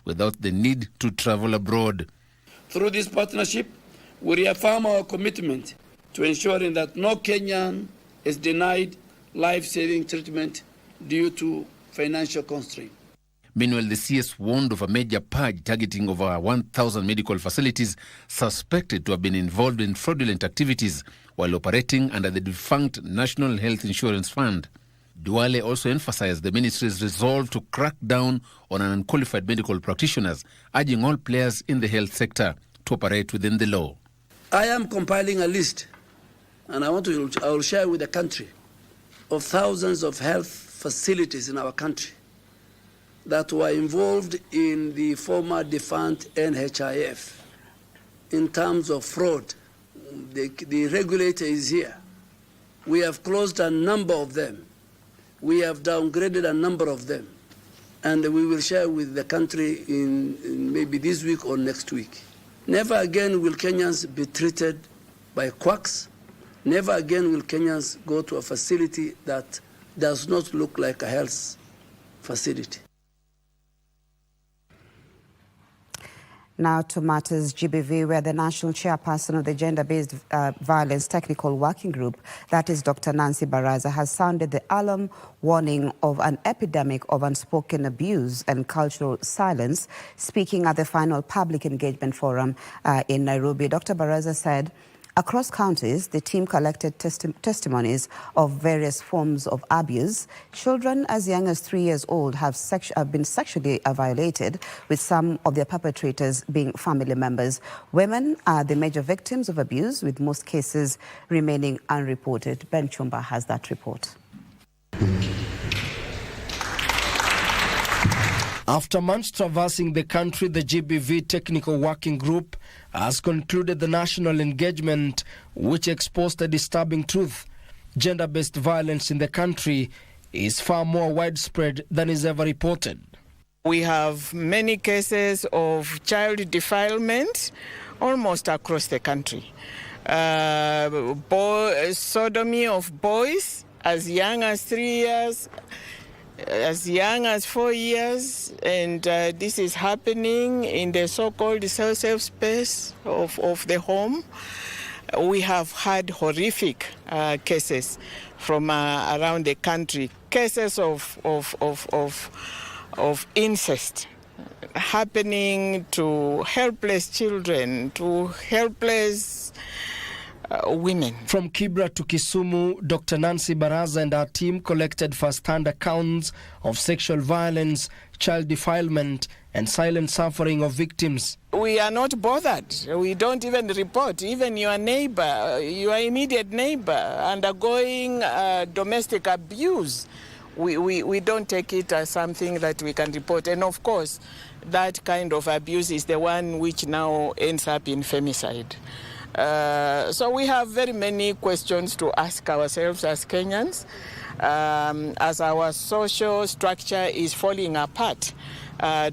without the need to travel abroad. Through this partnership, we reaffirm our commitment to ensuring that no Kenyan is denied life-saving treatment due to financial constraint. Meanwhile, the CS warned of a major purge targeting over 1,000 medical facilities suspected to have been involved in fraudulent activities while operating under the defunct National Health Insurance Fund. Duale also emphasized the ministry's resolve to crack down on unqualified medical practitioners, urging all players in the health sector to operate within the law. I am compiling a list, and I will share with the country, of thousands of health facilities in our country that were involved in the former defunct NHIF in terms of fraud. The regulator is here. We have closed a number of them. We have downgraded a number of them. And we will share with the country in maybe this week or next week. Never again will Kenyans be treated by quacks. Never again will Kenyans go to a facility that does not look like a health facility. Now to matters GBV, where the national chairperson of the Gender-Based Violence Technical Working Group, that is Dr. Nancy Baraza, has sounded the alarm warning of an epidemic of unspoken abuse and cultural silence. Speaking at the final public engagement forum in Nairobi, Dr. Baraza said, across counties, the team collected testimonies of various forms of abuse. Children as young as 3 years old have been sexually violated, with some of their perpetrators being family members. Women are the major victims of abuse, with most cases remaining unreported. Ben Chumba has that report. After months traversing the country, the GBV Technical Working Group has concluded the national engagement, which exposed a disturbing truth. Gender-based violence in the country is far more widespread than is ever reported. We have many cases of child defilement almost across the country. Sodomy of boys as young as 3 years, as young as 4 years, and this is happening in the so-called safe space of the home. We have had horrific cases from around the country, cases of incest happening to helpless children, to helpless women. From Kibra to Kisumu, Dr. Nancy Baraza and our team collected first-hand accounts of sexual violence, child defilement, and silent suffering of victims. We are not bothered. We don't even report. Even your neighbor, your immediate neighbor, undergoing domestic abuse, we don't take it as something that we can report. And of course, that kind of abuse is the one which now ends up in femicide. So we have very many questions to ask ourselves as Kenyans, as our social structure is falling apart.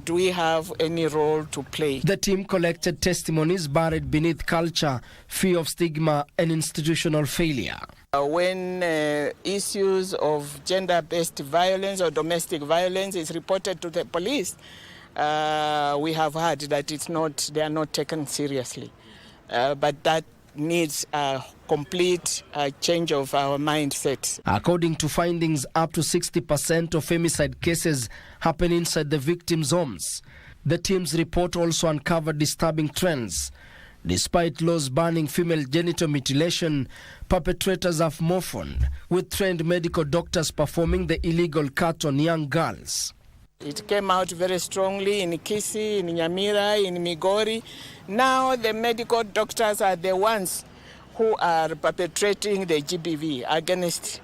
Do we have any role to play? The team collected testimonies buried beneath culture, fear of stigma, and institutional failure. When issues of gender-based violence or domestic violence is reported to the police, we have heard that they are not taken seriously. But that needs a complete change of our mindset. According to findings, up to 60% of femicide cases happen inside the victims' homes. The team's report also uncovered disturbing trends. Despite laws banning female genital mutilation, perpetrators have morphed, with trained medical doctors performing the illegal cut on young girls. It came out very strongly in Kisii, in Nyamira, in Migori. Now the medical doctors are the ones who are perpetrating the GBV against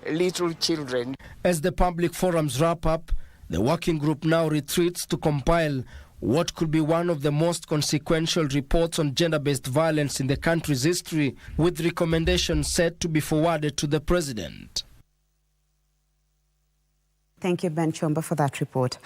little children. As the public forums wrap up, the working group now retreats to compile what could be one of the most consequential reports on gender-based violence in the country's history, with recommendations set to be forwarded to the president. Thank you, Ben Chomba, for that report.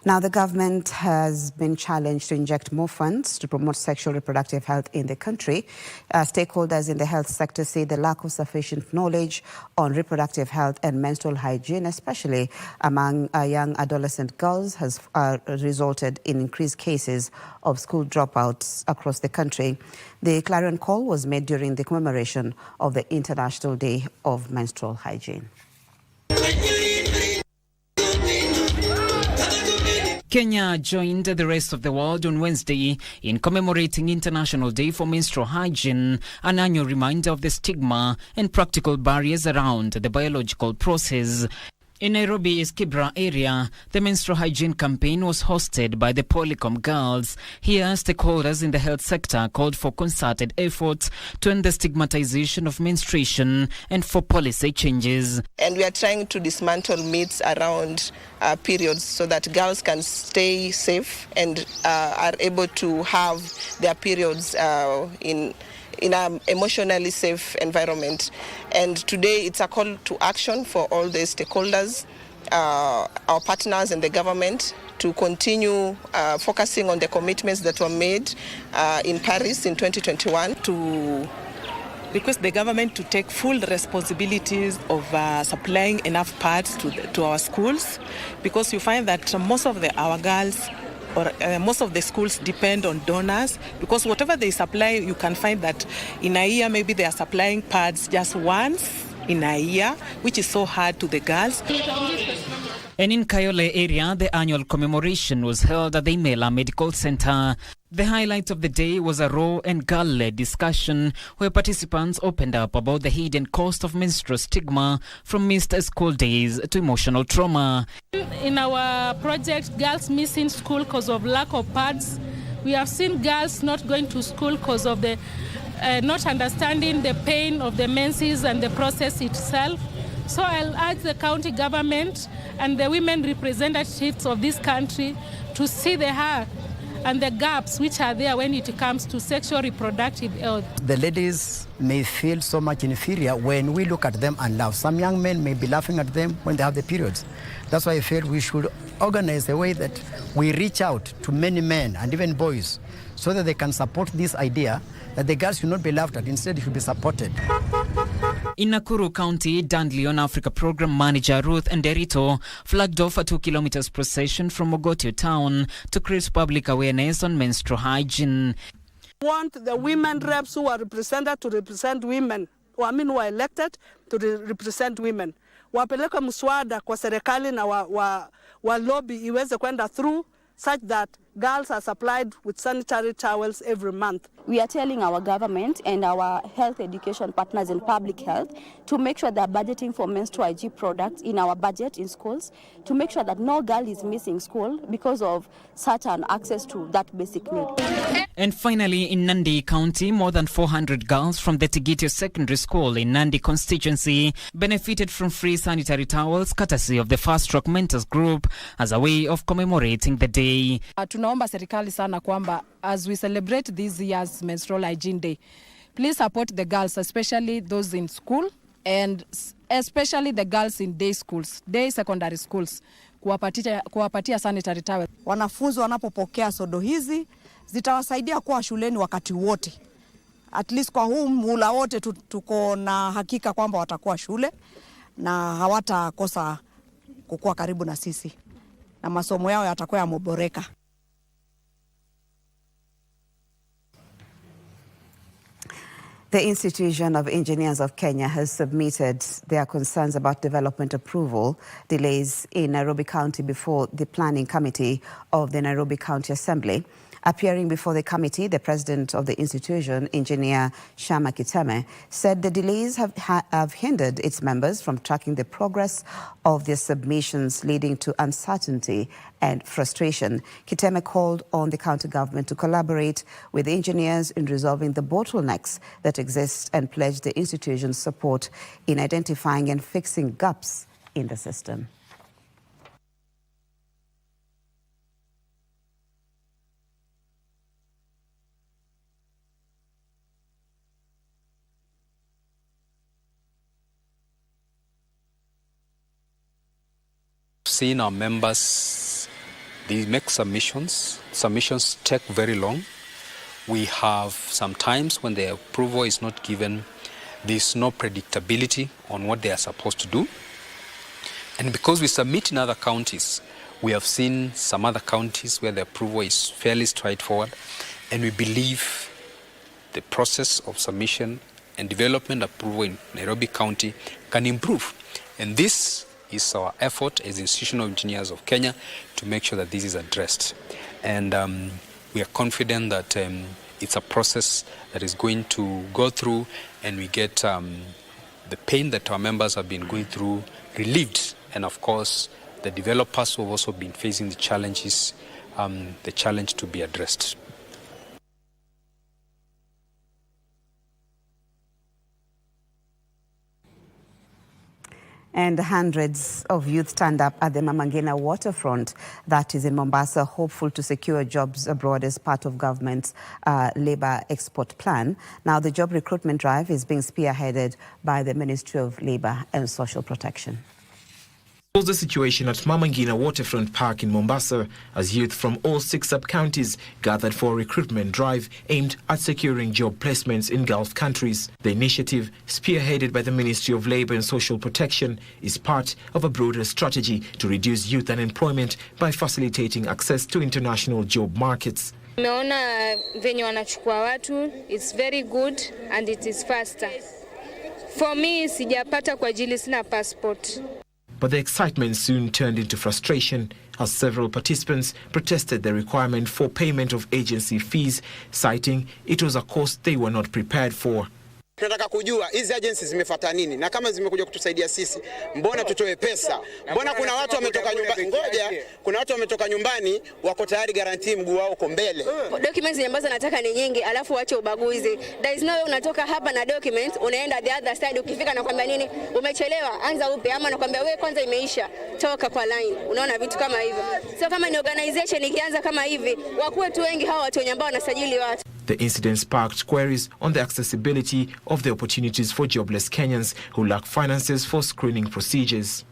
Now, the government has been challenged to inject more funds to promote sexual reproductive health in the country. Stakeholders in the health sector say the lack of sufficient knowledge on reproductive health and menstrual hygiene, especially among young adolescent girls, has resulted in increased cases of school dropouts across the country. The clarion call was made during the commemoration of the International Day of Menstrual Hygiene. Kenya joined the rest of the world on Wednesday in commemorating International Day for Menstrual Hygiene, an annual reminder of the stigma and practical barriers around the biological process. In Nairobi's Kibra area, the menstrual hygiene campaign was hosted by the Polycom girls. Here, stakeholders in the health sector called for concerted efforts to end the stigmatization of menstruation and for policy changes. And we are trying to dismantle myths around periods so that girls can stay safe and are able to have their periods in an emotionally safe environment. And today it's a call to action for all the stakeholders, our partners and the government to continue focusing on the commitments that were made in Paris in 2021 To request the government to take full responsibilities of supplying enough pads to our schools, because you find that most of our girls or most of the schools depend on donors, because whatever they supply, you can find that in a year maybe they are supplying pads just once in a year, which is so hard to the girls. And in Kayole area, the annual commemoration was held at the Imela Medical Center. The highlight of the day was a raw and girl-led discussion where participants opened up about the hidden cost of menstrual stigma, from missed school days to emotional trauma. In our project, girls missing school because of lack of pads. We have seen girls not going to school because of the not understanding the pain of the menses and the process itself. So I'll urge the county government and the women representatives of this country to see the heart and the gaps which are there when it comes to sexual reproductive health. The ladies may feel so much inferior when we look at them and laugh. Some young men may be laughing at them when they have the periods. That's why I feel we should organize a way that we reach out to many men and even boys so that they can support this idea that the girls should not be laughed at, instead it should be supported. In Nakuru County, Dandelion Africa Program Manager Ruth Nderito flagged off a 2 kilometers procession from Mogotio town to create public awareness on menstrual hygiene. We want the women reps who are represented to represent women, who are elected to represent women. Wapeleka mswada kwa serikali na wa lobby iweze kwenda through such that girls are supplied with sanitary towels every month. We are telling our government and our health education partners in public health to make sure they're budgeting for menstrual hygiene products in our budget in schools, to make sure that no girl is missing school because of certain access to that basic need. And finally, in Nandi County, more than 400 girls from the Tigitio Secondary School in Nandi constituency benefited from free sanitary towels courtesy of the Fast Track Mentors Group as a way of commemorating the day. Tunaomba serikali sana kwamba as we celebrate this year's Menstrual Hygiene Day, please support the girls, especially those in school and especially the girls in day schools, day secondary schools, kuwapatia sanitary towels. Wanafunzi wanapopokea sodo hizi zitawasaidia kuwa shuleni wakati wote. At least kwa huu muhula wote tuko na hakika kwamba watakuwa shule na hawatakosa kukua karibu na sisi na masomo yao yatakuwa yameboreka. The Institution of Engineers of Kenya has submitted their concerns about development approval delays in Nairobi County before the Planning Committee of the Nairobi County Assembly. Appearing before the committee, the president of the institution, Engineer Shama Kiteme, said the delays have hindered its members from tracking the progress of their submissions, leading to uncertainty and frustration. Kiteme called on the county government to collaborate with engineers in resolving the bottlenecks that exist and pledged the institution's support in identifying and fixing gaps in the system. seen our members, they make submissions. Submissions take very long. We have sometimes when the approval is not given, there's no predictability on what they are supposed to do. And because we submit in other counties, we have seen some other counties where the approval is fairly straightforward, and we believe the process of submission and development approval in Nairobi County can improve. And this is our effort as Institutional Engineers of Kenya to make sure that this is addressed. And we are confident that it's a process that is going to go through, and we get the pain that our members have been going through relieved. And of course, the developers who have also been facing the challenges, the challenge to be addressed. And hundreds of youth stand up at the Mama Ngina waterfront that is in Mombasa, hopeful to secure jobs abroad as part of government's labour export plan. Now, the job recruitment drive is being spearheaded by the Ministry of Labour and Social Protection. Was the situation at Mama Ngina Waterfront Park in Mombasa as youth from all 6 sub-counties gathered for a recruitment drive aimed at securing job placements in Gulf countries. The initiative, spearheaded by the Ministry of Labour and Social Protection, is part of a broader strategy to reduce youth unemployment by facilitating access to international job markets. Meona venye wanachukua watu, it's very good and it is faster. For me, sijapata kwa ajili sina passport. But the excitement soon turned into frustration as several participants protested the requirement for payment of agency fees, citing it was a cost they were not prepared for. Tunataka kujua hizi agencies zimefuata nini, na kama zimekuja kutusaidia sisi, mbona tutoe pesa? Mbona kuna watu wametoka nyumbani, kuna watu wametoka nyumbani wako tayari guarantee mguu wao uko mbele. Documents ambazo nataka ni nyingi, alafu waache ubaguzi. There is no way unatoka hapa na document unaenda the other side, ukifika na kwamba nini umechelewa, anza upe, ama nakwambia wewe kwanza imeisha, toka kwa line. Unaona vitu kama hivyo. So kama ni organization ikianza kama hivi, wakuwe tu wengi hawa watu ambao wanasajili watu. The incident sparked queries on the accessibility of the opportunities for jobless Kenyans who lack finances for screening procedures.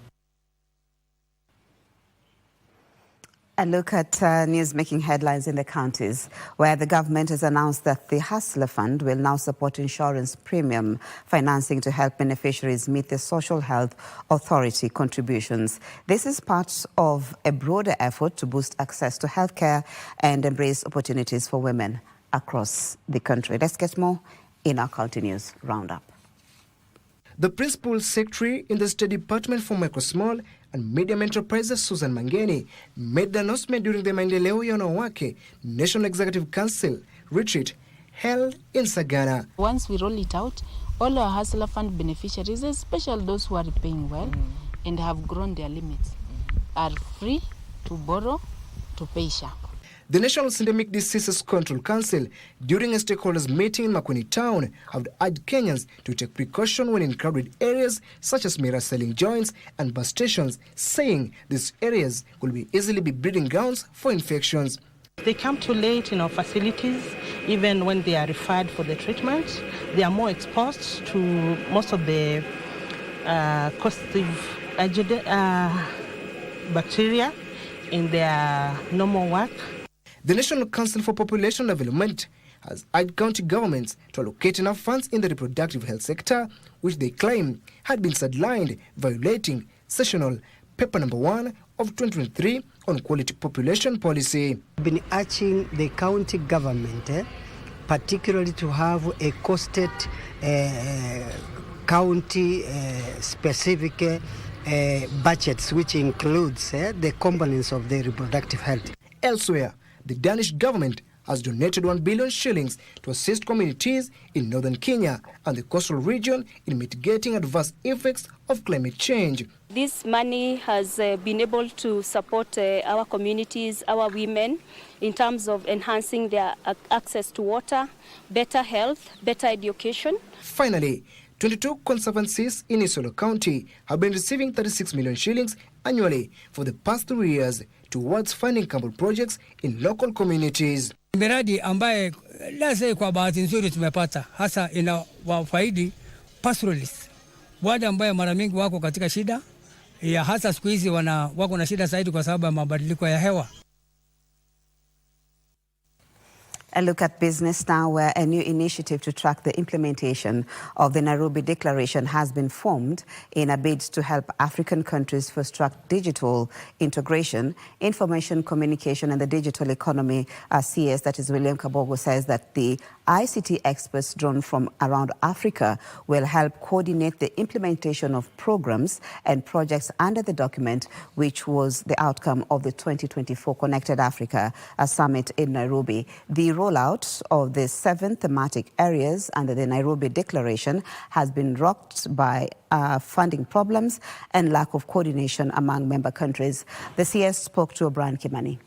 A look at news making headlines in the counties, where the government has announced that the Hustler Fund will now support insurance premium financing to help beneficiaries meet the Social Health Authority contributions. This is part of a broader effort to boost access to healthcare and embrace opportunities for women across the country. Let's get more in our County News Roundup. The Principal Secretary in the State Department for Micro, Small and Medium Enterprises, Susan Mangeni, made the announcement during the Maendeleo ya Wanawake National Executive Council retreat held in Sagana. Once we roll it out, all our Hustler Fund beneficiaries, especially those who are paying well and have grown their limits, are free to borrow, to pay sharp. The National Syndemic Diseases Control Council, during a stakeholders meeting in Makueni Town, have urged Kenyans to take precaution when in crowded areas such as mirror selling joints and bus stations, saying these areas will easily be breeding grounds for infections. They come too late in our facilities, even when they are referred for the treatment. They are more exposed to most of the causative bacteria in their normal work. The National Council for Population Development has urged county governments to allocate enough funds in the reproductive health sector, which they claim had been sidelined, violating Sessional Paper Number 1 of 2023 on quality population policy. We've been urging the county government, particularly to have a costed county-specific budgets, which includes the components of the reproductive health. Elsewhere, the Danish government has donated 1 billion shillings to assist communities in northern Kenya and the coastal region in mitigating adverse effects of climate change. This money has been able to support our communities, our women, in terms of enhancing their access to water, better health, better education. Finally, 22 conservancies in Isiolo County have been receiving 36 million shillings annually for the past 3 years towards funding campbell projects in local communities. Miradi ambaye lazima kwa bahati nzuri tumepata hasa ina wafaidi pastoralists, wale ambaye mara mingi wako katika shida ya hasa siku hizi wako na shida zaidi kwa sababu ya mabadiliko ya hewa. A look at business now, where a new initiative to track the implementation of the Nairobi Declaration has been formed in a bid to help African countries fast-track digital integration, information communication and the digital economy. CS, that is William Kabogo, says that the ICT experts drawn from around Africa will help coordinate the implementation of programs and projects under the document, which was the outcome of the 2024 Connected Africa Summit in Nairobi. The rollout of the 7 thematic areas under the Nairobi Declaration has been rocked by funding problems and lack of coordination among member countries. The CS spoke to O'Brien Kimani.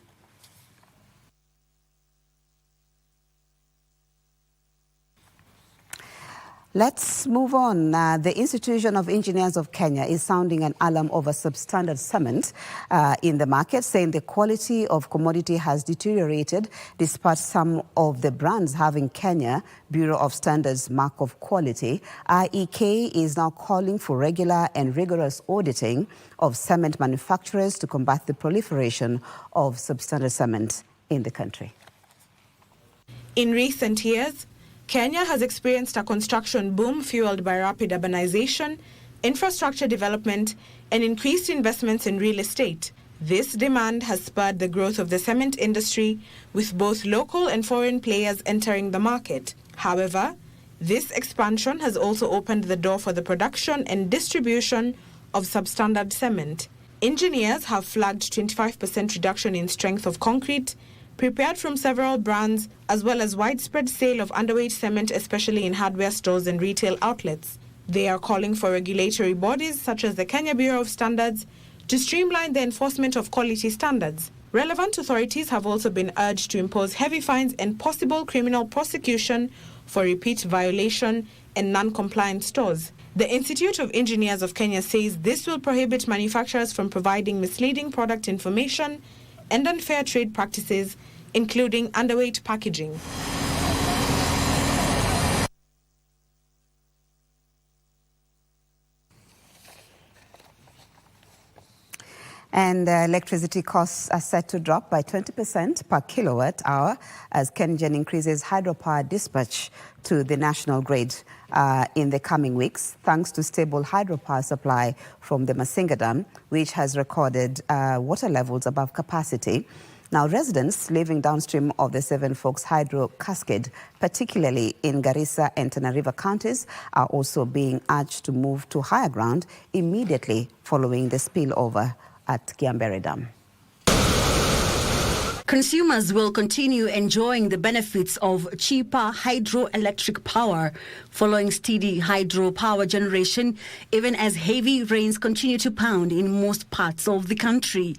Let's move on. The Institution of Engineers of Kenya is sounding an alarm over substandard cement in the market, saying the quality of commodity has deteriorated despite some of the brands having Kenya Bureau of Standards mark of quality. IEK is now calling for regular and rigorous auditing of cement manufacturers to combat the proliferation of substandard cement in the country. In recent years, Kenya has experienced a construction boom fueled by rapid urbanization, infrastructure development, and increased investments in real estate. This demand has spurred the growth of the cement industry, with both local and foreign players entering the market. However, this expansion has also opened the door for the production and distribution of substandard cement. Engineers have flagged 25% reduction in strength of concrete, prepared from several brands, as well as widespread sale of underweight cement, especially in hardware stores and retail outlets. They are calling for regulatory bodies such as the Kenya Bureau of Standards to streamline the enforcement of quality standards. Relevant authorities have also been urged to impose heavy fines and possible criminal prosecution for repeat violation and non-compliant stores. The Institute of Engineers of Kenya says this will prohibit manufacturers from providing misleading product information and unfair trade practices, including underweight packaging. And electricity costs are set to drop by 20% per kilowatt hour as KenGen increases hydropower dispatch to the national grid in the coming weeks, thanks to stable hydropower supply from the Masinga Dam, which has recorded water levels above capacity. Now, residents living downstream of the Seven Forks Hydro Cascade, particularly in Garissa and Tana River counties, are also being urged to move to higher ground immediately following the spillover at Kiambere Dam. Consumers will continue enjoying the benefits of cheaper hydroelectric power following steady hydropower generation, even as heavy rains continue to pound in most parts of the country.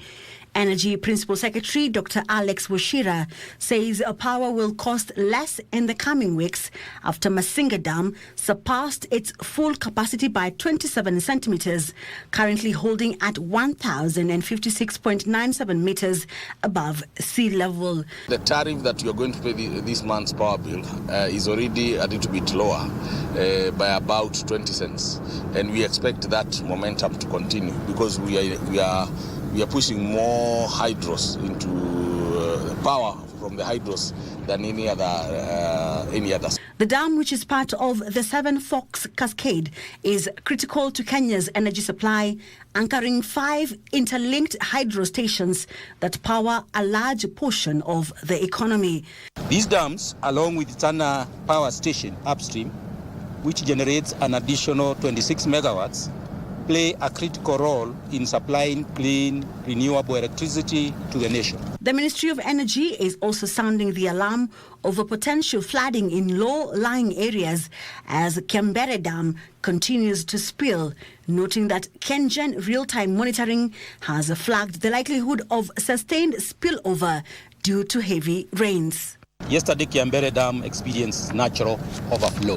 Energy Principal Secretary Dr. Alex Washira says power will cost less in the coming weeks after Masinga Dam surpassed its full capacity by 27 centimeters, currently holding at 1,056.97 meters above sea level. The tariff that you're going to pay this month's power bill is already a little bit lower by about 20 cents. And we expect that momentum to continue because we are pushing more hydros into power from the hydros than any other. The dam, which is part of the Seven Forks Cascade, is critical to Kenya's energy supply, anchoring 5 interlinked hydro stations that power a large portion of the economy. These dams, along with Tana Power Station upstream, which generates an additional 26 megawatts, play a critical role in supplying clean, renewable electricity to the nation. The Ministry of Energy is also sounding the alarm over potential flooding in low-lying areas as Kiambere Dam continues to spill, noting that KenGen real-time monitoring has flagged the likelihood of sustained spillover due to heavy rains. Yesterday, Kiambere Dam experienced natural overflow.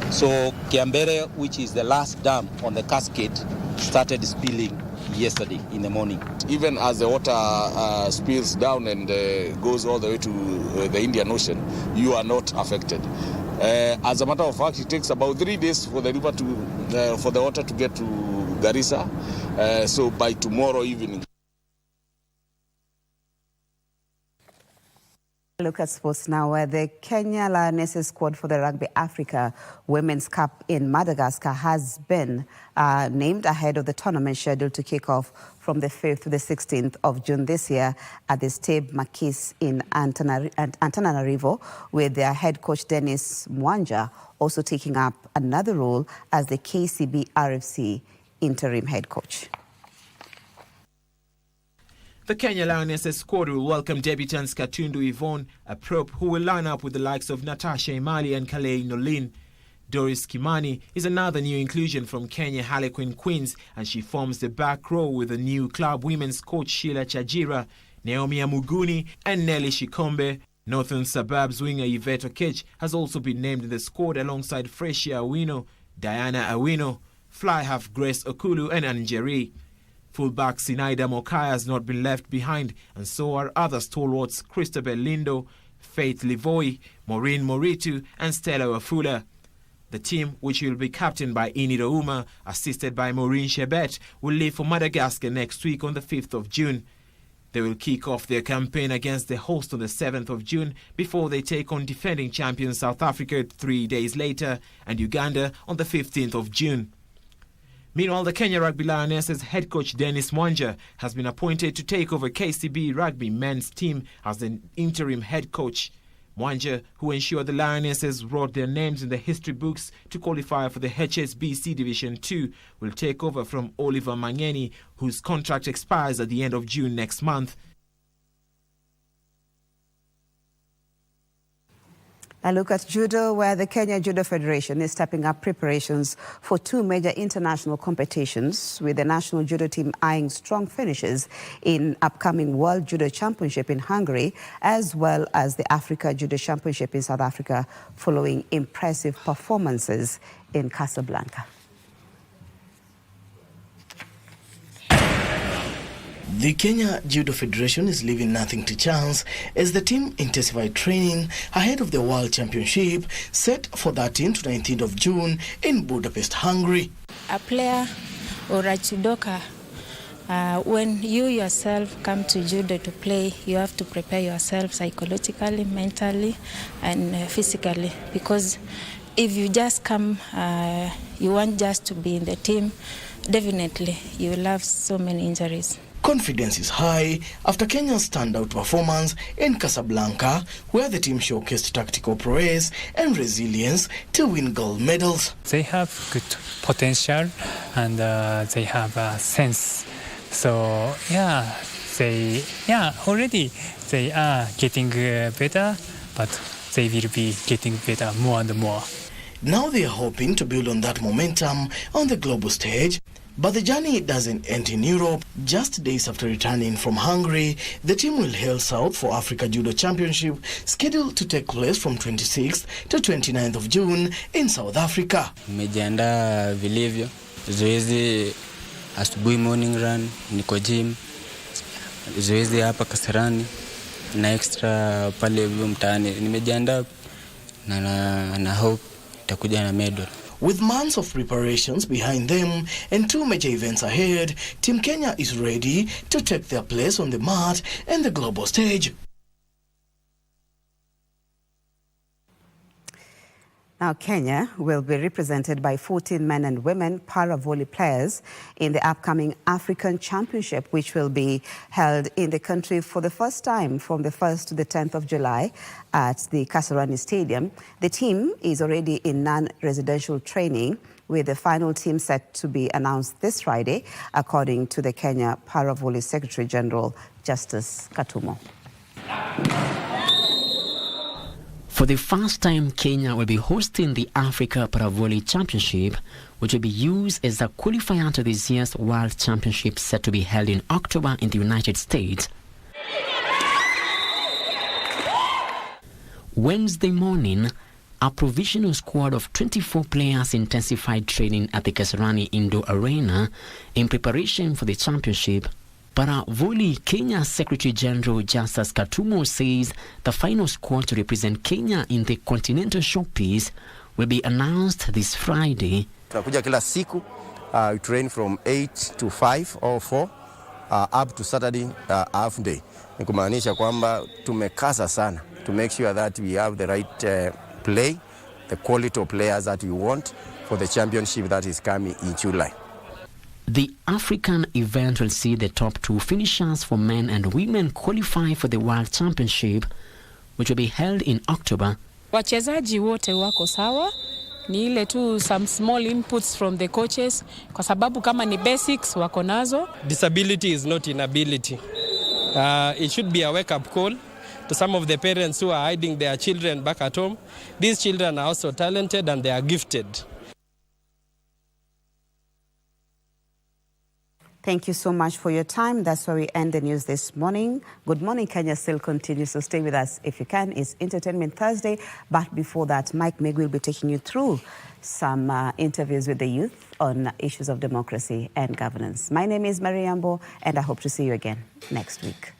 So Kiambere, which is the last dam on the cascade, started spilling yesterday in the morning. Even as the water spills down and goes all the way to the Indian Ocean, you are not affected. As a matter of fact, it takes about 3 days for the river for the water to get to Garissa. So by tomorrow evening. Look at sports now, where the Kenya Lionesses squad for the Rugby Africa Women's Cup in Madagascar has been named ahead of the tournament scheduled to kick off from the 5th to the 16th of June this year at the Stade Makis in Antananarivo, with their head coach Dennis Mwanja also taking up another role as the KCB RFC interim head coach. The Kenya Lionesses squad will welcome debutants Katundu Yvonne, a prop who will line up with the likes of Natasha Imali and Kalei Nolin. Doris Kimani is another new inclusion from Kenya Harlequin Queens, and she forms the back row with the new club women's coach Sheila Chajira, Naomi Amuguni and Nelly Shikombe. Northern Suburbs winger Yvette Okech has also been named in the squad alongside Fresia Awino, Diana Awino, fly half Grace Okulu and Anjeri. Fullback Sinaida Mokaya has not been left behind, and so are other stalwarts Christabel Lindo, Faith Livoi, Maureen Moritu and Stella Wafula. The team, which will be captained by Inido Uma, assisted by Maureen Shebet, will leave for Madagascar next week on the 5th of June. They will kick off their campaign against the host on the 7th of June before they take on defending champions South Africa 3 days later and Uganda on the 15th of June. Meanwhile, the Kenya Rugby Lionesses head coach Dennis Mwanja has been appointed to take over KCB Rugby men's team as the interim head coach. Mwanja, who ensured the Lionesses wrote their names in the history books to qualify for the HSBC Division 2, will take over from Oliver Mangeni, whose contract expires at the end of June next month. A look at Judo, where the Kenya Judo Federation is stepping up preparations for 2 major international competitions, with the national judo team eyeing strong finishes in upcoming World Judo Championship in Hungary, as well as the Africa Judo Championship in South Africa, following impressive performances in Casablanca. The Kenya Judo Federation is leaving nothing to chance as the team intensified training ahead of the World Championship set for 13th to 19th of June in Budapest, Hungary. A player or a judoka, when you yourself come to judo to play, you have to prepare yourself psychologically, mentally, and physically, because if you just come, you want just to be in the team, definitely you will have so many injuries. Confidence is high after Kenya's standout performance in Casablanca, where the team showcased tactical prowess and resilience to win gold medals. They have good potential and they have a sense. So already they are getting better, but they will be getting better more and more. Now they are hoping to build on that momentum on the global stage. But the journey doesn't end in Europe. Just days after returning from Hungary, the team will head south for Africa Judo Championship, scheduled to take place from 26th to 29th of June in South Africa. Nimejiandaa vilivyo. Zoezi asubuhi morning run, niko gym. Zoezi hapa Kasarani na extra pale mtaani. Nimejiandaa na hope itakuja na medal. With months of preparations behind them and 2 major events ahead, Team Kenya is ready to take their place on the mat and the global stage. Now, Kenya will be represented by 14 men and women para-volley players in the upcoming African Championship, which will be held in the country for the first time from the 1st to the 10th of July at the Kasarani Stadium. The team is already in non-residential training, with the final team set to be announced this Friday, according to the Kenya Para-Volley Secretary General, Justice Katumo. For the first time, Kenya will be hosting the Africa Para-Volley Championship, which will be used as a qualifier to this year's World Championship set to be held in October in the United States. Wednesday morning, a provisional squad of 24 players intensified training at the Kasarani Indoor Arena in preparation for the championship. Para-Volley Kenya Secretary General Justice Katumo says the final squad to represent Kenya in the Continental Showpiece will be announced this Friday. Tunakuja kila siku We train from 8 to 5 or 4 up to Saturday half day. Ni kumaanisha kwamba tumekaza sana to make sure that we have the right play, the quality of players that we want for the championship that is coming in July. The African event will see the top 2 finishers for men and women qualify for the World Championship, which will be held in October. Wachezaji wote wako sawa, ni ile tu some small inputs from the coaches, kwa sababu kama ni basics wako nazo. Disability is not inability. It should be a wake-up call to some of the parents who are hiding their children back at home. These children are also talented and they are gifted. Thank you so much for your time. That's where we end the news this morning. Good Morning Kenya still continues, so stay with us if you can. It's Entertainment Thursday, but before that, Mike Meg will be taking you through some interviews with the youth on issues of democracy and governance. My name is Mariambo, and I hope to see you again next week.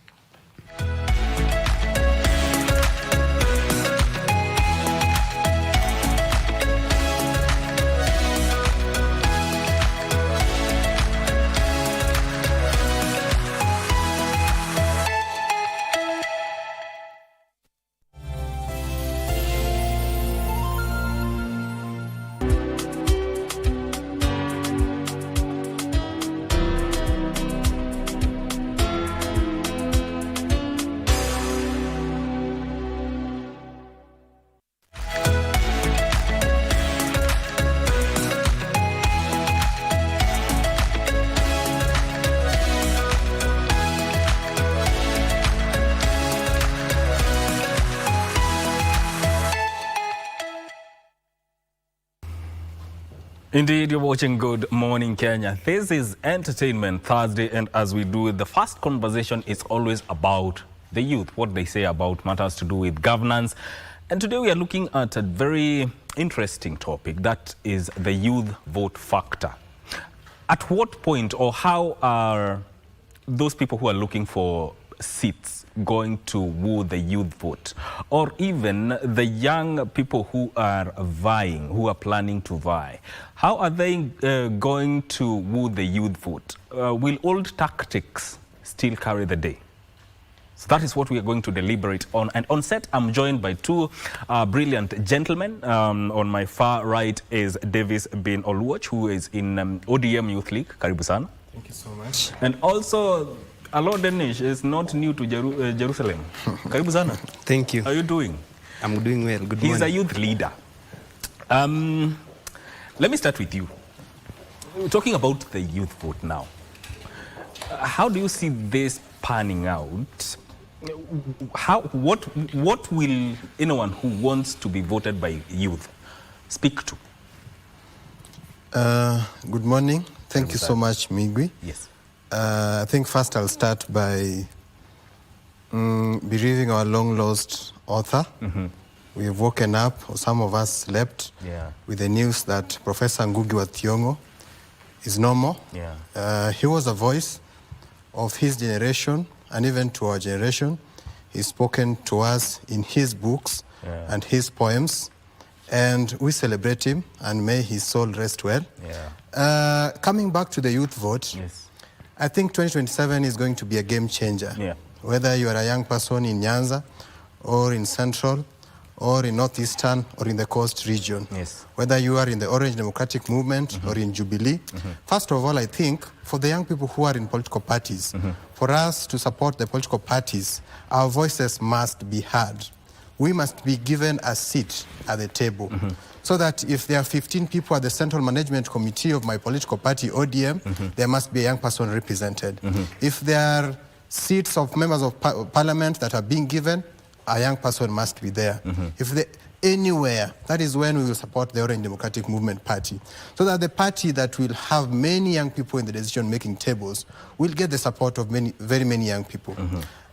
Indeed, you're watching Good Morning Kenya. This is Entertainment Thursday, and as we do it, the first conversation is always about the youth, what they say about matters to do with governance. And today we are looking at a very interesting topic, that is the youth vote factor. At what point or how are those people who are looking for seats going to woo the youth vote, or even the young people who are vying, who are planning to vie? How are they going to woo the youth vote? Will old tactics still carry the day? So that is what we are going to deliberate on. And on set, I'm joined by 2 brilliant gentlemen. On my far right is Davis bin Oluoch, who is in ODM Youth League. Karibu sana. Thank you so much. And also, Alo Denish is not new to Jerusalem. Karibu sana. Thank you. How are you doing? I'm doing well. Good morning. He's a youth leader. Let me start with you. Talking about the youth vote now. How do you see this panning out? What will anyone who wants to be voted by youth speak to? Good morning. Thank you so much, Migwi. Yes. I think first I'll start by bereaving our long-lost author. Mm-hmm. We've woken up, or some of us slept, with the news that Professor Ngugi wa Thiong'o is no more. Yeah. He was a voice of his generation, and even to our generation. He's spoken to us in his books and his poems, and we celebrate him, and may his soul rest well. Yeah. Coming back to the youth vote, I think 2027 is going to be a game changer. Yeah. Whether you are a young person in Nyanza, or in Central, or in Northeastern, or in the Coast region. Yes. Whether you are in the Orange Democratic Movement or in Jubilee. First of all, I think for the young people who are in political parties, for us to support the political parties, our voices must be heard. We must be given a seat at the table. So that if there are 15 people at the Central Management Committee of my political party, ODM, there must be a young person represented. If there are seats of members of parliament that are being given, a young person must be there. If anywhere, that is when we will support the Orange Democratic Movement Party. So that the party that will have many young people in the decision-making tables will get the support of very many young people.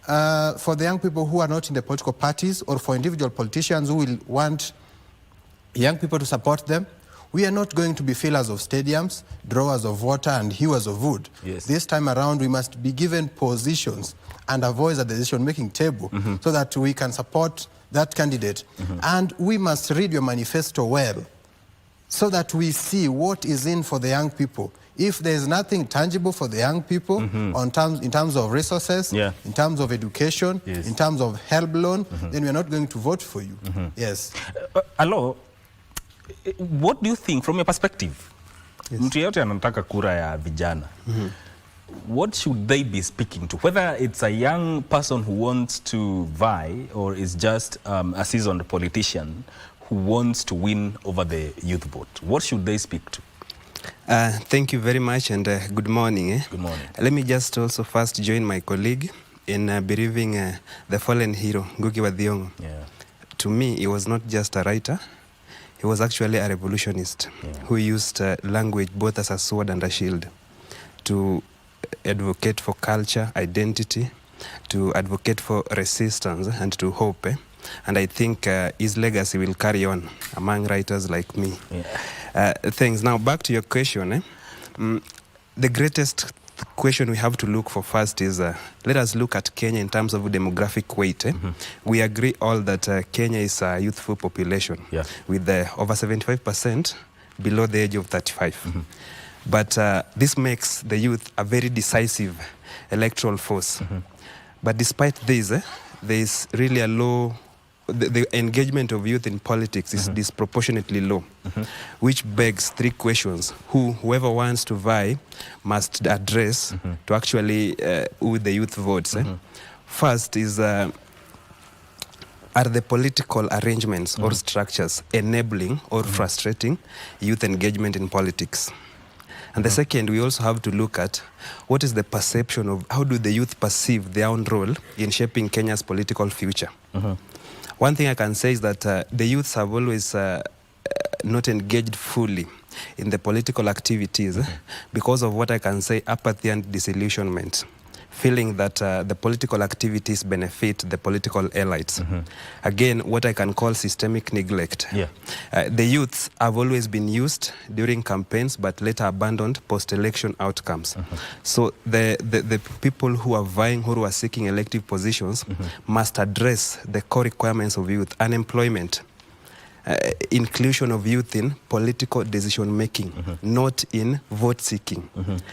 For the young people who are not in the political parties, or for individual politicians who will want young people to support them, we are not going to be fillers of stadiums, drawers of water, and hewers of wood. Yes. This time around, we must be given positions and a voice at the decision-making table so that we can support that candidate. And we must read your manifesto well so that we see what is in for the young people If there's nothing tangible for the young people in terms of resources, in terms of education, in terms of help loan, then we're not going to vote for you. Yes. Hello, what do you think from your perspective? Mtu yote anataka kura ya vijana. What should they be speaking to? Whether it's a young person who wants to vie or is just a seasoned politician who wants to win over the youth vote, what should they speak to? Thank you very much and good morning. Good morning. Let me just also first join my colleague in bereaving the fallen hero, Ngugi wa Thiong'o. To me, he was not just a writer, he was actually a revolutionist who used language both as a sword and a shield to advocate for culture, identity, to advocate for resistance and to hope. And I think his legacy will carry on among writers like me. Thanks. Now back to your question. The greatest question we have to look for first is, let us look at Kenya in terms of demographic weight. We agree all that Kenya is a youthful population with over 75% below the age of 35. But this makes the youth a very decisive electoral force. But despite this, there is really a low, the engagement of youth in politics is disproportionately low, which begs three questions whoever wants to vie must address to actually who the youth votes. First is, are the political arrangements or structures enabling or frustrating youth engagement in politics? And the second, we also have to look at what is the perception of how do the youth perceive their own role in shaping Kenya's political future. One thing I can say is that the youths have always not engaged fully in the political activities because of what I can say apathy and disillusionment, feeling that the political activities benefit the political elites. Again, what I can call systemic neglect. The youths have always been used during campaigns but later abandoned post-election outcomes. So the people who are vying, who are seeking elective positions must address the core requirements of youth: unemployment, inclusion of youth in political decision making, not in vote seeking.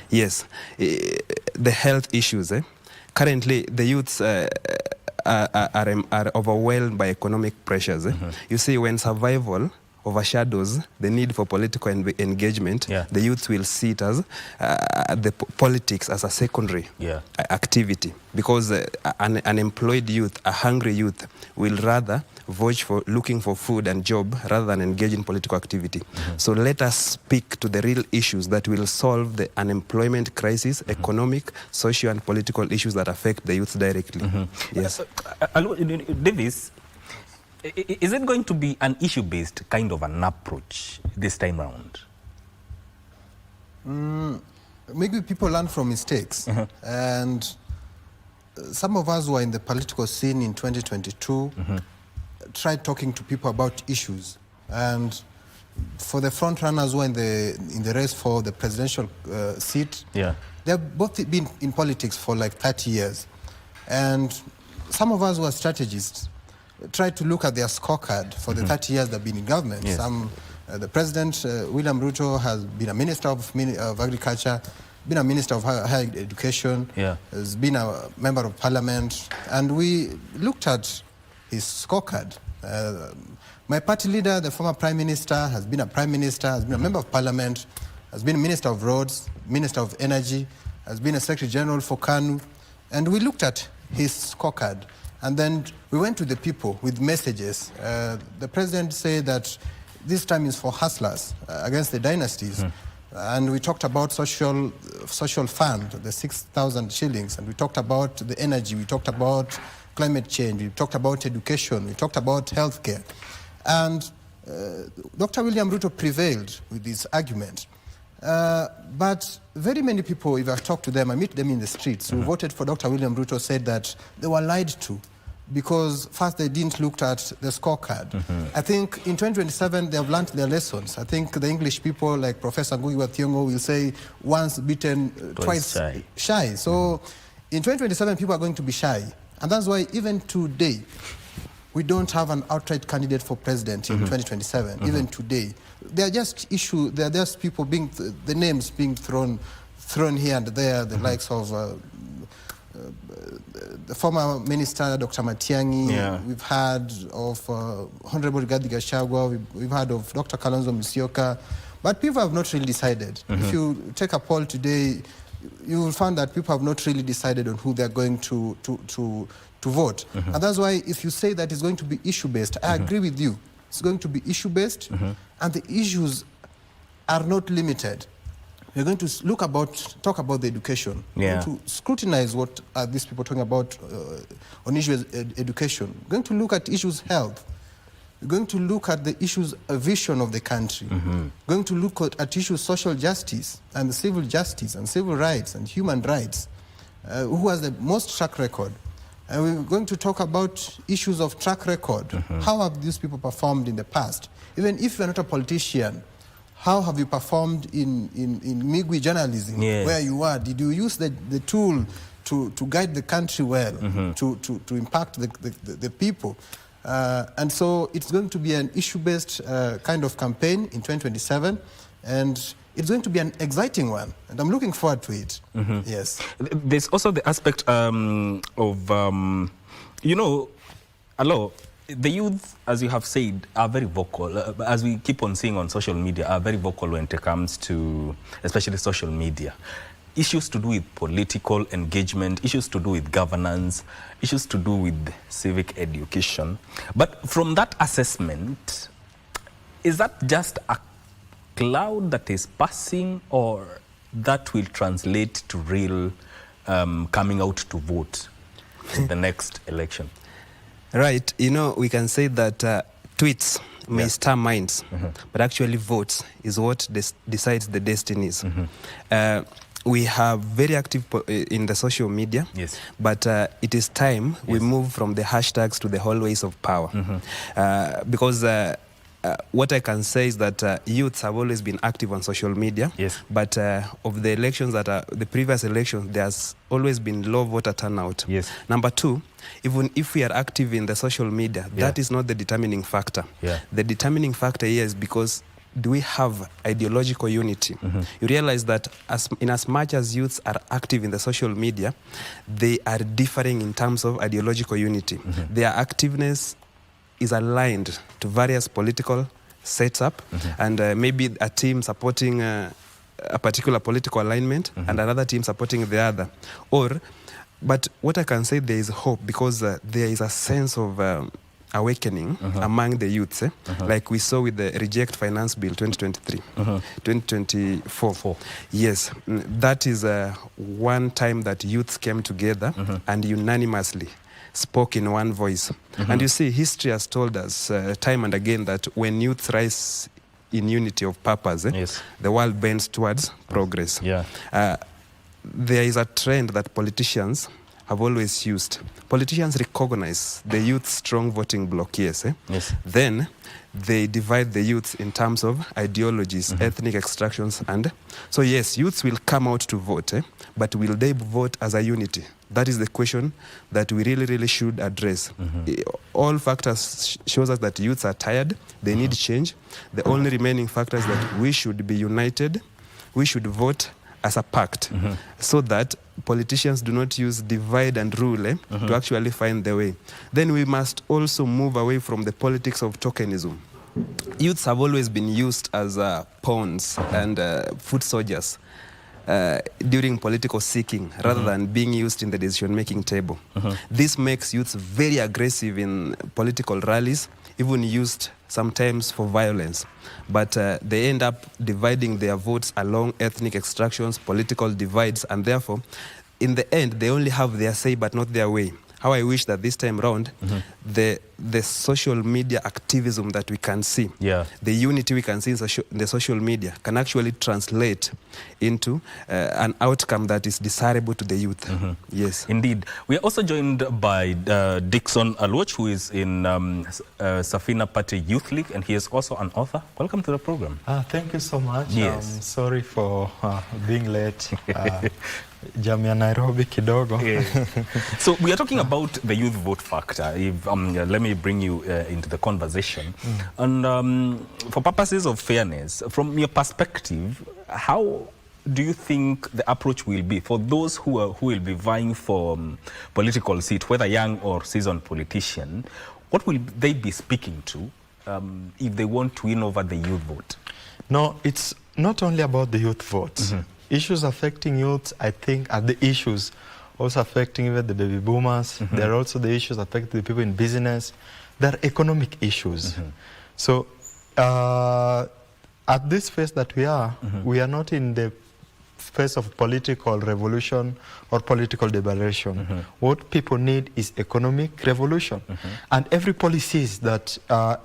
Yes, the health issues. Currently, the youths are overwhelmed by economic pressures. You see, when survival overshadows the need for political engagement, the youth will see it as the politics as a secondary activity, because an unemployed youth, a hungry youth, will rather vote for looking for food and job rather than engage in political activity. So let us speak to the real issues that will solve the unemployment crisis, economic, social and political issues that affect the youth directly. Yes. Davis, is it going to be an issue-based kind of an approach this time around? Maybe people learn from mistakes. And some of us who are in the political scene in 2022 tried talking to people about issues. And for the front runners who are in the race for the presidential seat, they've both been in politics for like 30 years. And some of us who are strategists try to look at their scorecard for the 30 years they've been in government. The president, William Ruto, has been a minister of agriculture, been a minister of higher education, has been a member of parliament, and we looked at his scorecard. My party leader, the former prime minister, has been a prime minister, has been a member of parliament, has been a minister of roads, minister of energy, has been a secretary general for KANU, and we looked at his scorecard. And then we went to the people with messages. The president said that this time is for hustlers against the dynasties. And we talked about social fund, the 6,000 shillings. And we talked about the energy. We talked about climate change. We talked about education. We talked about healthcare. And Dr. William Ruto prevailed with this argument. But very many people, if I talk to them, I meet them in the streets, who voted for Dr. William Ruto, said that they were lied to because first they didn't look at the scorecard. I think in 2027 they have learned their lessons. I think the English people like Professor Ngugi wa Thiong'o will say once beaten, twice shy. So in 2027 people are going to be shy. And that's why even today, we don't have an outright candidate for president in 2027, even today. There are just people being, the names being thrown here and there, the likes of the former minister, Dr. Matiang'i. Yeah. We've had of Honorable Rigathi Gachagua. We've had of Dr. Kalonzo Musyoka. But people have not really decided. If you take a poll today, you will find that people have not really decided on who they're going to vote. And that's why if you say that it's going to be issue-based, I agree with you. It's going to be issue-based, and the issues are not limited. We're going to talk about the education. Yeah. We're going to scrutinize what are these people talking about on issues education. We're going to look at issues health. We're going to look at the issues vision of the country. We're going to look at issues social justice and civil justice and civil rights and human rights. Who has the most track record? And we're going to talk about issues of track record. How have these people performed in the past? Even if you're not a politician, how have you performed in Migwi journalism, where you are? Did you use the tool to guide the country well, to impact the people? And so it's going to be an issue-based kind of campaign in 2027, and it's going to be an exciting one, and I'm looking forward to it. Yes. There's also the aspect of, the youth, as you have said, are very vocal. As we keep on seeing on social media, are very vocal when it comes to, especially social media. Issues to do with political engagement, issues to do with governance, issues to do with civic education. But from that assessment, is that just a cloud that is passing, or that will translate to real coming out to vote in the next election? Right. We can say that tweets may stir minds, but actually votes is what decides the destinies. We have very active in the social media, but it is time we move from the hashtags to the hallways of power. Because what I can say is that youths have always been active on social media, but of the elections the previous elections, there's always been low voter turnout. Number two, even if we are active in the social media, that is not the determining factor. The determining factor here is because do we have ideological unity? You realize that in as much as youths are active in the social media, they are differing in terms of ideological unity. Their activeness is aligned to various political setup, and maybe a team supporting a particular political alignment and another team supporting the other. But what I can say, there is hope, because there is a sense of awakening among the youths, like we saw with the Reject Finance Bill 2023, 2024. Yes, that is one time that youths came together and unanimously spoke in one voice. And you see, history has told us time and again that when youths rise in unity of purpose, the world bends towards progress. There is a trend that politicians have always used. Politicians recognize the youth's strong voting bloc, then they divide the youths in terms of ideologies, ethnic extractions, and so yes, youths will come out to vote, but will they vote as a unity? That is the question that we really should address. All factors shows us that youths are tired, they need change. The only remaining factor is that we should be united, we should vote as a pact, so that politicians do not use divide and rule to actually find the way. Then we must also move away from the politics of tokenism. Youths have always been used as pawns and foot soldiers during political seeking, rather than being used in the decision-making table. This makes youths very aggressive in political rallies, even used sometimes for violence. But they end up dividing their votes along ethnic extractions, political divides, and therefore, in the end, they only have their say but not their way. How I wish that this time round, the social media activism that we can see, the unity we can see in the social media can actually translate into an outcome that is desirable to the youth. Yes. Indeed. We are also joined by Dixon Alwach, who is in Safina Party Youth League, and he is also an author. Welcome to the program. Thank you so much. Yes. Sorry for being late. Jamia Nairobi kidogo. So we are talking about the youth vote factor. If, let me bring you into the conversation. And for purposes of fairness, from your perspective, how do you think the approach will be for those who will be vying for political seat, whether young or seasoned politician? What will they be speaking to if they want to win over the youth vote? No, it's not only about the youth vote. Issues affecting youth, I think, are the issues also affecting even the baby boomers. There are also the issues affecting the people in business. There are economic issues. So at this phase that we are not in the phase of political revolution or political liberation. What people need is economic revolution. And every policies that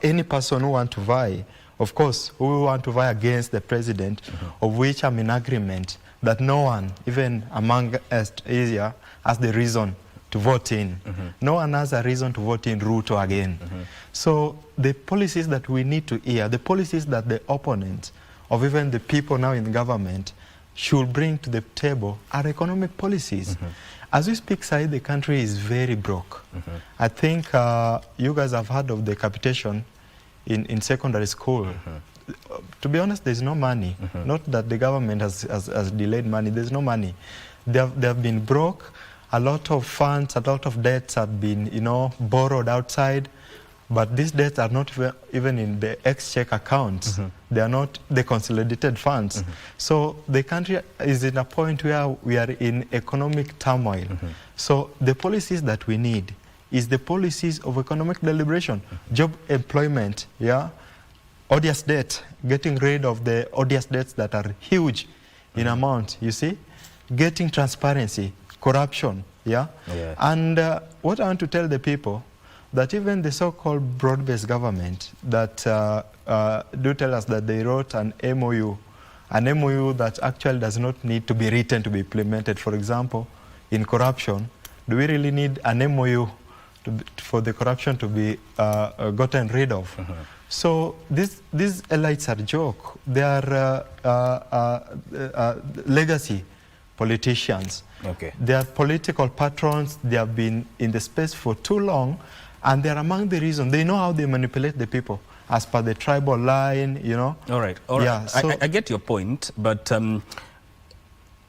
any person who want to vie, of course, who want to vie against the president, of which I'm in agreement that no one, even among us here, has the reason to vote in. No one has a reason to vote in Ruto again. So the policies that we need to hear, the policies that the opponents of even the people now in the government should bring to the table are economic policies. As we speak, Said, the country is very broke. I think you guys have heard of the capitation in secondary school. To be honest, there's no money. Not that the government has delayed money. There's no money. They have been broke. A lot of funds, a lot of debts have been, borrowed outside. But these debts are not even in the exchequer accounts. They are not the consolidated funds. So the country is in a point where we are in economic turmoil. So the policies that we need is the policies of economic deliberation, job employment, odious debt, getting rid of the odious debts that are huge in amount, you see, getting transparency, corruption, And what I want to tell the people, that even the so-called broad-based government that do tell us that they wrote an MOU that actually does not need to be written to be implemented. For example, in corruption, do we really need an MOU for the corruption to be gotten rid of? So these elites are a joke. They are legacy politicians. They are political patrons. They have been in the space for too long. And they're among the reasons. They know how they manipulate the people as per the tribal line, All right. Yeah, so I get your point, but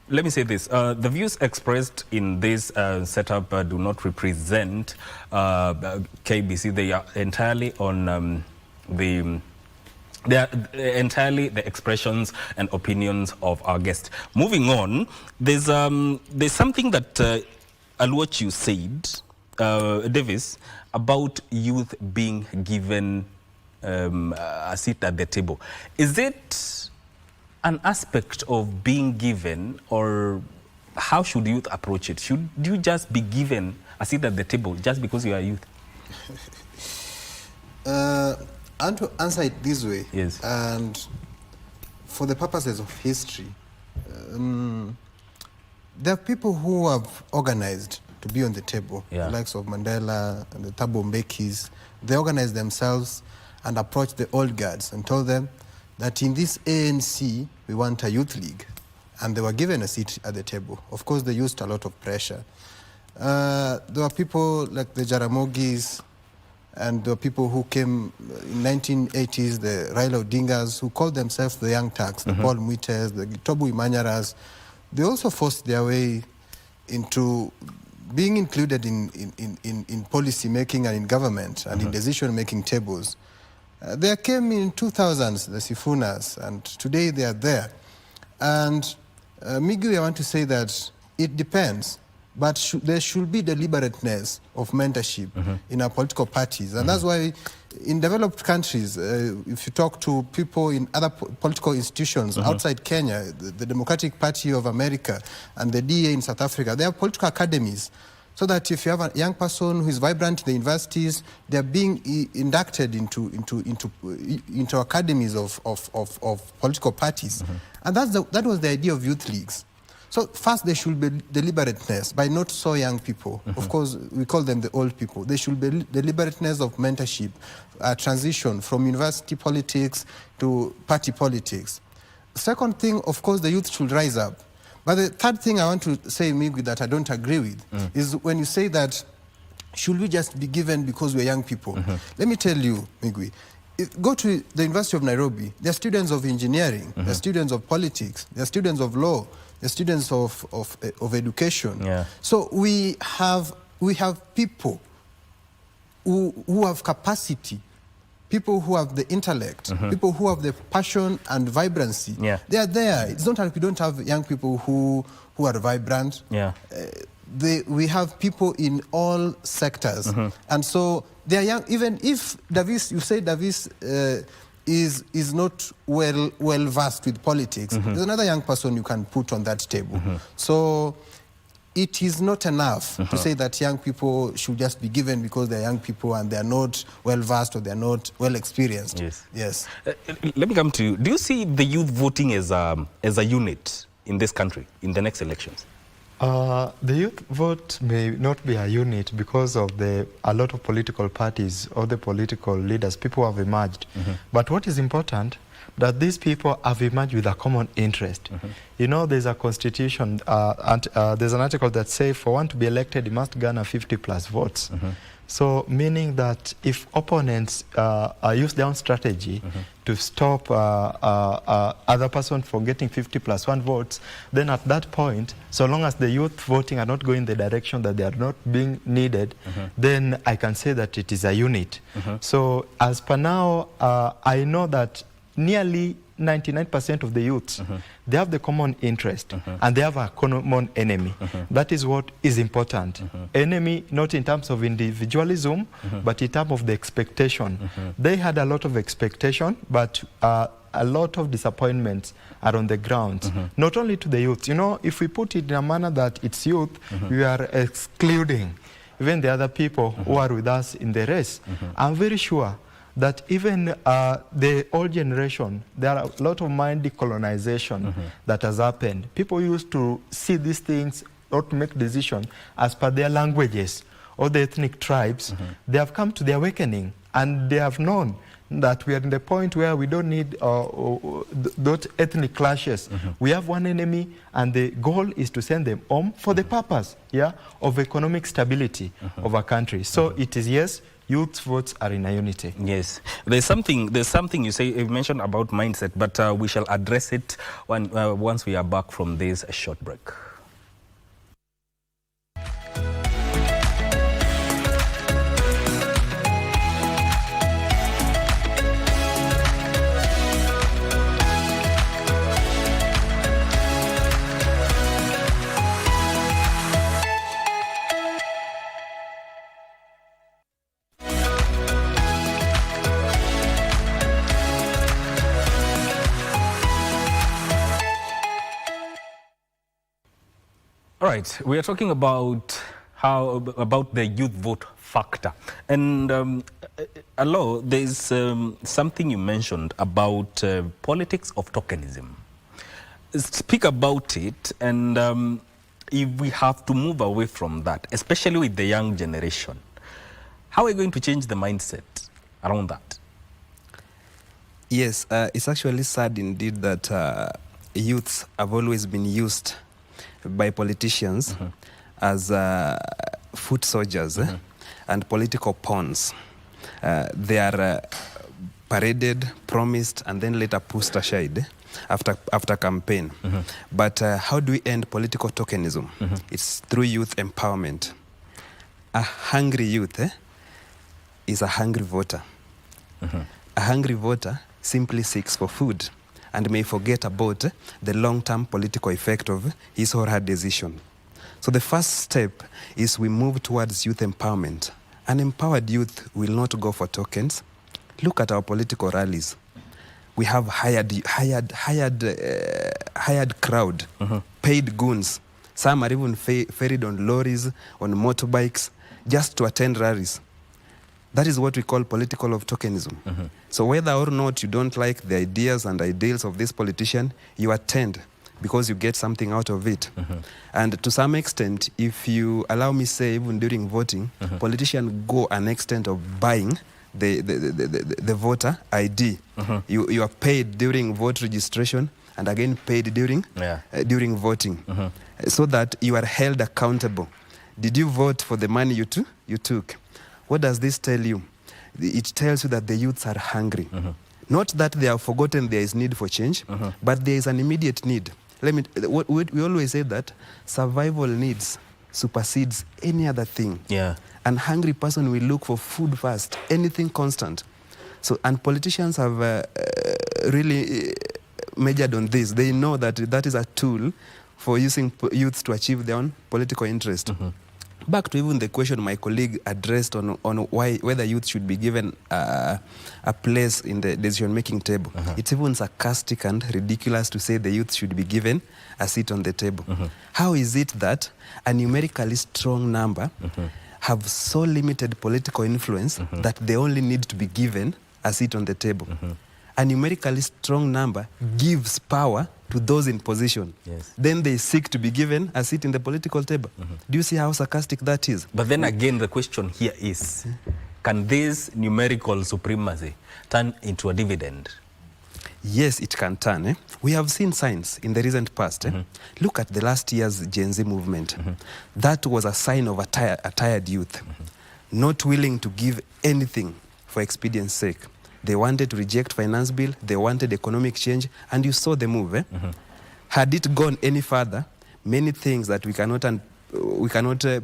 let me say this. The views expressed in this setup do not represent KBC. They are entirely on they are entirely the expressions and opinions of our guest. Moving on, there's something that Aluochu said, Davis, about youth being given a seat at the table. Is it an aspect of being given, or how should youth approach it? Should you just be given a seat at the table just because you are youth? I want to answer it this way. Yes. And for the purposes of history, there are people who have organized to be on the table, the likes of Mandela and the Thabo Mbekis. They organized themselves and approached the old guards and told them that in this ANC, we want a youth league. And they were given a seat at the table. Of course, they used a lot of pressure. There were people like the Jaramogis, and there were people who came in 1980s, the Raila Odingas, who called themselves the Young Turks, the Paul Muites, the Tobu Imanyaras. They also forced their way into being included in policy making and in government and in decision-making tables. They came in 2000s, the Sifunas, and today they are there. And Migui, I want to say that it depends, but there should be deliberateness of mentorship in our political parties. And that's why in developed countries, if you talk to people in other political institutions outside Kenya, the Democratic Party of America and the DA in South Africa, they have political academies. So that if you have a young person who is vibrant in the universities, they are being inducted into academies of political parties. And that was the idea of youth leagues. So first there should be deliberateness by not so young people. Of course, we call them the old people. There should be deliberateness of mentorship, transition from university politics to party politics. Second thing, of course, the youth should rise up. But the third thing I want to say, Migwi, that I don't agree with is when you say that should we just be given because we're young people? Let me tell you, Migwi, go to the University of Nairobi. There are students of engineering, there are students of politics, there are students of law, there are students of education. Yeah. So we have people who have capacity, people who have the intellect, people who have the passion and vibrancy. Yeah. They are there. It's not like we don't have young people who are vibrant. Yeah. We have people in all sectors. And so they are young. Even if Davis, you say Davis is not well versed with politics, there's another young person you can put on that table. So it is not enough to say that young people should just be given because they're young people and they're not well versed or they're not well experienced. Yes. Let me come to you. Do you see the youth voting as a unit in this country in the next elections? The youth vote may not be a unit because of a lot of political parties or the political leaders, people have emerged. But what is important, that these people have emerged with a common interest. You know, there's a constitution, and there's an article that says for one to be elected, you must garner 50+ votes. So meaning that if opponents use their own strategy to stop other person from getting 50+1 votes, then at that point, so long as the youth voting are not going the direction that they are not being needed, then I can say that it is a unit. So as per now, I know that nearly 99% of the youths, they have the common interest and they have a common enemy. That is what is important. Enemy, not in terms of individualism, but in terms of the expectation. They had a lot of expectation, but a lot of disappointments are on the ground. Not only to the youth. You know, if we put it in a manner that it's youth, we are excluding even the other people who are with us in the race. I'm very sure that even the old generation, there are a lot of mind decolonization that has happened. People used to see these things or to make decisions as per their languages or the ethnic tribes. They have come to the awakening and they have known that we are in the point where we don't need those ethnic clashes. We have one enemy and the goal is to send them home for the purpose of economic stability of a country. So it is, yes, youth votes are in a unity. Yes. There's something you mentioned about mindset, but we shall address it once we are back from this short break. All right, we are talking about the youth vote factor, and Alo, there's something you mentioned about politics of tokenism. Speak about it, and if we have to move away from that, especially with the young generation, how are we going to change the mindset around that? Yes, it's actually sad indeed that youths have always been used by politicians as foot soldiers and political pawns. They are paraded, promised, and then later pushed aside after campaign. But how do we end political tokenism? It's through youth empowerment. A hungry youth is a hungry voter. A hungry voter simply seeks for food and may forget about the long-term political effect of his or her decision. So the first step is we move towards youth empowerment. An empowered youth will not go for tokens. Look at our political rallies. We have hired crowd, paid goons. Some are even ferried on lorries, on motorbikes, just to attend rallies. That is what we call political of tokenism. So whether or not you don't like the ideas and ideals of this politician, you attend because you get something out of it. And to some extent, if you allow me say, even during voting, politicians go an extent of buying the voter ID. You are paid during vote registration and again paid during voting, so that you are held accountable. Did you vote for the money you took? What does this tell you? It tells you that the youths are hungry. Not that they have forgotten there is need for change, but there is an immediate need. We always say that survival needs supersedes any other thing. Yeah. An hungry person will look for food first, anything constant. So, and politicians have really majored on this. They know that that is a tool for using youths to achieve their own political interest. Back to even the question my colleague addressed on whether youth should be given a place in the decision-making table. It's even sarcastic and ridiculous to say the youth should be given a seat on the table. How is it that a numerically strong number have so limited political influence that they only need to be given a seat on the table? A numerically strong number gives power to those in position. Then they seek to be given a seat in the political table. Do you see how sarcastic that is? But then again, the question here is, can this numerical supremacy turn into a dividend? Yes, it can turn. We have seen signs in the recent past. Look at the last year's Gen Z movement. That was a sign of a tired youth, not willing to give anything for expedience sake. They wanted to reject finance bill, they wanted economic change, and you saw the move. Had it gone any further, many things that we cannot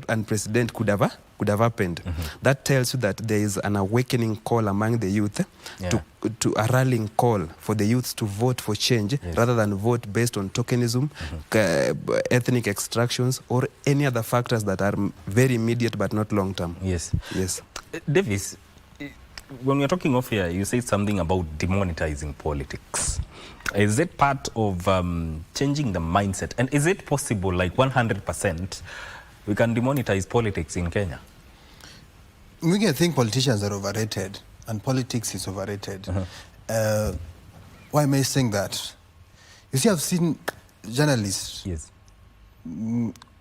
unprecedented could have happened. That tells you that there is an awakening call among the youth to a rallying call for the youths to vote for change rather than vote based on tokenism, ethnic extractions, or any other factors that are very immediate but not long term. Yes. Davis, when we're talking off here, you said something about demonetizing politics. Is it part of changing the mindset? And is it possible, like 100%, we can demonetize politics in Kenya? We can think politicians are overrated and politics is overrated. Why am I saying that? You see, I've seen journalists,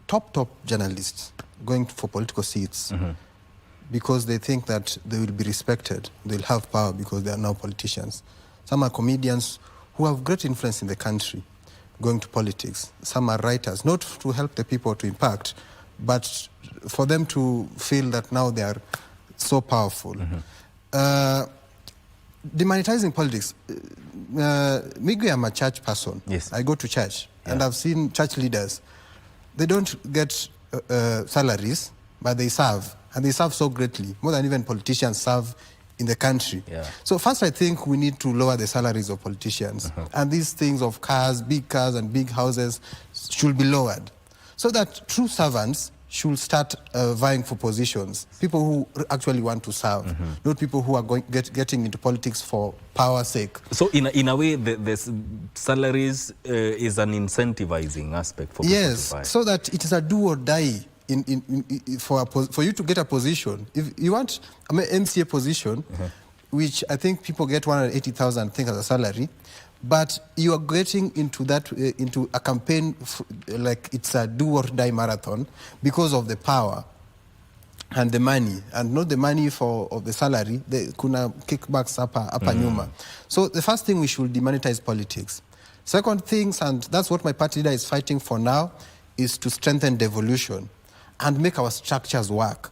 top journalists, going for political seats because they think that they will be respected, they'll have power because they are now politicians. Some are comedians who have great influence in the country going to politics. Some are writers, not to help the people to impact, but for them to feel that now they are so powerful. Demonetizing politics. Me, I'm a church person. I go to church, and I've seen church leaders. They don't get salaries, but they serve, and they serve so greatly, more than even politicians serve in the country. So first, I think we need to lower the salaries of politicians. And these things of big cars and big houses should be lowered so that true servants should start vying for positions. People who actually want to serve, not people who are getting into politics for power's sake. So in a way, the salaries is an incentivizing aspect for people to buy. So that it is a do or die. For you to get a position, if you want an MCA position, which I think people get 180,000 as a salary, but you are getting into that into a campaign like it's a do or die marathon because of the power and the money, and not the money of the salary. The kuna kickbacks hapa nyuma. So the first thing, we should demonetize politics. Second things, and that's what my party leader is fighting for now, is to strengthen devolution and make our structures work.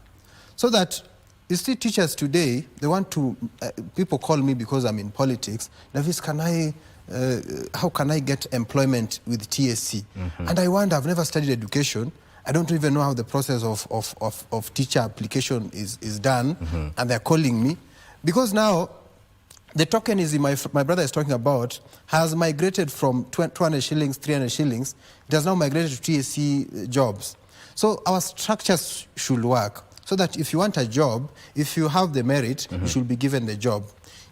So that, you see, teachers today, they want to, people call me because I'm in politics, Davis, how can I get employment with TSC? And I wonder, I've never studied education, I don't even know how the process of teacher application is done, and they're calling me. Because now, the tokenism my brother is talking about has migrated from 200 shillings, 300 shillings, it has now migrated to TSC jobs. So our structures should work so that if you want a job, if you have the merit, you should be given the job.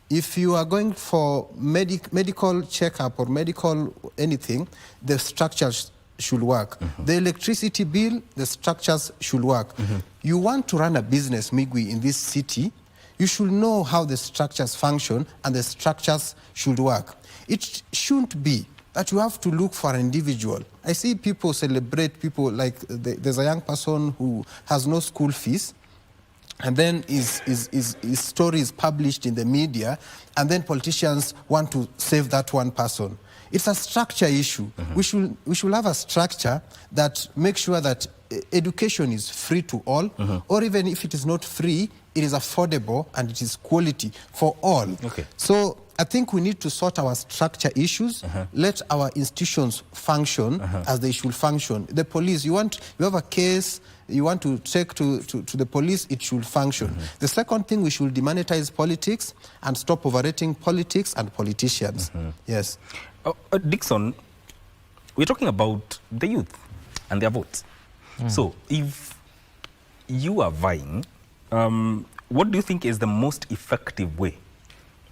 If you are going for medical checkup or medical anything, the structures should work. The electricity bill, the structures should work. You want to run a business, Migwi, in this city, you should know how the structures function and the structures should work. It shouldn't be that you have to look for an individual. I see people celebrate people like there's a young person who has no school fees, and then his story is published in the media, and then politicians want to save that one person. It's a structure issue. We should have a structure that makes sure that education is free to all, or even if it is not free, it is affordable and it is quality for all. Okay. So I think we need to sort our structure issues, let our institutions function as they should function. The police, you have a case, you want to take to the police, it should function. The second thing, we should demonetize politics and stop overrating politics and politicians. Yes. Dixon, we're talking about the youth and their votes. So if you are vying, what do you think is the most effective way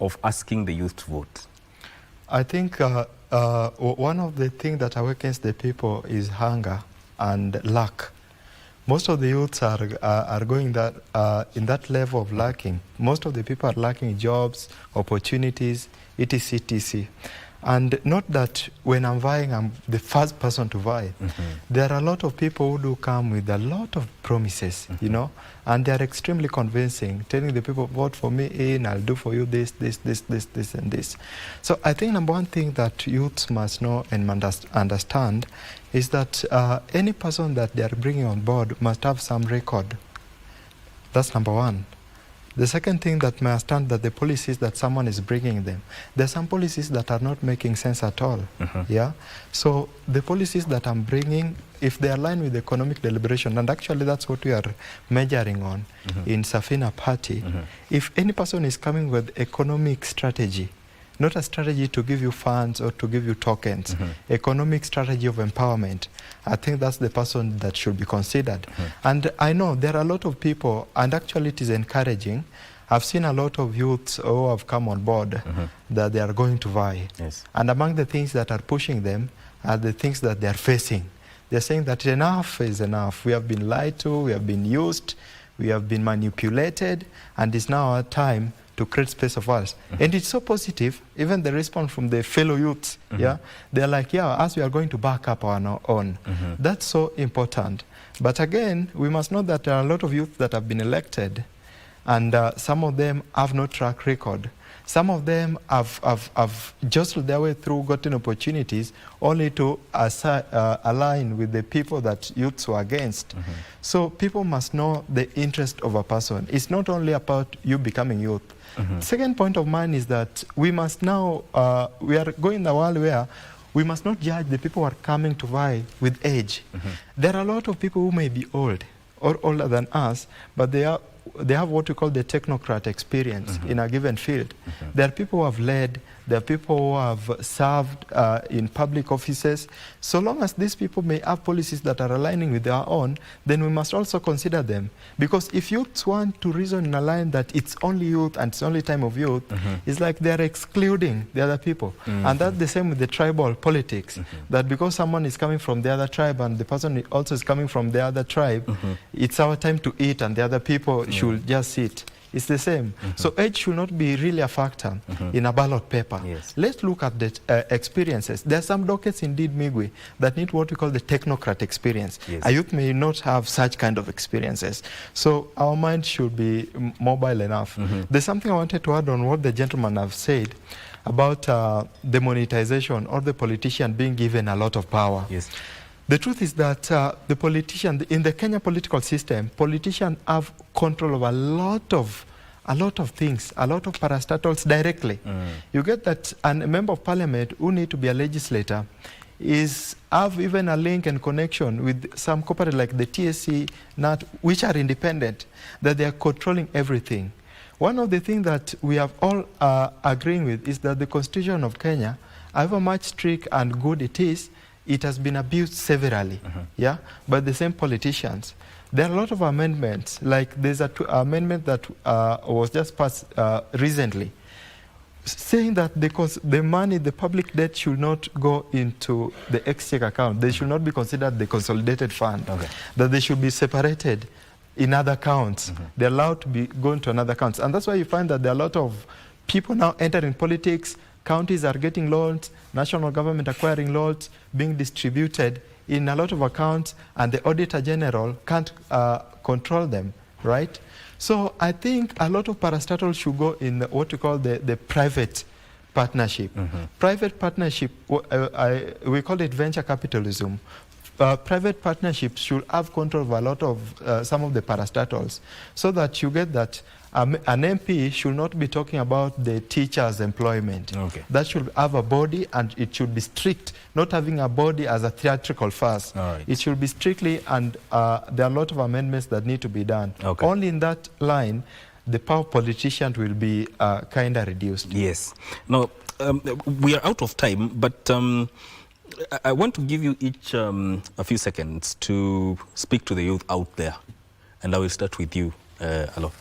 of asking the youth to vote? I think one of the things that awakens the people is hunger and lack. Most of the youths are going that in that level of lacking. Most of the people are lacking jobs, opportunities, etc. And not that when I'm vying, I'm the first person to vie. There are a lot of people who do come with a lot of promises, you know, and they are extremely convincing, telling the people, vote for me in, I'll do for you this, and this. So I think number one thing that youths must know and understand is that any person that they are bringing on board must have some record. That's number one. The second thing that may understand that the policies that someone is bringing them, there are some policies that are not making sense at all. Yeah. So the policies that I'm bringing, if they align with economic deliberation, and actually that's what we are measuring on in Safina Party, if any person is coming with economic strategy, not a strategy to give you funds or to give you tokens, economic strategy of empowerment, I think that's the person that should be considered. And I know there are a lot of people, and actually it is encouraging. I've seen a lot of youths who have come on board that they are going to vie. Yes. And among the things that are pushing them are the things that they are facing. They're saying that enough is enough. We have been lied to, we have been used, we have been manipulated, and it's now our time to create space of us. And it's so positive, even the response from the fellow youths, yeah, they're like, yeah, us, we are going to back up our own. That's so important. But again, we must know that there are a lot of youth that have been elected, and some of them have no track record. Some of them have jostled their way through, gotten opportunities, only to align with the people that youths were against. So people must know the interest of a person. It's not only about you becoming youth. Second point of mine is that we must now, we are going in a world where we must not judge the people who are coming to vie with age. There are a lot of people who may be old or older than us, but they have what we call the technocrat experience in a given field. There are people who have led, there are people who have served in public offices. So long as these people may have policies that are aligning with our own, then we must also consider them. Because if youths want to reason in a line that it's only youth and it's only time of youth, it's like they're excluding the other people. And that's the same with the tribal politics, that because someone is coming from the other tribe and the person also is coming from the other tribe, it's our time to eat and the other people should just sit. It's the same. So age should not be really a factor in a ballot paper. Let's look at the experiences. There are some dockets indeed, Migwi, that need what we call the technocrat experience. A youth may not have such kind of experiences. So our mind should be mobile enough. There's something I wanted to add on what the gentleman have said about the monetization or the politician being given a lot of power. The truth is that the politician, in the Kenya political system, politicians have control of a lot of things, a lot of parastatals directly. You get that, and a member of parliament who need to be a legislator have even a link and connection with some corporate like the TSC, NAT, which are independent, that they are controlling everything. One of the things that we have all agreeing with is that the Constitution of Kenya, however much strict and good it is, it has been abused severally, yeah, by the same politicians. There are a lot of amendments, like there's an amendment that was just passed recently, saying that the money, the public debt should not go into the exchequer account. They should not be considered the consolidated fund, that they should be separated in other accounts. They're allowed to be going to another accounts. And that's why you find that there are a lot of people now entering politics. Counties are getting loans, national government acquiring loans, being distributed in a lot of accounts, and the Auditor General can't control them, right? So I think a lot of parastatals should go in what we call the private partnership. Private partnership, we call it venture capitalism. Private partnerships should have control of a lot of some of the parastatals, so that you get that an MP should not be talking about the teacher's employment. Okay. That should have a body, and it should be strict, not having a body as a theatrical farce. Right. It should be strictly, and there are a lot of amendments that need to be done. Okay. Only in that line, the power of politicians will be kind of reduced. Yes. Now, we are out of time, but I want to give you each a few seconds to speak to the youth out there. And I will start with you, Alo.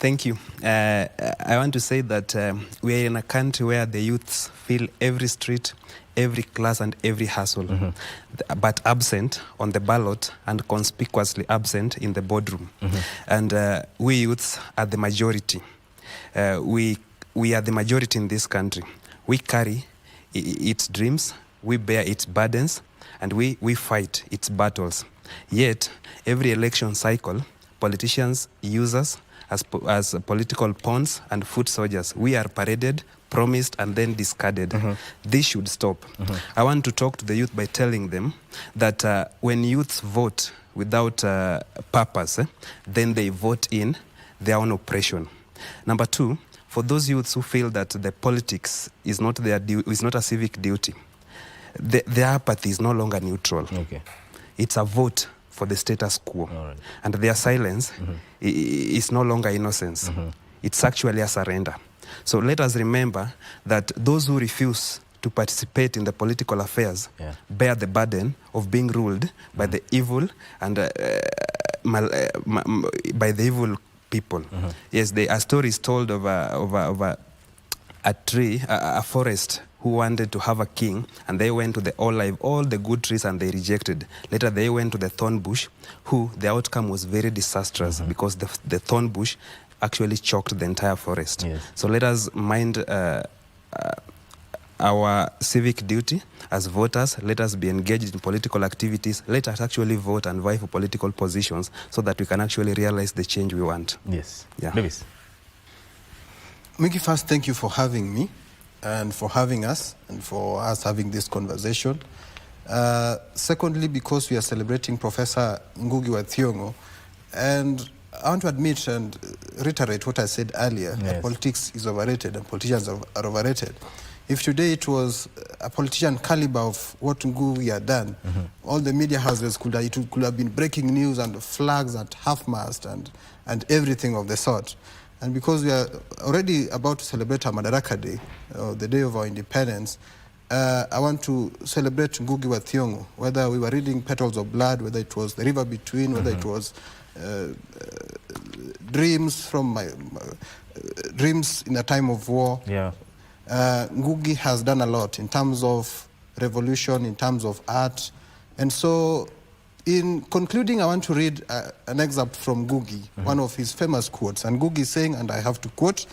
Thank you. I want to say that we are in a country where the youths fill every street, every class and every hustle, but absent on the ballot and conspicuously absent in the boardroom. And we youths are the majority. We are the majority in this country. We carry its dreams, we bear its burdens, and we fight its battles. Yet, every election cycle, politicians use us as political pawns and foot soldiers. We are paraded, promised, and then discarded. This should stop. I want to talk to the youth by telling them that when youths vote without purpose, then they vote in their own oppression. Number two, for those youths who feel that the politics is not is not a civic duty, their apathy is no longer neutral. Okay. It's a vote for the status quo. And their silence is no longer innocence. It's actually a surrender. So let us remember that those who refuse to participate in the political affairs bear the burden of being ruled by the evil and by the evil people. Yes, a story is told of a tree, a forest, who wanted to have a king, and they went to the olive, all the good trees, and they rejected. Later they went to the thorn bush, the outcome was very disastrous because the thorn bush actually choked the entire forest. So let us mind our civic duty as voters. Let us be engaged in political activities. Let us actually vote and vie for political positions so that we can actually realize the change we want. Yes. Yeah. Davis. Mickey, first, thank you for having me and for having us and for us having this conversation. Secondly, because we are celebrating Professor Ngugi wa Thiong'o, and I want to admit and reiterate what I said earlier, that politics is overrated and politicians are overrated. If today it was a politician caliber of what Ngugi had done, all the media houses could have been breaking news and flags at half-mast and everything of the sort. And because we are already about to celebrate our Madaraka Day, the day of our independence, I want to celebrate Ngugi wa Thiong'o, whether we were reading Petals of Blood, whether it was The River Between, whether it was Dreams from Dreams in a Time of War. Ngugi has done a lot in terms of revolution, in terms of art. And so, in concluding, I want to read an excerpt from Ngugi, one of his famous quotes. And Ngugi is saying, and I have to quote,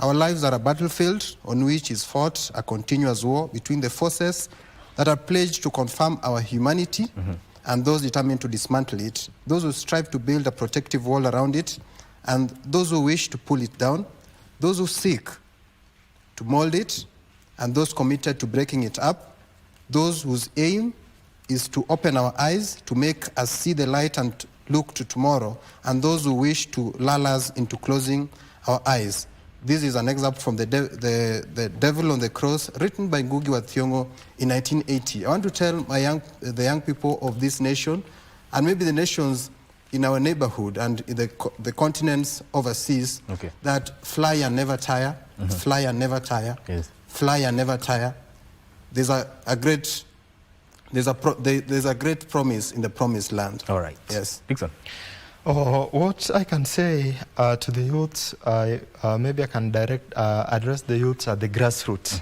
"Our lives are a battlefield on which is fought a continuous war between the forces that are pledged to confirm our humanity and those determined to dismantle it, those who strive to build a protective wall around it, and those who wish to pull it down, those who seek to mold it, and those committed to breaking it up, those whose aim is to open our eyes, to make us see the light and look to tomorrow, and those who wish to lull us into closing our eyes." This is an excerpt from the Devil on the Cross, written by Ngugi wa Thiong'o in 1980. I want to tell the young people of this nation, and maybe the nations in our neighborhood and in the continents overseas, that fly and never tire, fly and never tire, fly and never tire. There's a great promise in the promised land. All right. Yes. Dixon. What I can say to the youths, maybe I can address the youths at the grassroots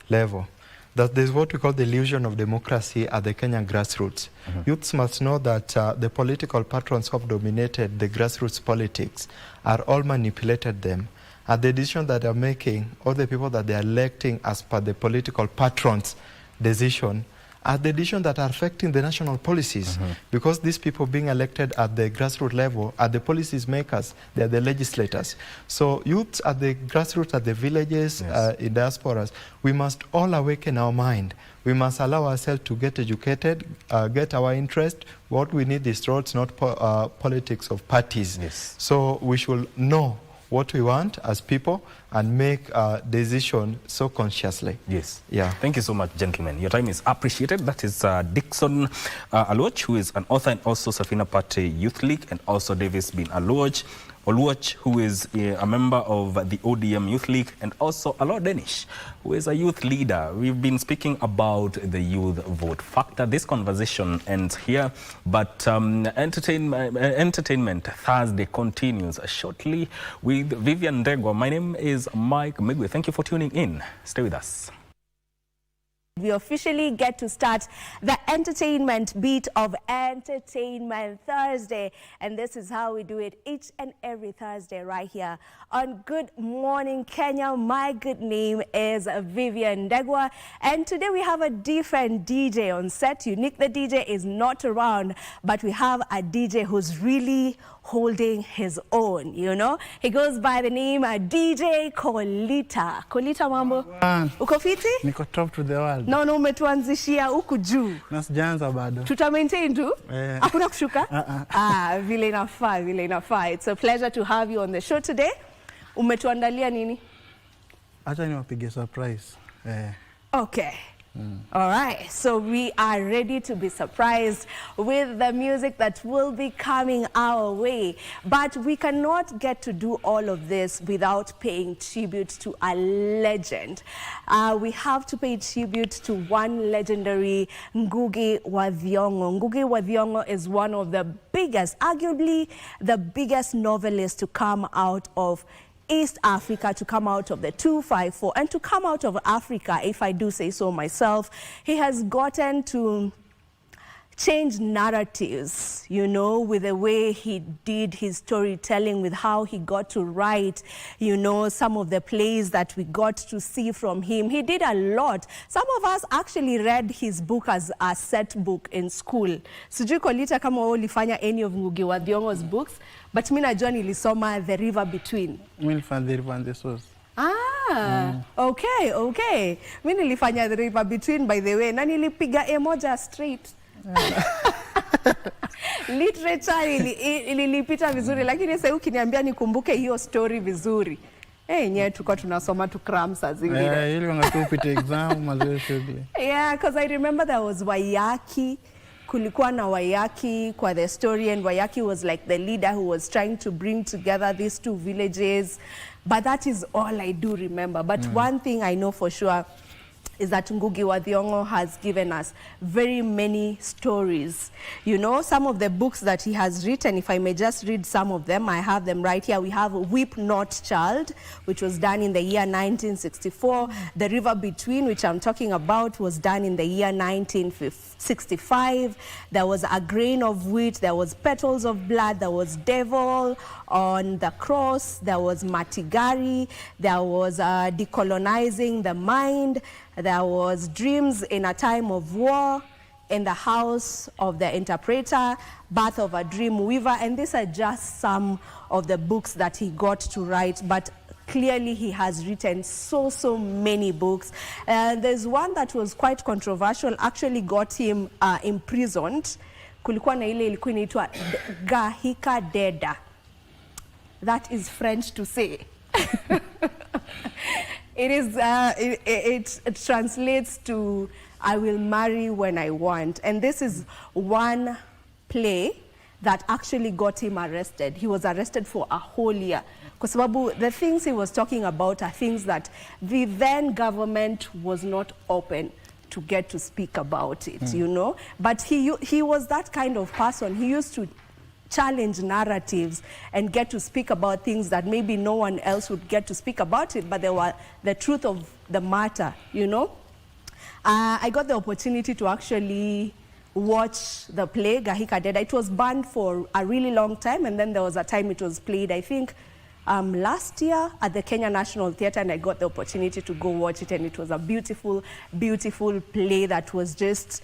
level. That there's what we call the illusion of democracy at the Kenyan grassroots. Youths must know that the political patrons who have dominated the grassroots politics are all manipulated them. And the decision that they're making, all the people that they're electing as per the political patrons' decision, are the decisions that are affecting the national policies, because these people being elected at the grassroots level are the policies makers, they are the legislators. So youths at the grassroots, at the villages, in diasporas, we must all awaken our mind. We must allow ourselves to get educated, get our interest. What we need is roads, not politics of parties. So we should know what we want as people and make a decision so consciously. Yes. Yeah. Thank you so much, gentlemen. Your time is appreciated. That is Dixon Aluoch, who is an author and also Safina Party Youth League, and also Davis Bin Oluoch, who is a member of the ODM Youth League, and also Alo Denish, who is a youth leader. We've been speaking about the youth vote factor. This conversation ends here, but Entertainment Thursday continues shortly with Vivian Ndegwa. My name is Mike Migwe. Thank you for tuning in. Stay with us. We officially get to start the entertainment beat of Entertainment Thursday. And this is how we do it each and every Thursday right here on Good Morning Kenya. My good name is Vivian Ndegwa. And today we have a different DJ on set. Unique the DJ is not around, but we have a DJ who's really holding his own, you know. He goes by the name DJ Kolita. Kolita, mambo? Uko fiti? Niko top to the world. No, umetuanzishia huku juu. Na sijaanza bado. Tuta maintain tu? Hakuna kushuka? Vile inafaa. It's a pleasure to have you on the show today. Umetuandalia nini? Acha niwapige surprise. Okay. All right, so we are ready to be surprised with the music that will be coming our way. But we cannot get to do all of this without paying tribute to a legend. We have to pay tribute to one legendary Ngugi wa Thiong'o. Ngugi wa Thiong'o is one of the biggest, arguably the biggest novelist to come out of East Africa, to come out of the 254 and to come out of Africa, if I do say so myself. He has gotten to change narratives, you know, with the way he did his storytelling, with how he got to write, you know, some of the plays that we got to see from him. He did a lot. Some of us actually read his book as a set book in school. Sijui Kolita kama ulifanya any of Ngugi wa Thiong'o's books, but mimi najua nilisoma The River Between. Mimi nilifanya The River and the Source. Okay. Mimi nilifanya The River Between, by the way, na nilipiga A moja straight. Literature ilipita vizuri, lakini sasa ukiniambia nikumbuke hiyo story vizuri, nyewe tulikuwa tunasoma tu cram saa zingine. Ili wangatupite exam mazuri shughuli. Yeah, because I remember there was Wayaki. Kulikuwa na Wayaki kwa the story, and Wayaki was like the leader who was trying to bring together these two villages. But that is all I do remember. But one thing I know for sure is that Ngugi wa Thiong'o has given us very many stories. You know, some of the books that he has written, if I may just read some of them, I have them right here. We have Weep Not Child, which was done in the year 1964. The River Between, which I'm talking about, was done in the year 1965. There was A Grain of Wheat, there was Petals of Blood, there was Devil on the Cross, there was Matigari, there was Decolonizing the Mind, there was Dreams in a Time of War, In the House of the Interpreter, Birth of a Dream Weaver, and these are just some of the books that he got to write, but clearly he has written so many books. There's one that was quite controversial, actually got him imprisoned. Kulikuwa na ile ilikuwa inaitwa Gahika Deda. That is French to say. It translates to I will marry when I want. And this is one play that actually got him arrested. He was arrested for a whole year. Kwa sababu the things he was talking about are things that the then government was not open to get to speak about it, you know. But he was that kind of person. He used to challenge narratives and get to speak about things that maybe no one else would get to speak about it, but they were the truth of the matter, you know. I got the opportunity to actually watch the play, Gahika Deda. It was banned for a really long time, and then there was a time it was played, I think, last year at the Kenya National Theatre, and I got the opportunity to go watch it, and it was a beautiful, beautiful play that was just,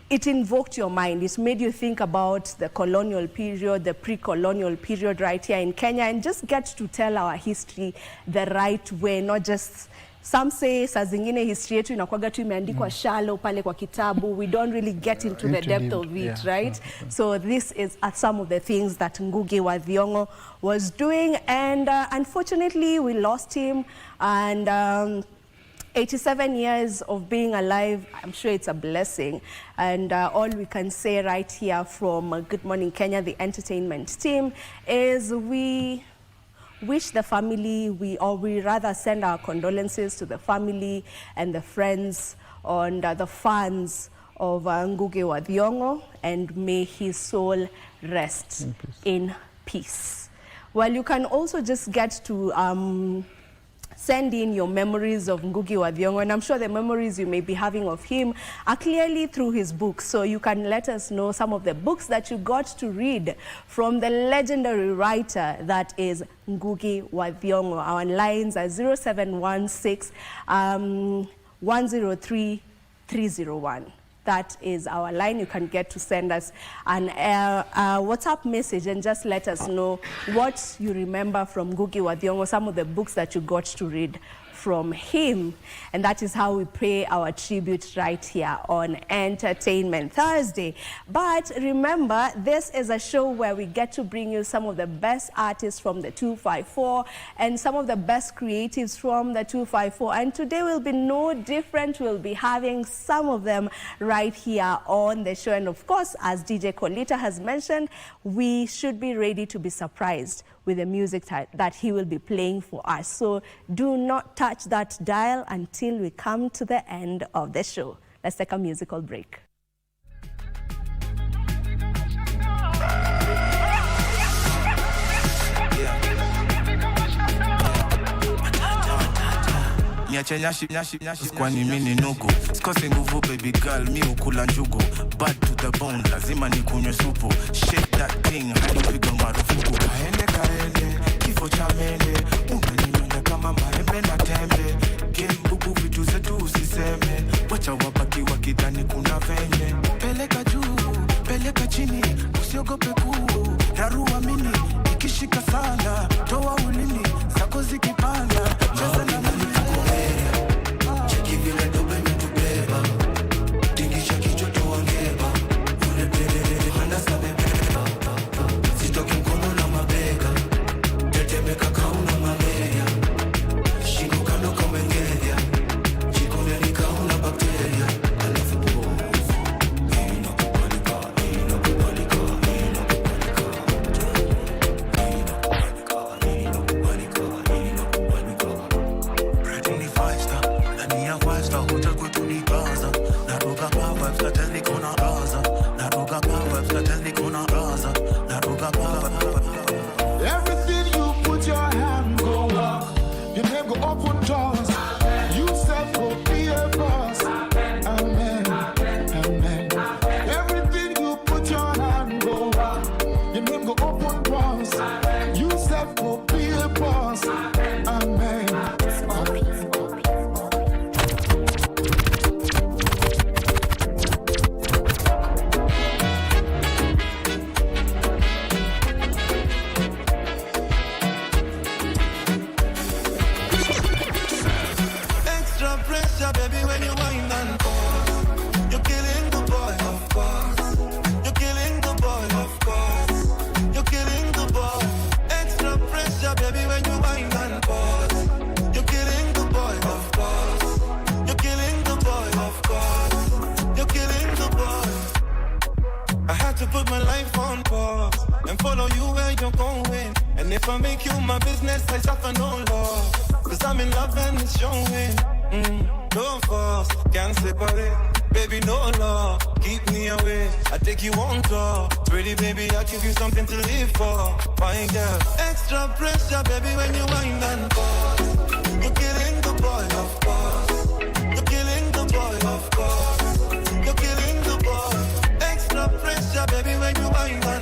it invoked your mind. It made you think about the colonial period, the pre-colonial period right here in Kenya, and just get to tell our history the right way, not just, some say saa zingine history yetu inakuwaga tu imeandikwa shallow pale kwa kitabu. We don't really get into the depth of it, right? So this is some of the things that Ngugi wa Thiong'o was doing, and unfortunately we lost him, and 87 years of being alive, I'm sure it's a blessing. And all we can say right here from Good Morning Kenya, the entertainment team, is we wish the family, we rather send our condolences to the family and the friends and the fans of Ngugi wa Thiong'o, and may his soul rest in peace. Well, you can also just get to send in your memories of Ngugi wa Thiong'o, and I'm sure the memories you may be having of him are clearly through his books. So you can let us know some of the books that you got to read from the legendary writer that is Ngugi wa Thiong'o. Our lines are 0716 103 301. That is our line. You can get to send us an WhatsApp message and just let us know what you remember from Ngugi wa Thiong'o, some of the books that you got to read from him. And that is how we pay our tribute right here on Entertainment Thursday. But remember, this is a show where we get to bring you some of the best artists from the 254 and some of the best creatives from the 254. And today will be no different. We'll be having some of them right here on the show. And of course, as DJ Kolita has mentioned, we should be ready to be surprised with the music that he will be playing for us. So do not touch that dial until we come to the end of the show. Let's take a musical break. Kwani mini nugu sikose nguvu baby girl mi ukula njugu bad to the bone lazima nikunywe supu shake that thing hadi piga marufuku kaende kifo cha mende unaninyonga kama maembe na tembe game bubu vitu zetu usiseme wacha wabaki wakidhani kuna venye peleka juu peleka chini usiogope kuu rarua mini ikishika sana toa ulimi zako zikipanda cheza na mimi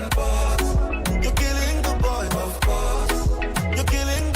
You're killing the boy, of course. You're killing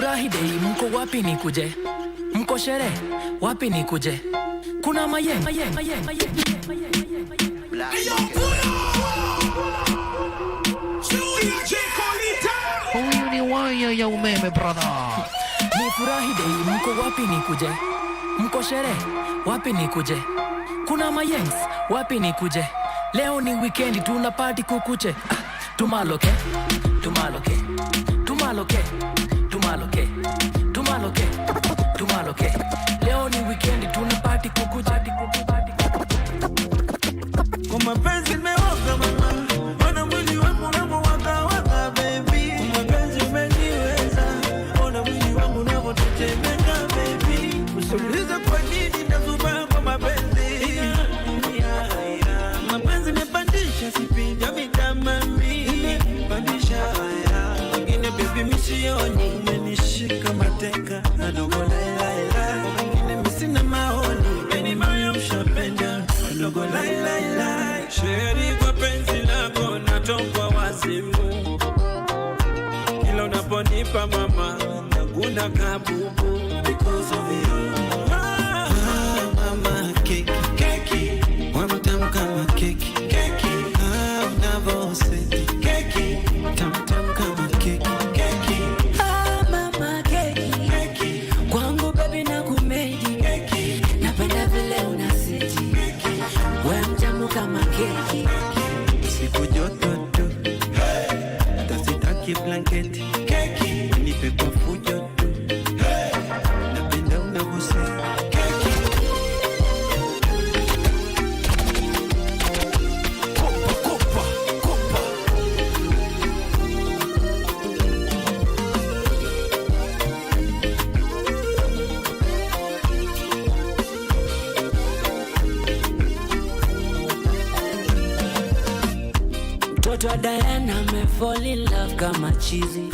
furahi day, mko wapi nikuje? Mko sherehe, wapi nikuje? Kuna mayeng. Huyu ni waya ya umeme brother. Ni furahi day, mko wapi nikuje? Mko sherehe, wapi nikuje? Kuna mayengs, wapi nikuje? Leo ni weekend, tuna party kukuche. Tumaloke. Leo ni weekend, tuna party kukuche. Kwa mapenzi nimeoga mama, ona mwili wangu unavowaka baby. Kwa mapenzi umeniweza, ona mwili wangu unavotetemeka baby. Usiulize kwa nini nazubaa kwa mapenzi. Mapenzi imepandisha sipinja mitamami, pandisha wengine baby misioni, umenishika mateka adogo laila. Wengine misina maoni, meni moyo ushapenda adogo laila. Sheri kwa penzi lako natokwa wazimu, kila unaponipa mama nakuna kabubu because of you. Mama keki wamtamu kama keki unavoseti keki tamtam kama keki Mama keki kwangu baby na kumedi napenda vile unaseti wewe mtamu kama keki siku joto tu tasitaki blanketi keki nipe kwa fujo tu napenda unavoseti Mtoto wa Diana me fall in love kama chizi.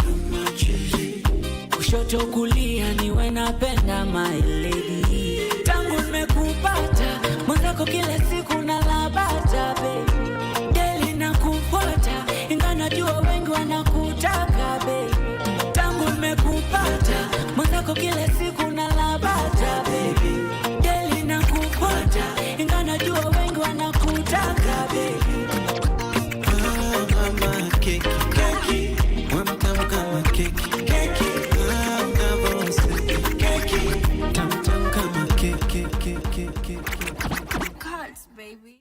Kushoto kulia niwe napenda my lady. Tangu nimekupata mwenzako kila siku nalabata baby. Daily nakufuata ingawa najua wengi wanakutaka baby. Tangu nimekupata mwenzako kila siku nalabata baby. Daily nakufuata ingawa najua wengi wanakutaka baby. Keki wamtamu kama keki unavoseti keki tamtam kama keki Cards, baby.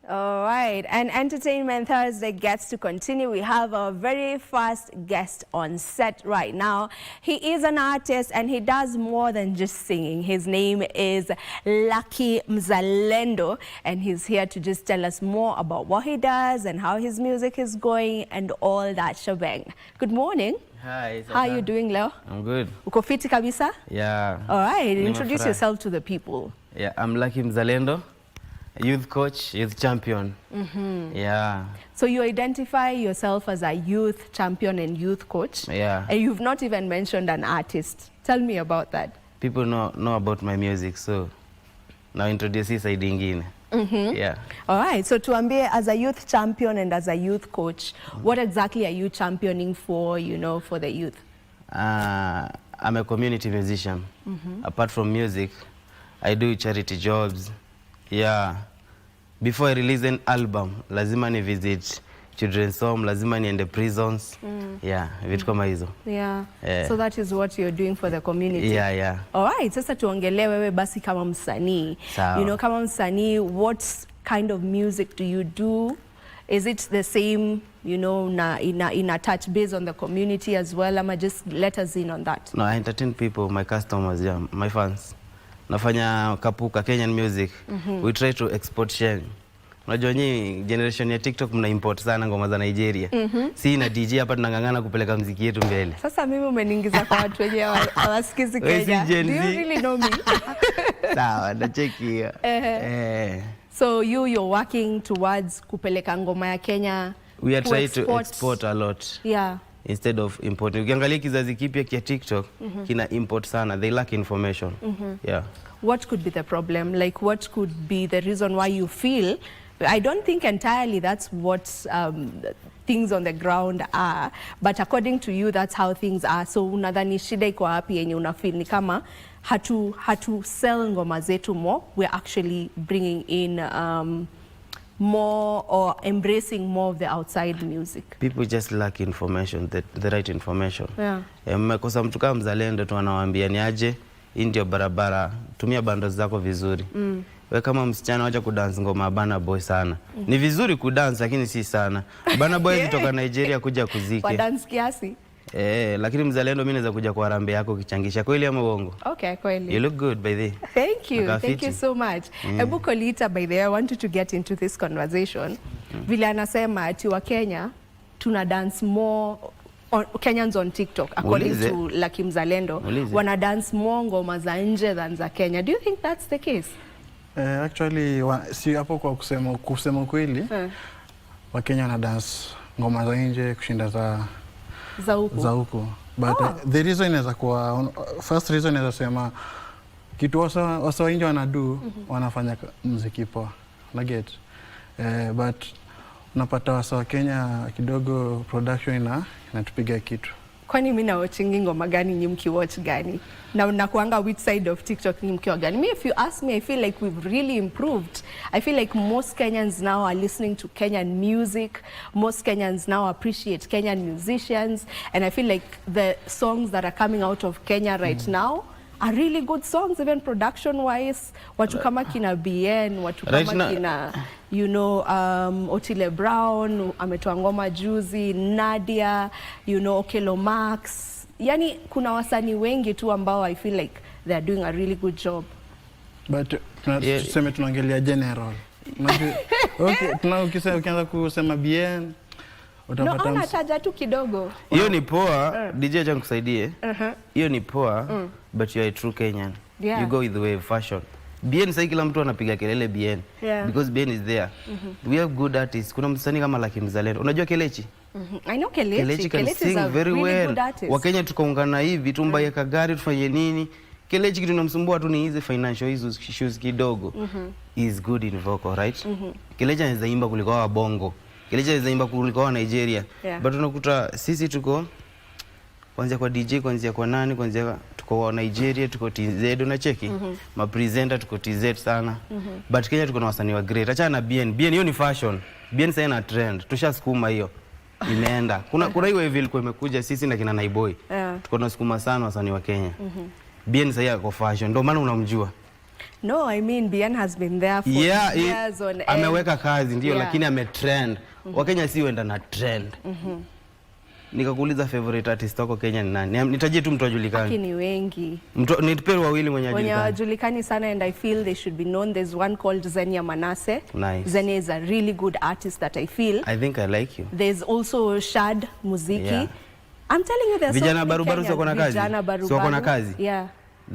All right, and Entertainment Thursday gets to continue. We have our very first guest on set right now. He is an artist and he does more than just singing. His name is Lucky Mzalendo and he's here to just tell us more about what he does and how his music is going and all that shebang. Good morning. Hi. How are you doing, Leo? I'm good. Uko fiti kabisa? Yeah. All right, introduce yourself to the people. Yeah, I'm Lucky Mzalendo, youth coach, youth champion. Yeah. So you identify yourself as a youth champion and youth coach. Yeah. And you've not even mentioned an artist. Tell me about that. People know about my music, so now introduce this side ingine. Yeah. All right. So tuambie, as a youth champion and as a youth coach, what exactly are you championing for, you know, for the youth? I'm a community musician. Apart from music, I do charity jobs. Yeah. Before I release an album, lazima ni visit children's home, lazima niende prisons. Yeah, vitu kama hizo. Yeah. So that is what you're doing for the community. Yeah. All right. Sasa tuongelee wewe basi kama msanii. Sawa. You know, kama msanii, what kind of music do you do? Is it the same, you know, in a touch based on the community as well? Ama just let us in on that. No, I entertain people, my customers, yeah, my fans. Nafanya kapuka Kenyan music. We try to export sharing. Unajua nyinyi generation ya TikTok mna import sana ngoma za Nigeria. Si na DJ hapa tunangangana kupeleka muziki yetu mbele. Sasa mimi umeniingiza kwa watu wenye hawasikizi Kenya. Do you really know me? Sawa, na cheki hiyo. So you're working towards kupeleka ngoma ya Kenya. We are trying to export a lot. Yeah. Instead of importing. Ukiangalia kizazi kipya kia TikTok kina import sana. They lack information. Yeah. What could be the problem? Like what could be the reason why you feel I don't think entirely that's what things on the ground are, but according to you, that's how things are. So unadhani shida iko wapi yenye unafeel ni kama hatu sell ngoma zetu more, we're actually bringing in more or embracing more of the outside music? People just lack information, the right information. Yeah. Mmekosa mtu kama Mzalendo tu anawaambia ni aje, hii ndio barabara, tumia bando zako vizuri. We kama msichana wacha kudance ngoma Burna Boy sana. Ni vizuri kudance lakini si sana. Burna Boy kutoka Nigeria kuja kuzike. Kwa dance kiasi? Lakini Mzalendo mimi naweza kuja kwa harambee yako kichangisha. Kweli ama uongo? Okay, kweli. You look good by the. Thank you. Thank you so much. Ebu Kolita, by the way, I wanted to get into this conversation. Vile anasema ati wa Kenya tuna dance more Kenyans on TikTok, according to Lucky Mzalendo, wana dance more ngoma za nje than za Kenya. Do you think that's the case? Actually, si hapo kwa kusema kweli, wa Kenya wana dance ngoma za nje kushinda za huku. But the reason is kwa first reason is sema kitu wasa nje wanadu wanafanya muziki poa. Na get. But unapata wasa wa Kenya kidogo production inatupiga kitu. Kwani mimi na watching ngoma gani nyi mkiwatch gani? Na unakuanga which side of TikTok nyi mkiwa gani? Me, if you ask me, I feel like we've really improved. I feel like most Kenyans now are listening to Kenyan music. Most Kenyans now appreciate Kenyan musicians. And I feel like the songs that are coming out of Kenya right now are really good songs, even production-wise. Watu kama kina BN, watu kama kina, you know, Otile Brown, ametoa ngoma juzi, Nadia, you know, Okelo Max. Yani kuna wasanii wengi tu ambao I feel like they are doing a really good job. But tuseme tunaongelea general. Okay, ukianza kusema BN, utapata unataja tu kidogo. Hiyo ni poa, DJ acha nikusaidie. Hiyo ni poa, but you are a true Kenyan. Yeah. You go with the wave fashion. BN sasa kila mtu anapiga kelele BN because BN is there. We have good artists. Kuna msanii kama Lucky Mzalendo. Unajua Kelechi? I know Kelechi. Kelechi can sing very well. Wakenya tukaungana hivi tumbaye kagari tufanye nini? Kelechi kitu namsumbua tu ni hizi financial issues kidogo. Is good in vocal, right? Kelechi anaweza imba kuliko wa Bongo. Kelechi anaweza imba kuliko wa Nigeria. But unakuta sisi tuko kuanzia kwa DJ, kuanzia kwa nani, kuanzia tuko wa Nigeria, tuko TZ, unacheki? Ma presenter tuko TZ sana. But Kenya tuko na wasanii wa great. Acha na BN. BN hiyo ni fashion. BN sasa ina trend. Tushasukuma hiyo. Imeenda. Kuna hiyo evil kwa imekuja sisi na kina Naiboy. Tuko na sukuma sana wasanii wa Kenya. BN sasa yako fashion. Ndio maana unamjua. No, I mean BN has been there for years on end. Ameweka kazi ndio lakini ametrend. Wakenya si wenda na trend. Nikakuuliza favorite artist wako Kenya ni nani? Nitajie tu mtu ajulikane. Lakini wengi. Nitapea wawili mwenye ajulikane. Wenye ajulikani sana and I feel they should be known. There's one called Zenia Manase. Nice. Zenia is a really good artist that I feel. I think I like you. There's also Shad Muziki. Yeah. I'm telling you there's Vijana barubaru sio kuna kazi. Sio kuna kazi. Yeah.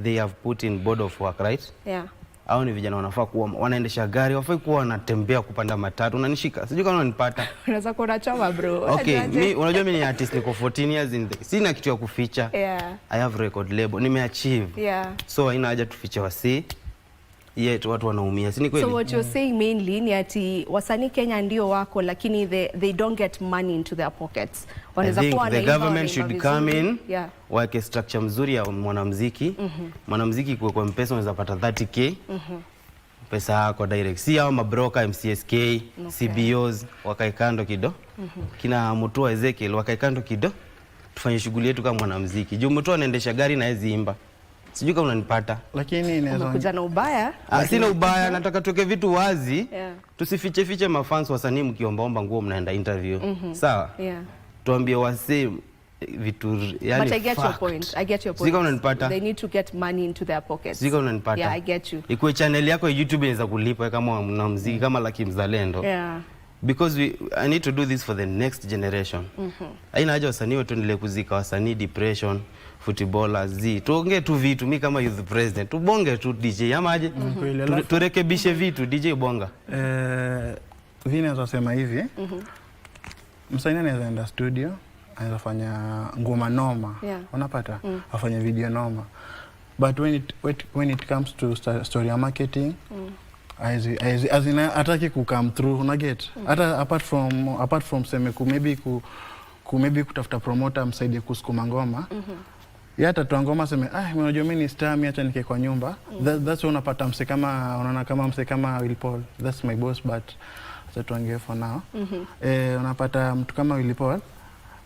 They have put in board of work, right? Yeah. Hao ni vijana wanafaa kuwa wanaendesha gari, wafai kuwa wanatembea kupanda matatu. Unanishika? Sijui kama unanipata. Unaweza kuona choma bro. Okay, unajua mimi ni artist niko 14 years in the. Sina kitu ya kuficha. Yeah. I have record label. Nimeachieve. Yeah. So haina haja tufiche wasi. Yet watu wanaumia. Si ni kweli? So what you're saying mainly ni ati wasanii Kenya ndio wako lakini they don't get money into their pockets. Wanaweza kuwa the government should come in. Yeah. Wake structure mzuri ya mwanamuziki. Mwanamuziki kwa M-Pesa unaweza pata 30k. Pesa yako direct. Si hao mabroker MCSK, CBOs wakae kando kido. Kina Mutua Ezekiel wakae kando kido. Tufanye shughuli yetu kama mwanamuziki. Juu Mutua anaendesha gari na hizi imba. Sijui kama unanipata. Lakini inaweza kuja na ubaya. Sina ubaya, nataka tuweke vitu wazi. Tusifiche mafans wasanii mkiombaomba nguo mnaenda interview. Sawa? Yeah. Tuambie wasee vitu yani. But I get your point. I get your point. Sika unanipata. They need to get money into their pockets. Sika unanipata. Yeah, I get you. Ikuwe channel yako ya YouTube inaweza kulipa kama mwanamuziki kama Lucky Mzalendo. Yeah. Because I need to do this for the next generation. Haina haja wasanii wetu endelee kuzika wasanii depression, footballers, tuongee tu vitu mimi kama youth president. Tubonge tu DJ ama aje? Turekebishe vitu DJ bonga. Vini anasema hivi. Msanii anaweza enda studio, anaweza fanya ngoma noma. Unapata? Afanye video noma. But when it comes to story marketing, Ataki ku come through, una get. Hata apart from seme maybe kutafuta promoter msaidie kusukuma ngoma. Hata tu ngoma seme unajua mimi ni star, mimi acha nikae kwa nyumba. That's unapata mse kama unaona kama mse kama Will Paul. That's my boss, but acha tuangalie for now. Unapata mtu kama Will Paul,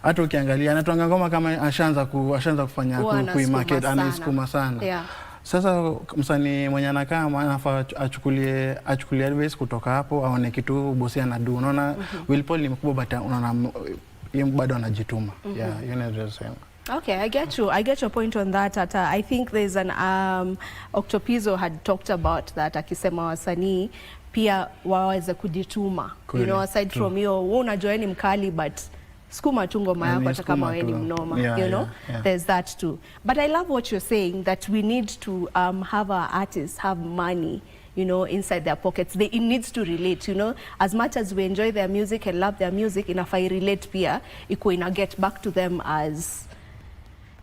hata ukiangalia anatoanga ngoma kama ashaanza kufanya market, anaisukuma sana. Sasa msanii mwenye anakaa anafaa achukulie advice kutoka hapo, aone kitu bosi anadu. Unaona Will Paul ni mkubwa, but unaona yeye bado anajituma. You know what I'm saying. Okay, I get your point on that. I think there's an Octopizo had talked about that, akisema wasanii pia waweze kujituma. You know, aside from you unajua ni mkali, but skuma tu ngoma yako hata kama wewe ni mnoma. You know, there's that too. But I love what you're saying, that we need to have our artists have money, you know, inside their pockets. It needs to relate, you know, as much as we enjoy their music and love their music, inafai relate pia, iko ina get back to them as,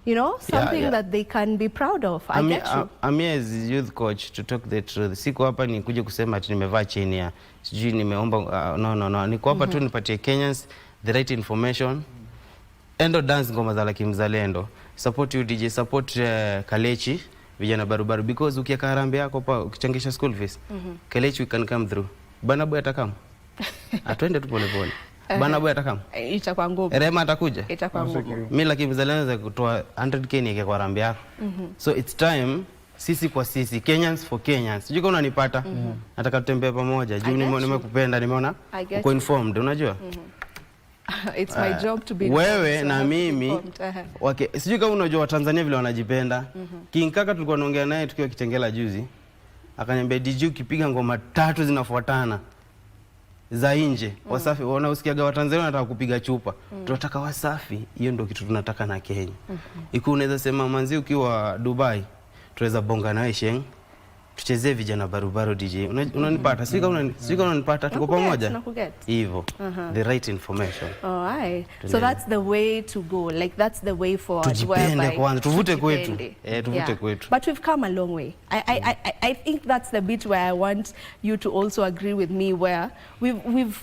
you know, something that they can be proud of. I get you. I'm here as a youth coach to talk the truth. Siko hapa ni kuja kusema ati nimevaa chini ya sijui nimeomba no. Niko hapa tu nipatie Kenyans the right information. Endo dance ngoma za Lucky Mzalendo. Support you DJ, support Kalechi, vijana barubaru, because ukieka harambe yako pa ukichangisha school fees. Kalechi we can come through. Bana boy atakam. Atwende tu pole pole. Bana boy atakam. Itakuwa ngumu. Rema atakuja. Itakuwa ngumu. Mimi Lucky Mzalendo za kutoa 100k niweke kwa harambe yako. So it's time sisi kwa sisi, Kenyans for Kenyans. Sijui kama unanipata. Nataka tutembee pamoja. Juu nimekupenda, nimeona uko informed, unajua? It's my job to be wewe na mimi. Okay, sijui kama unajua Watanzania vile wanajipenda. King Kaka tulikuwa tunaongea naye tukiwa Kitengela juzi. Akaniambia DJ ukipiga ngoma 3 zinafuatana za nje, Wasafi wanausikiaga Watanzania wanataka kupiga chupa. Tunataka Wasafi, hiyo ndio kitu tunataka na Kenya. Iko unaweza sema manzi ukiwa Dubai, tunaweza bonga nawe sheng. Tuchezee vijana barubaru DJ. Unanipata? Sika unanipata, tuko pamoja. Hivyo. The right information. All right. So that's the way to go. Like that's the way forward. Tujipende kwanza, tuvute kwetu. Tuvute kwetu. But we've come a long way. I think that's the bit where I want you to also agree with me, where we've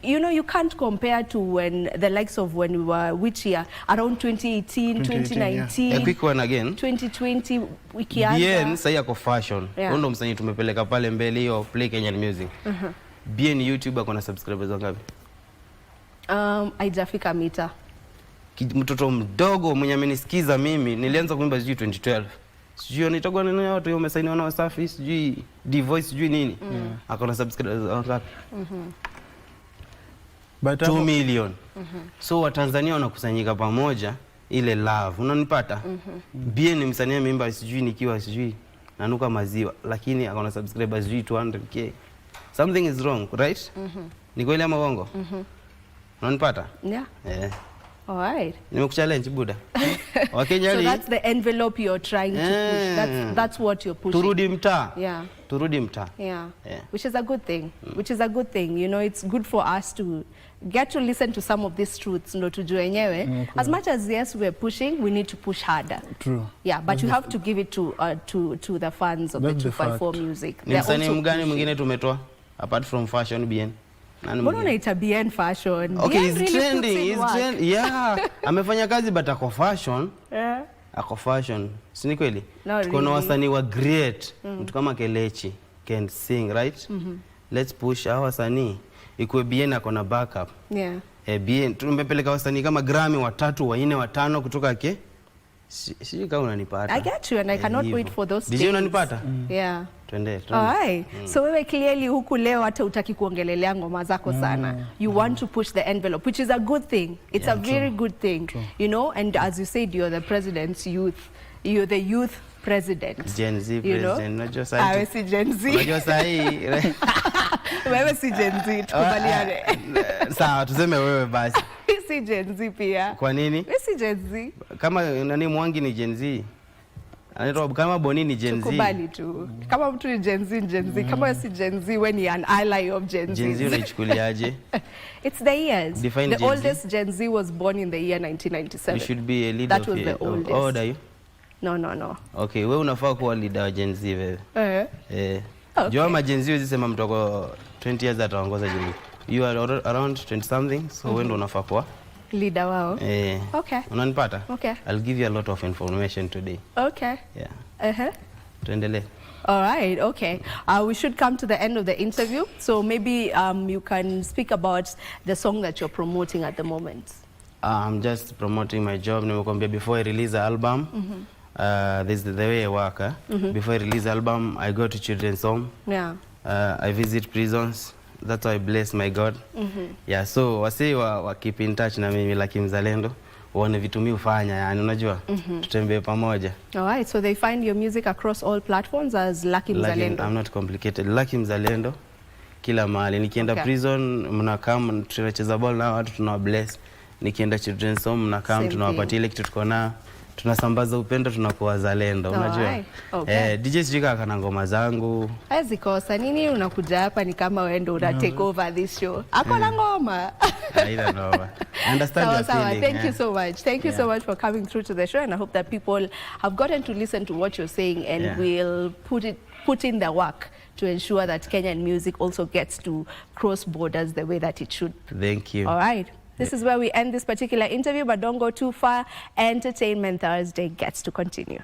you know, you can't compare to when the likes of when we were, which year, around 2018, 2019. A quick one again. 2020 wikianza. Bien sasa yako fashion. Ndo msanii tumepeleka pale mbele hiyo Play Kenyan Music. Bien YouTube akona subscribers wangapi? Haijafika mita. Mtoto mdogo mwenye amenisikiza mimi, nilianza kuimba sijui 2012. Sijui nitagwa nini watu wao wamesainiwa na Wasafi, sijui D-Voice, sijui nini. Akona subscribers wangapi? 2 million. So Watanzania wanakusanyika pamoja, ile love. Unanipata? Bien ni msanii mimba sijui nikiwa sijui nanuka maziwa, lakini akona subscribers sijui 200k. Something is wrong, right? Ni kweli ama uongo? Unanipata? Yeah. All right. Nimekuchallenge buda. So that's the envelope you're trying to push. That's what you're pushing. Turudi mtaa. Yeah. Turudi mtaa. Yeah. Which is a good thing. Which is a good thing. You know, it's good for us to get to listen to some of these truths, ndo tujue wenyewe. As much as yes we're pushing, we need to push harder. True. Yeah, but you have to give it to the fans of the 254 music. Ni msanii mgani mwingine tumetoa apart from fashion bien? Mbona unaita BN fashion? Okay, he's trending. Yeah. Amefanya kazi but ako fashion. Ako fashion. Si ni kweli? Tuko na wasanii wa great. Mtu kama Kelechi can sing, right? Let's push our wasanii. Ikuwe BN ako na backup. BN tumepeleka wasanii kama Grammy 3, 4, 5 kutoka ke. Sijui kama unanipata. I get you and I cannot wait for those things. Did you unanipata? Yeah. Twende. Alright. So wewe clearly huku leo hata utaki kuongelelea ngoma zako sana. You want to push the envelope, which is a good thing. It's a very good thing. You know, and as you said, you're the president's youth. You're the youth president. Gen Z president. Unajua sahi. Awe si Gen Z. Unajua sahi. Wewe si Gen Z, tukubaliane. Sawa, tuseme wewe basi. Si Gen Z pia. Kwa nini? Wewe si Gen Z. Kama nani Mwangi ni Gen Z. Anaitwa kama Boni ni Gen Z. Tukubali tu. Kama mtu ni Gen Z, Gen Z. Kama si Gen Z, when you're an ally of Gen Z. Gen Z unaichukuliaje? It's the years. Define the Gen oldest Z. Gen Z was born in the year 1997. You should be a leader. That was the oldest. How old are you? No. Okay, wewe unafaa kuwa leader wa Gen Z wewe. Okay. Jua majenzi hizi sema mtoko 20 years ataongoza jamii. You are around 20 something, so wewe ndo unafaa kuwa leader wao. Okay. Unanipata? Okay. I'll give you a lot of information today. Okay. Yeah. Tuendelee. All right, okay. We should come to the end of the interview. So maybe you can speak about the song that you're promoting at the moment. I'm just promoting my job. Before I release the album, this is the way I work. Before I release the album, I go to children's home. Yeah. I visit prisons. That's how I bless my God. Yeah, so wasi wa keep in touch na mimi like mzalendo. Waone vitu mimi ufanya, yani unajua? Tutembee pamoja. All right, so they find your music across all platforms as Lucky Mzalendo. I'm not complicated. Lucky Mzalendo kila mahali. Nikienda prison mnakam tunacheza ball na watu tunawabless. Nikienda children's home mnakam tunawapatia ile kitu tuko na tunasambaza upendo tunakuwa wazalendo, unajua? DJ Jika kana ngoma zangu. Hazikosa nini unakuja hapa ni kama wewe ndio una take over this show. Akona ngoma. Haina noma. Understand your feeling. Thank you so much. Thank you so much for coming through to the show, and I hope that people have gotten to listen to what you're saying and will put in the work to ensure that Kenyan music also gets to cross borders the way that it should. Thank you. All right. This is where we end this particular interview, but don't go too far. Entertainment Thursday gets to continue.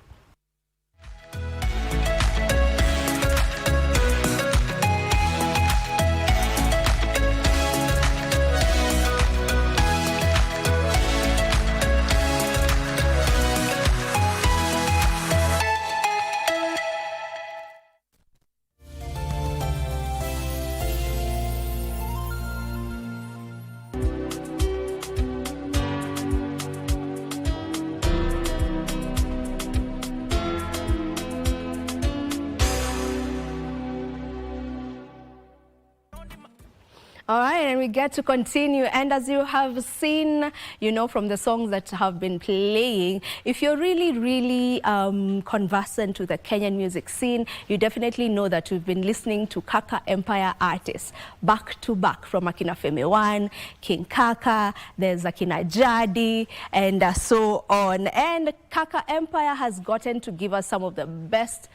All right, and we get to continue. And as you have seen, you know, from the songs that have been playing, if you're really conversant to the Kenyan music scene, you definitely know that we've been listening to Kaka Empire artists back to back, from Akina Femi One, King Kaka, there's Akina Jadi, and so on. And Kaka Empire has gotten to give us some of the best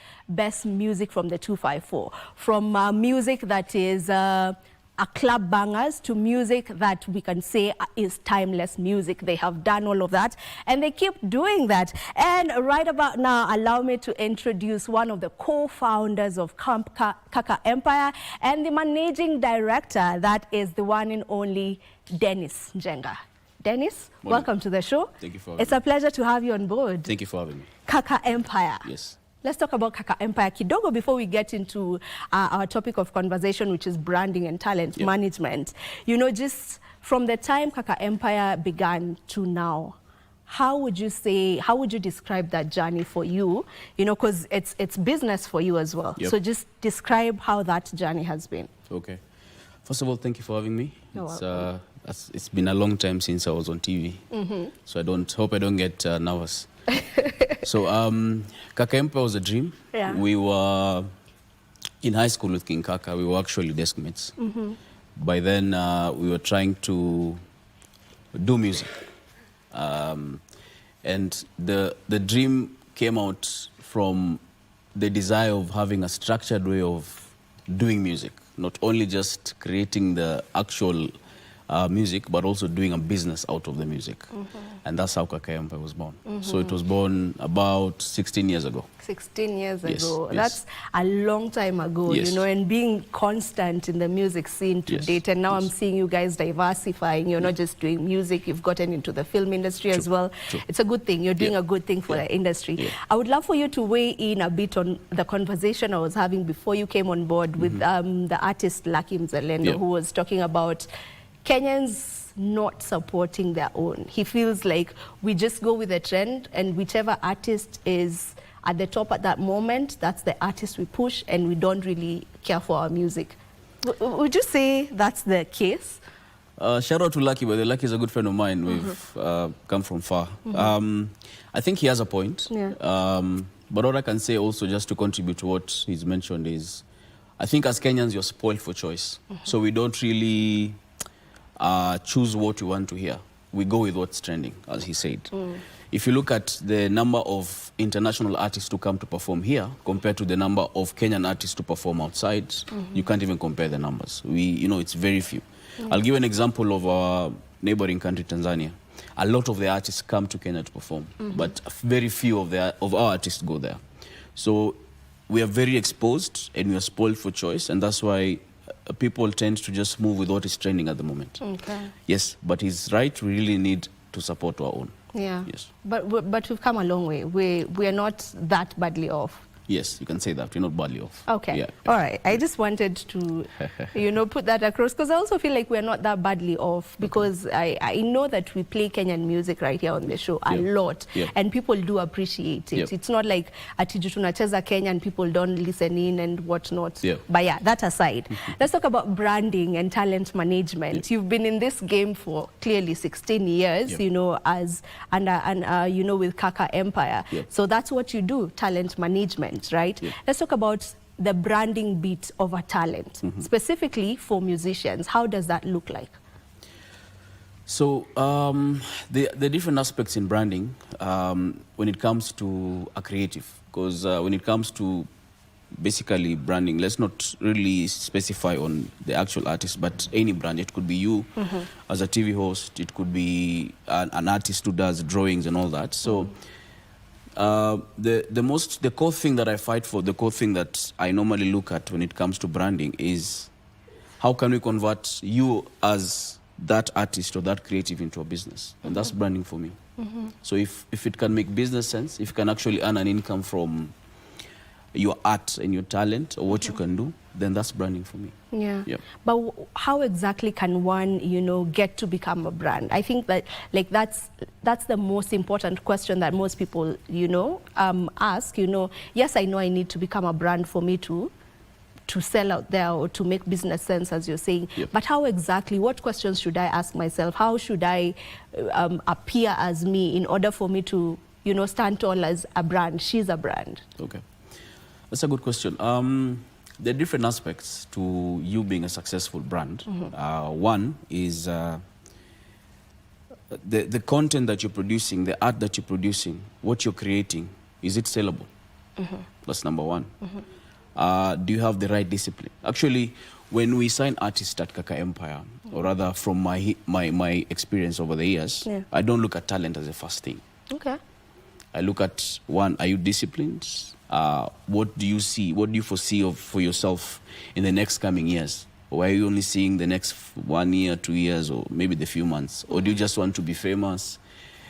music from the 254, from music that is a club bangers to music that we can say is timeless music. They have done all of that, and they keep doing that. And right about now, allow me to introduce one of the co-founders of Kaka Empire and the managing director, that is the one and only Dennis Njenga. Dennis, welcome to the show. Thank you for having me. It's a pleasure to have you on board. Thank you for having me. Kaka Empire. Yes. Let's talk about Kaka Empire kidogo before we get into our topic of conversation, which is branding and talent management. You know, just from the time Kaka Empire began to now, how would you describe that journey for you? You know, because it's business for you as well. Yep. So just describe how that journey has been. Okay. First of all, thank you for having me. You're It's been a long time since I was on TV. So I hope I don't get nervous. So Kaka Empire was a dream. Yeah. We were in high school with King Kaka. We were actually desk mates. By then, we were trying to do music. And the dream came out from the desire of having a structured way of doing music. Not only just creating the actual music, but also doing a business out of the music. And that's how Kaka Empire was born. So it was born about 16 years ago. 16 years Yes, ago. yes. That's a long time ago, Yes. you know, and being constant in the music scene to date. And now I'm seeing you guys diversifying. You're not just doing music, you've gotten into the film industry as well. It's a good thing. You're doing a good thing for the industry. I would love for you to weigh in a bit on the conversation I was having before you came on board with the artist Lucky Mzalendo, who was talking about Kenyans not supporting their own. He feels like we just go with the trend, and whichever artist is at the top at that moment, that's the artist we push, and we don't really care for our music. Would you say that's the case? Shout out to Lucky, but Lucky is a good friend of mine. We've come from far. I think he has a point. But what I can say also, just to contribute to what he's mentioned, is I think as Kenyans, you're spoiled for choice. So we don't really choose what we want to hear. We go with what's trending, as he said. If you look at the number of international artists who come to perform here compared to the number of Kenyan artists to perform outside, you can't even compare the numbers. It's very few. I'll give an example of our neighboring country, Tanzania. A lot of the artists come to Kenya to perform, but very few of our artists go there. So we are very exposed and we are spoiled for choice, and that's why people tend to just move with what is trending at the moment. Okay. Yes, but he's right. We really need to support our own. Yeah. Yes. But we've come a long way. We are not that badly off. Yes, you can say that. We're not badly off. Okay. Yeah. All right. I just wanted to, put that across, because I also feel like we're not that badly off, because I know that we play Kenyan music right here on the show a lot, and people do appreciate it. It's not like ati tunacheza Kenya and people don't listen in and whatnot. But yeah, that aside, let's talk about branding and talent management. You've been in this game for clearly 16 years, as under with Kaka Empire. So that's what you do, talent management. Right? Let's talk about the branding bit of a talent, specifically for musicians. How does that look like? So the different aspects in branding when it comes to a creative, because when it comes to basically branding, let's not really specify on the actual artist, but any brand. It could be you as a TV host, it could be an artist who does drawings and all that. So the core thing that I fight for, the core thing that I normally look at when it comes to branding is how can we convert you as that artist or that creative into a business? And that's branding for me. So if it can make business sense, if you can actually earn an income from your art and your talent or what you can do, then that's branding for me. Yeah. But how exactly can one, get to become a brand? I think that that's the most important question that most people, ask. Yes, I know I need to become a brand for me to sell out there or to make business sense, as you're saying. But how exactly, what questions should I ask myself? How should I appear as me in order for me to, stand tall as a brand? She's a brand. Okay. That's a good question. There are different aspects to you being a successful brand. One is the content that you're producing, the art that you're producing, what you're creating, is it sellable? That's number one. Do you have the right discipline? Actually, when we sign artists at Kaka Empire, or rather from my experience over the years, I don't look at talent as the first thing. Okay. I look at, one, are you disciplined? What do you see? What do you foresee for yourself in the next coming years? Or are you only seeing the next 1 year, 2 years, or maybe the few months? Or do you just want to be famous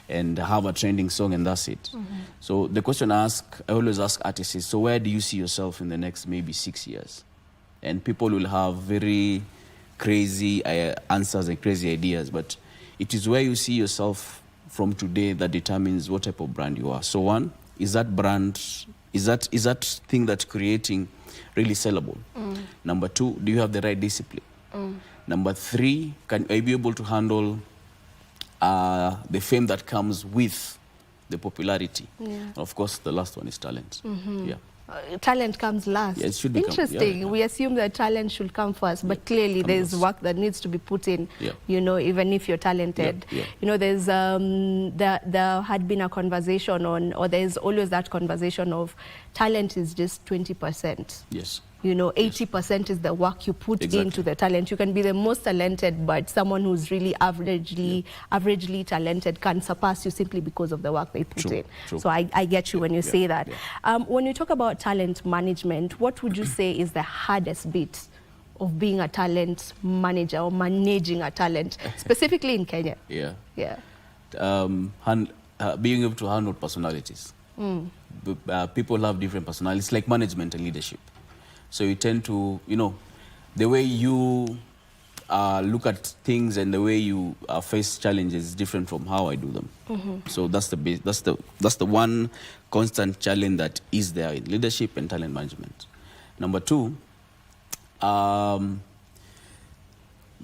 and have a trending song and that's it? So the question I always ask artists is, so where do you see yourself in the next maybe 6 years? And people will have very crazy answers and crazy ideas, but it is where you see yourself from today that determines what type of brand you are. So one, is that brand, is that thing that's creating really sellable? Number two, do you have the right discipline? Number three, are you be able to handle the fame that comes with the popularity? Of course, the last one is talent. Talent comes last. Yeah, it should become, interesting. We assume that talent should come first, but clearly there's work that needs to be put in, even if you're talented. There's there had been a conversation on, or there's always that conversation of talent is just 20%. Yes. 80% is the work you put into the talent. You can be the most talented, but someone who's really averagely talented can surpass you simply because of the work they put in. So I get you when you say that. When you talk about talent management, what would you say is the hardest bit of being a talent manager or managing a talent, specifically in Kenya? Being able to handle personalities. People have different personalities, like management and leadership. So you tend to, the way you look at things and the way you face challenges is different from how I do them. So that's the one constant challenge that is there in leadership and talent management. Number two,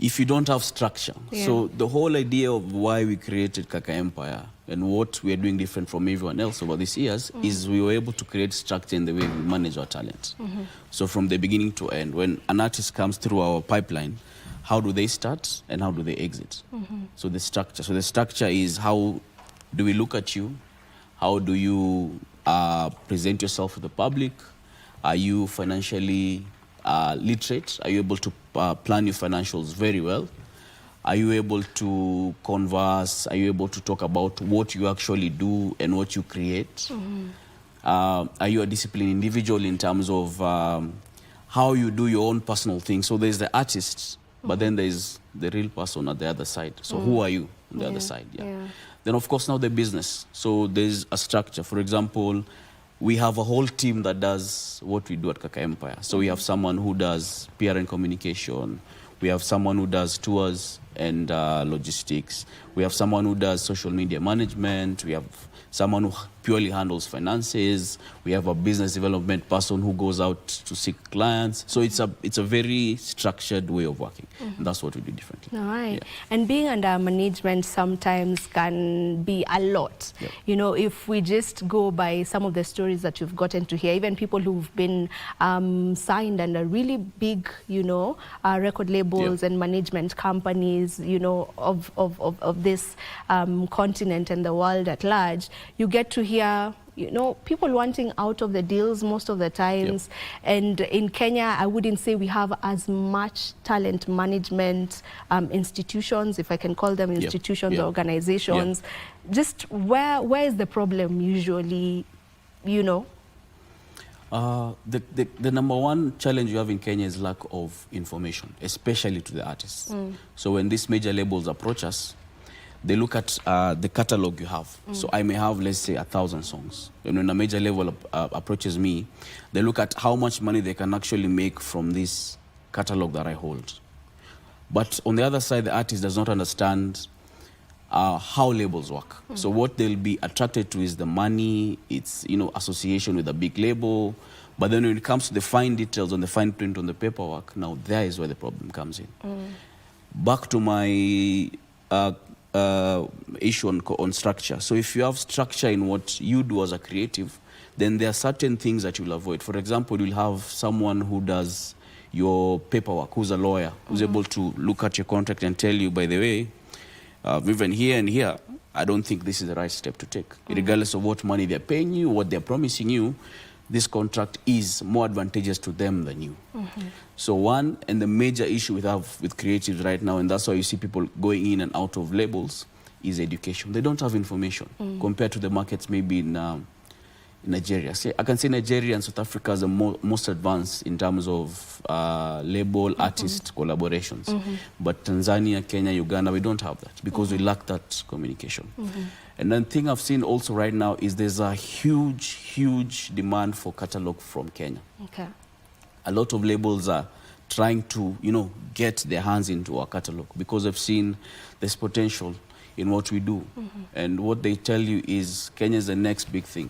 if you don't have structure. So the whole idea of why we created Kaka Empire and what we are doing different from everyone else over these years is we were able to create structure in the way we manage our talent. So from the beginning to end, when an artist comes through our pipeline, how do they start and how do they exit? So the structure is how do we look at you? How do you present yourself to the public? Are you financially literate? Are you able to plan your financials very well? Are you able to converse? Are you able to talk about what you actually do and what you create? Are you a disciplined individual in terms of how you do your own personal thing? So there's the artist, but then there's the real person at the other side. So who are you on the other side? Then of course now the business. So there's a structure. For example, we have a whole team that does what we do at Kaka Empire. So we have someone who does PR and communication. We have someone who does tours and logistics. We have someone who does social media management. We have someone who purely handles finances. We have a business development person who goes out to seek clients. So it's a very structured way of working. And that's what we do differently. All right. And being under management sometimes can be a lot. You know, if we just go by some of the stories that you've gotten to hear, even people who've been signed under really big, you know, record labels and management companies, you know, of this continent and the world at large, you get to hear, you know, people wanting out of the deals most of the times. And in Kenya, I wouldn't say we have as much talent management institutions, if I can call them institutions or organizations. Just where is the problem usually, you know? The number one challenge you have in Kenya is lack of information, especially to the artists. So when these major labels approach us, they look at the catalog you have. So I may have, let's say, 1,000 songs. And when a major label approaches me, they look at how much money they can actually make from this catalog that I hold. But on the other side, the artist does not understand how labels work. So what they'll be attracted to is the money, it's, you know, association with a big label. But then when it comes to the fine details on the fine print on the paperwork, now there is where the problem comes in. Back to my issue on structure. So if you have structure in what you do as a creative, then there are certain things that you'll avoid. For example, you'll have someone who does your paperwork, who's a lawyer, who's able to look at your contract and tell you, by the way, Vivian, here and here, I don't think this is the right step to take. Regardless of what money they're paying you, what they're promising you, this contract is more advantageous to them than you. So one, and the major issue we have with creatives right now, and that's why you see people going in and out of labels, is education. They don't have information compared to the markets maybe in Nigeria. I can say Nigeria and South Africa are the most advanced in terms of label artist collaborations. But Tanzania, Kenya, Uganda, we don't have that because we lack that communication. And then thing I've seen also right now is there's a huge demand for catalog from Kenya. A lot of labels are trying to, you know, get their hands into our catalog because they've seen there's potential in what we do. And what they tell you is Kenya is the next big thing.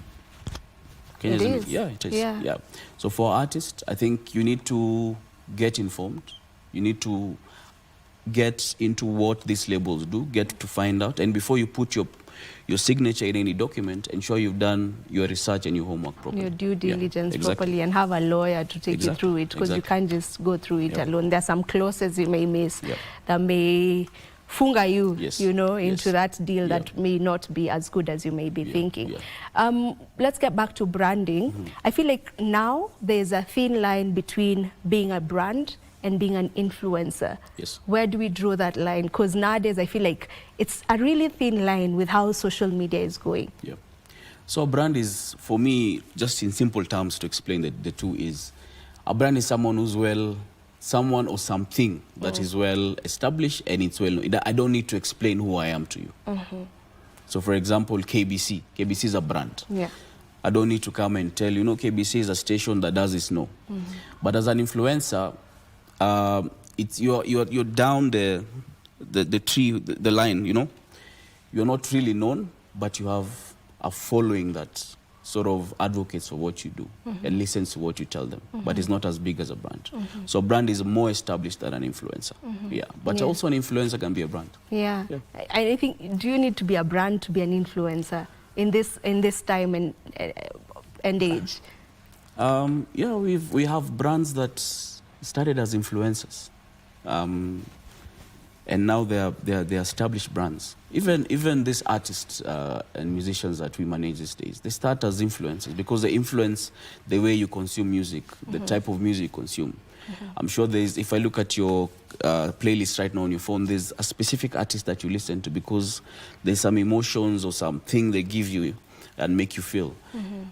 It is. Yeah, it is. Yeah. So for artists, I think you need to get informed. You need to get into what these labels do, get to find out. And before you put your signature in any document, ensure you've done your research and your homework properly. Your due diligence properly, and have a lawyer to take you through it, because you can't just go through it alone. There are some clauses you may miss that may funga you, you know, into that deal that may not be as good as you may be thinking. Let's get back to branding. I feel like now there's a thin line between being a brand and being an influencer. Where do we draw that line? Because nowadays I feel like it's a really thin line with how social media is going. So a brand is, for me, just in simple terms to explain the two, is a brand is someone who's someone or something that is well established and it's well known. I don't need to explain who I am to you. So for example, KBC is a brand. I don't need to come and tell you, KBC is a station that does this, no. But as an influencer, it's you're down the tree, the line, You're not really known, but you have a following that sort of advocates for what you do and listens to what you tell them, but it's not as big as a brand. So a brand is more established than an influencer. But also an influencer can be a brand. I think, do you need to be a brand to be an influencer in this time and age? We have brands that started as influencers. And now they're established brands. Even these artists and musicians that we manage these days, they start as influencers because they influence the way you consume music, the type of music you consume. I'm sure if I look at your playlist right now on your phone, there's a specific artist that you listen to because there's some emotions or something they give you and make you feel.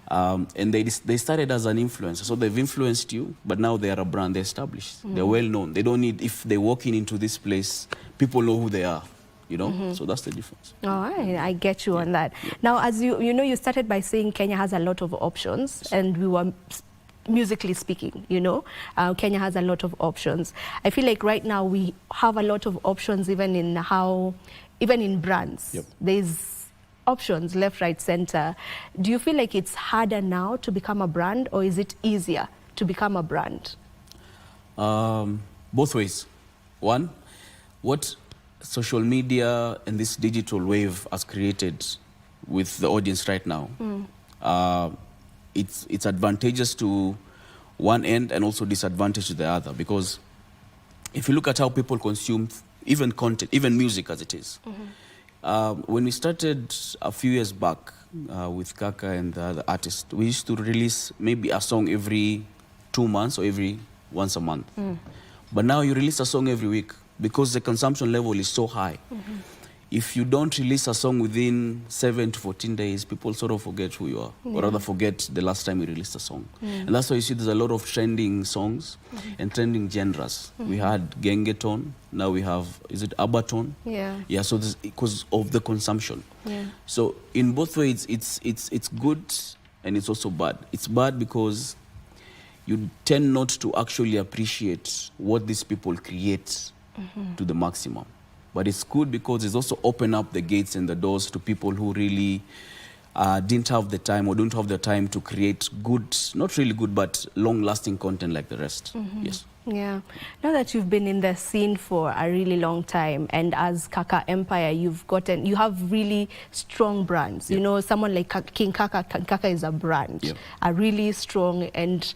And they started as an influencer, so they've influenced you, but now they are a brand, they're established, they're well known. They don't need, if they're walking into this place, people know who they are, you know, so that's the difference. All right, I get you on that. Now, as you know, you started by saying Kenya has a lot of options, and we were musically speaking, you know, Kenya has a lot of options. I feel like right now we have a lot of options even in brands. There's options left, right, center. Do you feel like it's harder now to become a brand, or is it easier to become a brand? Both ways. One, what social media and this digital wave has created with the audience right now, it's advantageous to one end and also disadvantage to the other, because if you look at how people consume even content, even music as it is, when we started a few years back with Kaka and the other artists, we used to release maybe a song every 2 months or once a month. But now you release a song every week because the consumption level is so high. If you don't release a song within 7 to 14 days, people sort of forget who you are, or rather forget the last time you released a song. And that's why you see there's a lot of trending songs and trending genres. We had gengeton, now we have, is it abaton? Yeah, so this, because of the consumption. So in both ways, it's good and it's also bad. It's bad because you tend not to actually appreciate what these people create to the maximum. But it's good because it's also opened up the gates and the doors to people who really didn't have the time or don't have the time to create good, not really good, but long-lasting content like the rest. Yes. Yeah. Now that you've been in the scene for a really long time, and as Kaka Empire, you have really strong brands. You know, someone like King Kaka, Kaka is a brand, a really strong and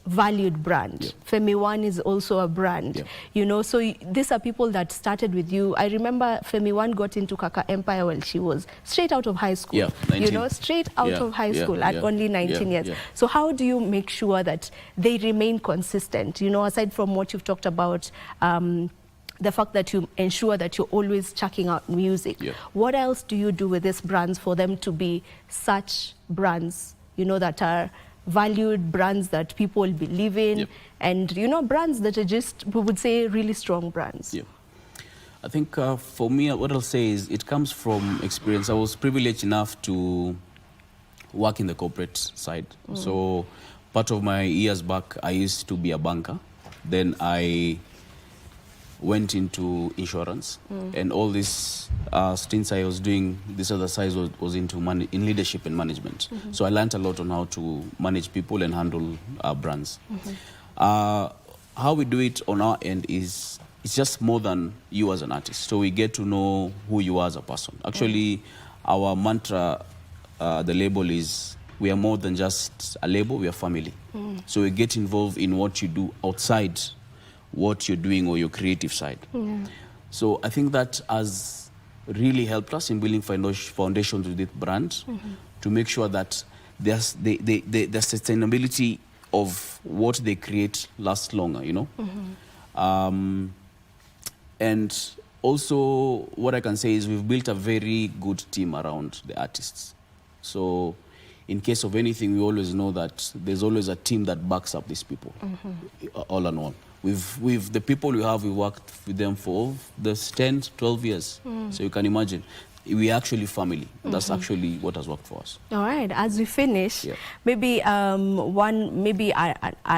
valued brand. Femi One is also a brand, you know, so these are people that started with you. I remember Femi One got into Kaka Empire when she was straight out of high school, you know, straight out of high school at only 19 years. So how do you make sure that they remain consistent, you know, aside from what you've talked about, the fact that you ensure that you're always checking out music, what else do you do with these brands for them to be such brands, you know, that are valued, brands that people believe in, and, you know, brands that are just, we would say, really strong brands? I think for me, what I'll say is it comes from experience. I was privileged enough to work in the corporate side. So part of my years back, I used to be a banker. Then I went into insurance, and all these stints I was doing, this other side was into in leadership and management. So I learned a lot on how to manage people and handle brands. How we do it on our end is it's just more than you as an artist. So we get to know who you are as a person. Actually, our mantra, the label is, we are more than just a label, we are family. So we get involved in what you do outside what you're doing or your creative side. So I think that has really helped us in building foundations with this brand to make sure that the sustainability of what they create lasts longer, you know? And also what I can say is we've built a very good team around the artists. So in case of anything, we always know that there's always a team that backs up these people, all in all. With the people we have, we worked with them for the 10, 12 years. So you can imagine, we are actually family. That's actually what has worked for us. All right, as we finish, maybe a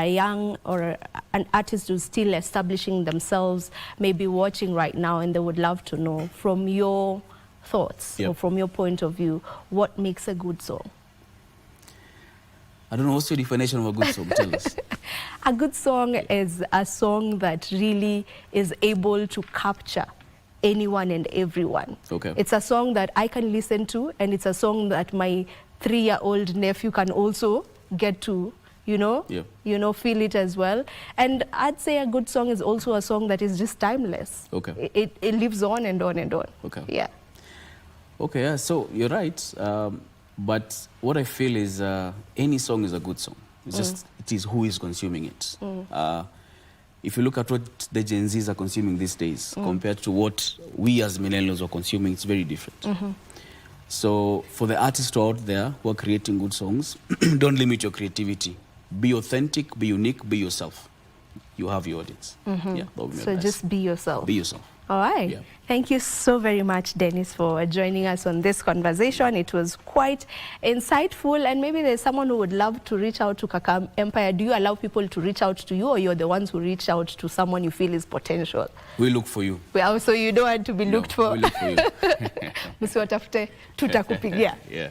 young or an artist who's still establishing themselves, maybe watching right now, and they would love to know from your thoughts or from your point of view, what makes a good song? I don't know, what's your definition of a good song? Tell us. A good song is a song that really is able to capture anyone and everyone. It's a song that I can listen to, and it's a song that my 3-year-old nephew can also get to you know, Yeah. you know, feel it as well. And I'd say a good song is also a song that is just timeless. Okay. It lives on and on and on. Okay. Yeah. Okay, yeah, so you're right. But what I feel is any song is a good song. It's just, it is who is consuming it. If you look at what the Gen Zs are consuming these days compared to what we as millennials are consuming, it's very different. So for the artists out there who are creating good songs, don't limit your creativity. Be authentic, be unique, be yourself. You have your audience. Yeah, that would be my So advice. just be yourself. Be yourself. All right. Yeah. Thank you so very much, Dennis, for joining us on this conversation. It was quite insightful, and maybe there's someone who would love to reach out to Kaka Empire. Do you allow people to reach out to you, or you're the ones who reach out to someone you feel is potential? We look for you. Well, so you don't want to be looked for. We look for you. Msiwatafute, tutakupigia. Yeah.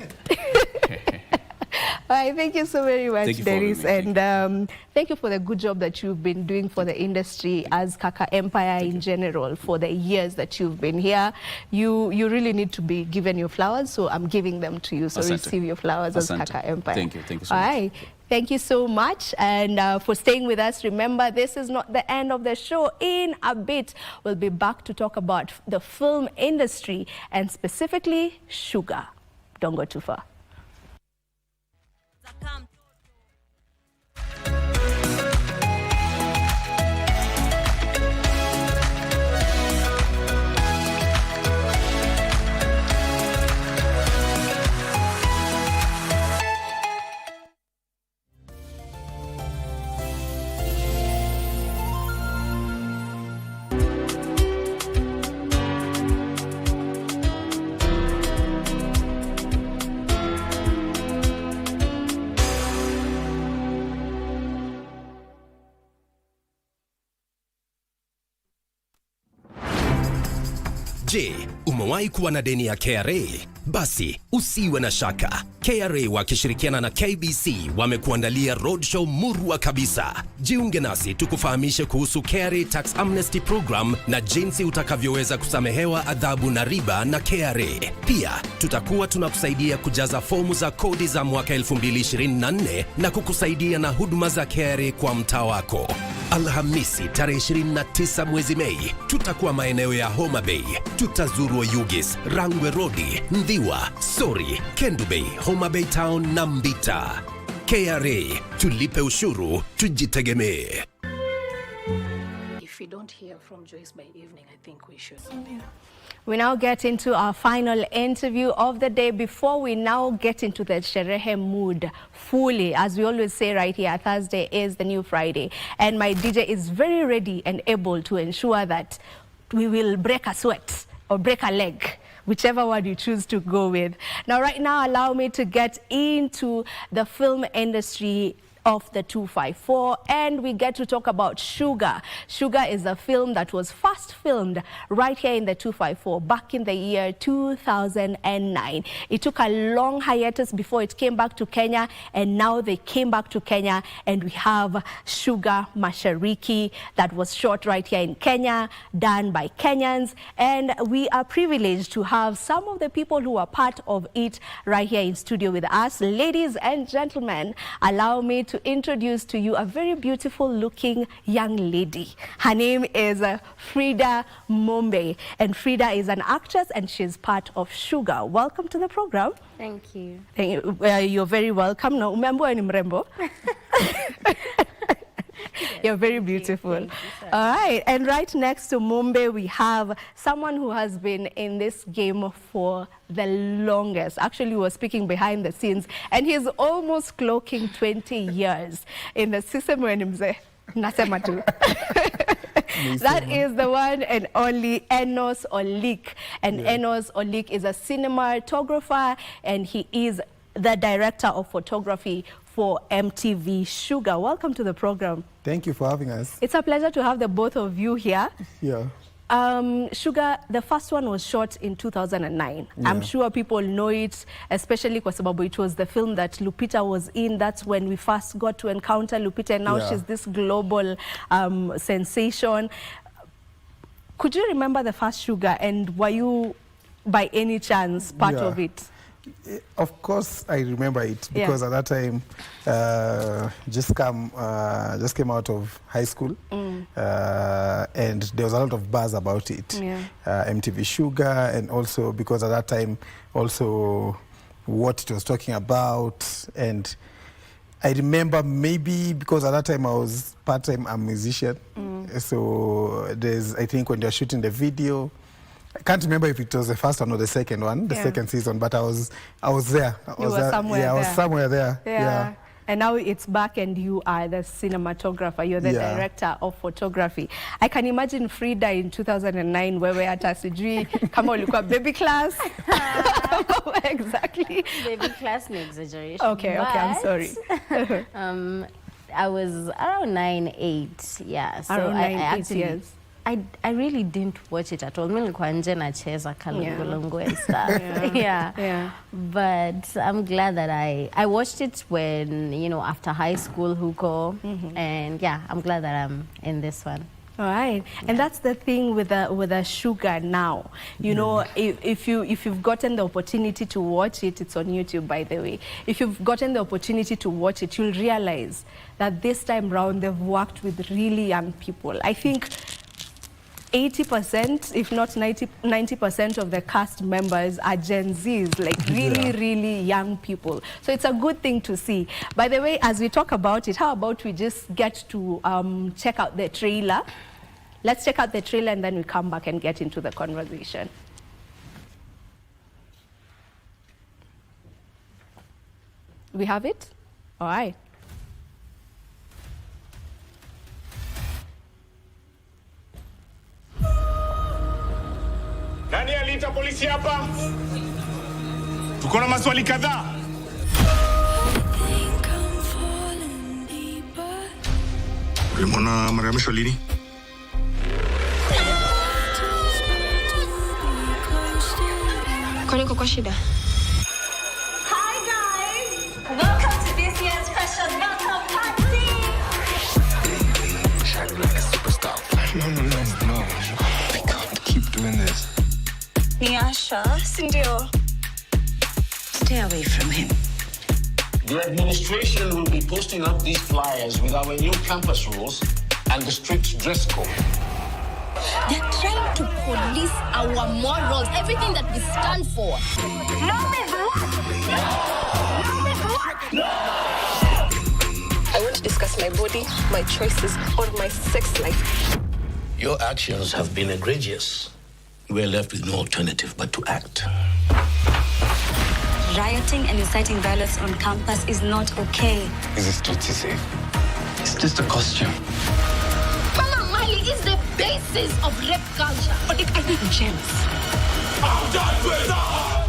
All right, thank you so very much, Thank you for having Dennis, me. and thank you for the good job that you've been doing for the industry as Kaka Empire in general for the years that you've been here. You really need to be given your flowers, so I'm giving them to you. So Asante. receive your flowers as Asante. Kaka Empire. Thank you so All much. right. Thank you so much, and for staying with us. Remember, this is not the end of the show. In a bit, we'll be back to talk about the film industry and specifically sugar. Don't go too far. Je, umewahi kuwa na deni ya KRA? Basi usiwe na shaka. KRA wakishirikiana na KBC wamekuandalia roadshow murwa kabisa. Jiunge nasi tukufahamishe kuhusu KRA Tax Amnesty Program na jinsi utakavyoweza kusamehewa adhabu na riba na KRA. Pia tutakuwa tunakusaidia kujaza fomu za kodi za mwaka 2024 na kukusaidia na huduma za KRA kwa mtaa wako. Alhamisi tarehe 29 mwezi Mei tutakuwa maeneo ya Homa Bay. Tutazuru Oyugis, Rangwe Road, Ndhiwa, Sori, Kendu Bay, Homa Bay Town na Mbita. KRA, tulipe ushuru, tujitegemee. If we don't hear from Joyce by evening, I think we should. We now get into our final interview of the day before we now get into the sherehe mood fully. As we always say right here, Thursday is the new Friday. And my DJ is very ready and able to ensure that we will break a sweat or break a leg, whichever one you choose to go with. Now, right now, allow me to get into the film industry of the 254, and we get to talk about Sugar. Sugar is a film that was first filmed right here in the 254 back in the year 2009. It took a long hiatus before it came back to Kenya, and now they came back to Kenya, and we have Sugar Mashariki that was shot right here in Kenya, done by Kenyans, and we are privileged to have some of the people who are part of it right here in studio with us. Ladies and gentlemen, allow me to introduce to you a very beautiful looking young lady. Her name is Frida Mombe, and Frida is an actress and she's part of Sugar. Welcome to the program. Thank you. Thank you. You're very welcome. No, umembo ni mrembo. You're very beautiful. All right, and right next to Mombe, we have someone who has been in this game for the longest. Actually, we were speaking behind the scenes, and he's almost clocking 20 years in the system. Nasema tu. That is the one and only Enos Olik. And Enos Olik is a cinematographer, and he is the director of photography for MTV Sugar. Welcome to the program. Thank you for having us. It's a pleasure to have the both of you here. Yeah. Sugar, the first one was shot in 2009. Yeah. I'm sure people know it, especially kwa sababu it was the film that Lupita was in. That's when we first got to encounter Lupita, and now she's this global sensation. Could you remember the first Sugar, and were you by any chance part of it? Of course, I remember it because at that time, just came out of high school, and there was a lot of buzz about it. MTV Sugar, and also because at that time, also what it was talking about, and I remember maybe because at that time I was part-time a musician, so I think when they were shooting the video. I can't remember if it was the first one or the second one, the second season, but I was there. I was somewhere there. Yeah. And now it's back and you are the cinematographer, you're the director of photography. I can imagine Frida in 2009 wewe hata sijui kama ulikuwa baby class. Exactly. Baby class no exaggeration. Okay, I'm sorry. I was around 9-8, yeah. So around 9-8 years. I really didn't watch it at all. Nilikuwa nje nacheza kalungulungu and stuff. Yeah. But I'm glad that I watched it when, after high school, huko. And yeah, I'm glad that I'm in this one. All right, and that's the thing with the Sugar now. You know, if you've gotten the opportunity to watch it, it's on YouTube, by the way. If you've gotten the opportunity to watch it, you'll realize that this time round they've worked with really young people. I think 80%, if not 90% of the cast members are Gen Zs, like really young people. So it's a good thing to see. By the way, as we talk about it, how about we just get to check out the trailer? Let's check out the trailer and then we come back and get into the conversation. We have it? All right. Nani aliita polisi hapa? Tuko na maswali kadhaa. Ulimwona mara ya mwisho lini? Kwani kwa shida? Hi guys! Welcome to this year's special welcome party! Shining like a superstar. No. I can't keep doing this. Niasha, Sindio. Stay away from him. The administration will be posting up these flyers with our new campus rules and the strict dress code. They're trying to police our morals, everything that we stand for. I want to discuss my body, my choices, or my sex life. Your actions have been egregious. We're left with no alternative but to act. Rioting and inciting violence on campus is not okay. Is this totally safe? It's just a costume. Mama Mali is the basis of rape culture. But I think James. I'm done with that!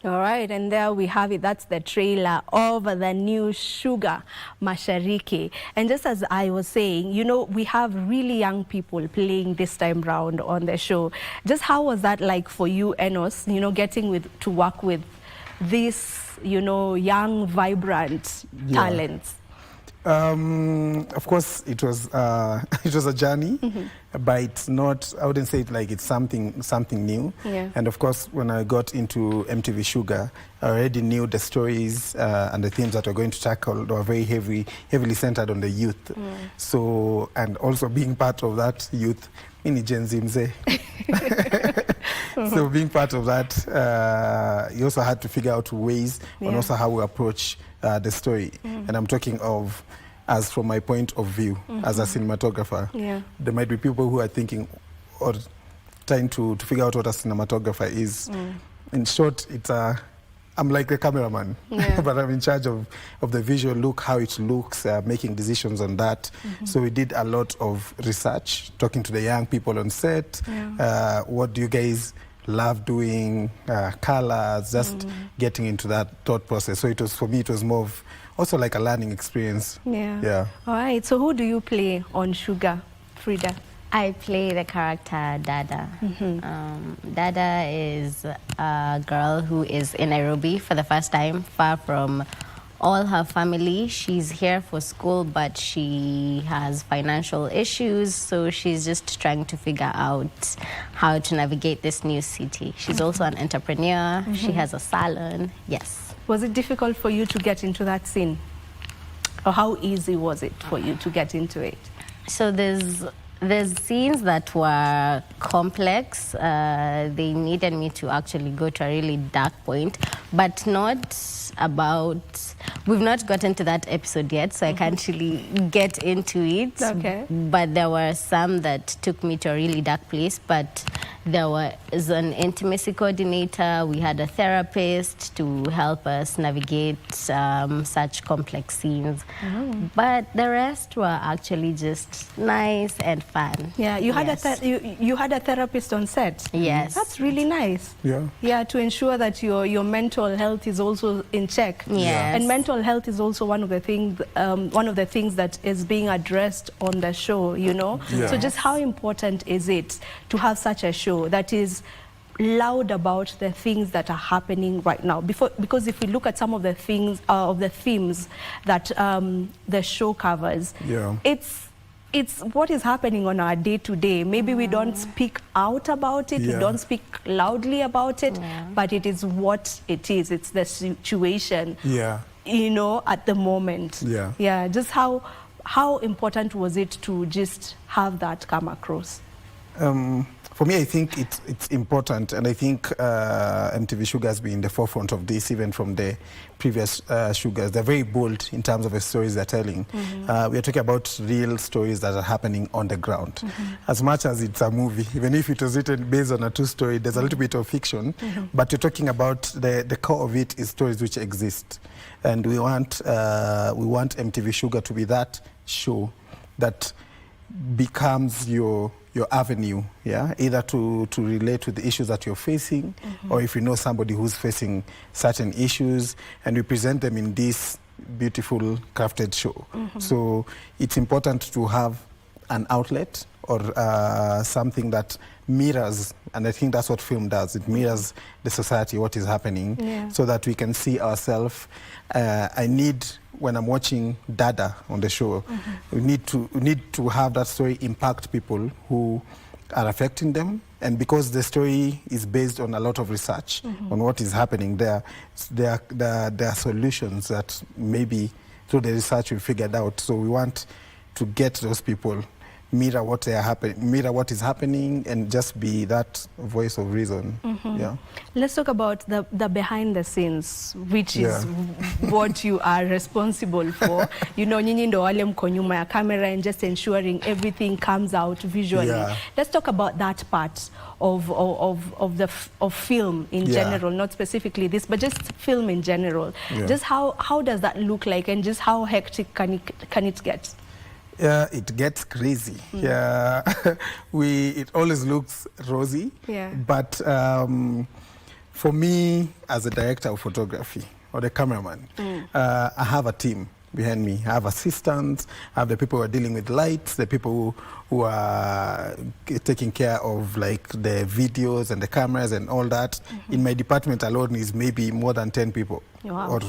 All right, and there we have it. That's the trailer of the new Sugar Mashariki. And just as I was saying, we have really young people playing this time round on the show. Just how was that like for you, Enos, getting to work with these, young, vibrant talents? Of course, it was a journey, but it's not. I wouldn't say it like it's something new. And of course, when I got into MTV Sugar, I already knew the stories and the themes that we're going to tackle were very heavily centered on the youth. So, and also being part of that youth, mini Gen Z mzee. So being part of that, you also had to figure out ways on also how we approach the story. And I'm talking of as from my point of view as a cinematographer. There might be people who are thinking or trying to figure out what a cinematographer is. In short, I'm like the cameraman, but I'm in charge of the visual look, how it looks, making decisions on that. So we did a lot of research, talking to the young people on set. What do you guys love doing? Colors, just getting into that thought process. So for me, it was more of also like a learning experience. Yeah. All right. So who do you play on Sugar, Frida? I play the character Dada. Dada is a girl who is in Nairobi for the first time, far from all her family. She's here for school, but she has financial issues, so she's just trying to figure out how to navigate this new city. She's also an entrepreneur. She has a salon. Yes. Was it difficult for you to get into that scene? Or how easy was it for you to get into it? So there's scenes that were complex. They needed me to actually go to a really dark point, but not about... We've not gotten to that episode yet, so I can't really get into it. Okay. But there were some that took me to a really dark place, but there was an intimacy coordinator. We had a therapist to help us navigate such complex scenes. But the rest were actually just nice and fun. Yeah, you had you had a therapist on set. Yes. That's really nice. Yeah. Yeah, to ensure that your mental health is also in check. Yes. And mental health is also one of the things that is being addressed on the show, you know. Yeah. So just how important is it to have such a show that is loud about the things that are happening right now? Because if we look at some of the things of the themes that the show covers, yeah, it's what is happening on our day-to-day. Maybe we don't speak out about it, we don't speak loudly about it, but it is what it is. It's the situation, you know, at the moment. Yeah, just how important was it to just have that come across? For me, I think it's important, and I think MTV Sugar has been in the forefront of this, even from the previous Sugars. They're very bold in terms of the stories they're telling. We are talking about real stories that are happening on the ground. As much as it's a movie, even if it was written based on a true story, there's a little bit of fiction, but you're talking about the core of it is stories which exist. And we want MTV Sugar to be that show that becomes your avenue, yeah, either to relate to the issues that you're facing, or if you know somebody who's facing certain issues, and we present them in this beautiful crafted show. So it's important to have an outlet or something that mirrors, and I think that's what film does. It mirrors the society, what is happening, so that we can see ourselves. When I'm watching Dada on the show, we need to have that story impact people who are affecting them. And because the story is based on a lot of research on what is happening there are solutions that maybe through the research we figured out. So we want to get those people, mirror what is happening, and just be that voice of reason. Yeah. Let's talk about the behind the scenes, which is what you are responsible for. You know, nyinyi ndo wale mko nyuma ya camera and just ensuring everything comes out visually. Let's talk about that part of film in general, not specifically this, but just film in general. Just how does that look like, and just how hectic can it get? It gets crazy. It always looks rosy. But for me, as a director of photography or the cameraman, I have a team behind me. I have assistants, I have the people who are dealing with lights, the people who are taking care of like the videos and the cameras and all that. In my department alone is maybe more than 10 people. Or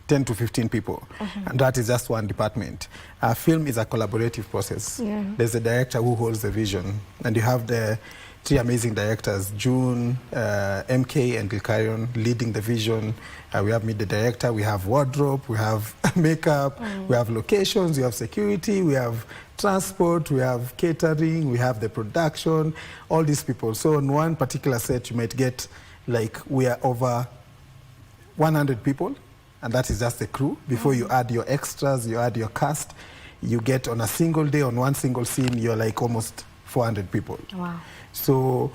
10 to 15 people, and that is just one department. Film is a collaborative process. There's a director who holds the vision, and you have the three amazing directors, June, MK, and Gilcarion, leading the vision. We have me, the director, we have wardrobe, we have makeup, we have locations, we have security, we have transport, we have catering, we have the production, all these people. So on one particular set, you might get, like, we are over 100 people, and that is just the crew. Before you add your extras, you add your cast, you get on a single day, on one single scene, you're like almost 400 people. Wow. So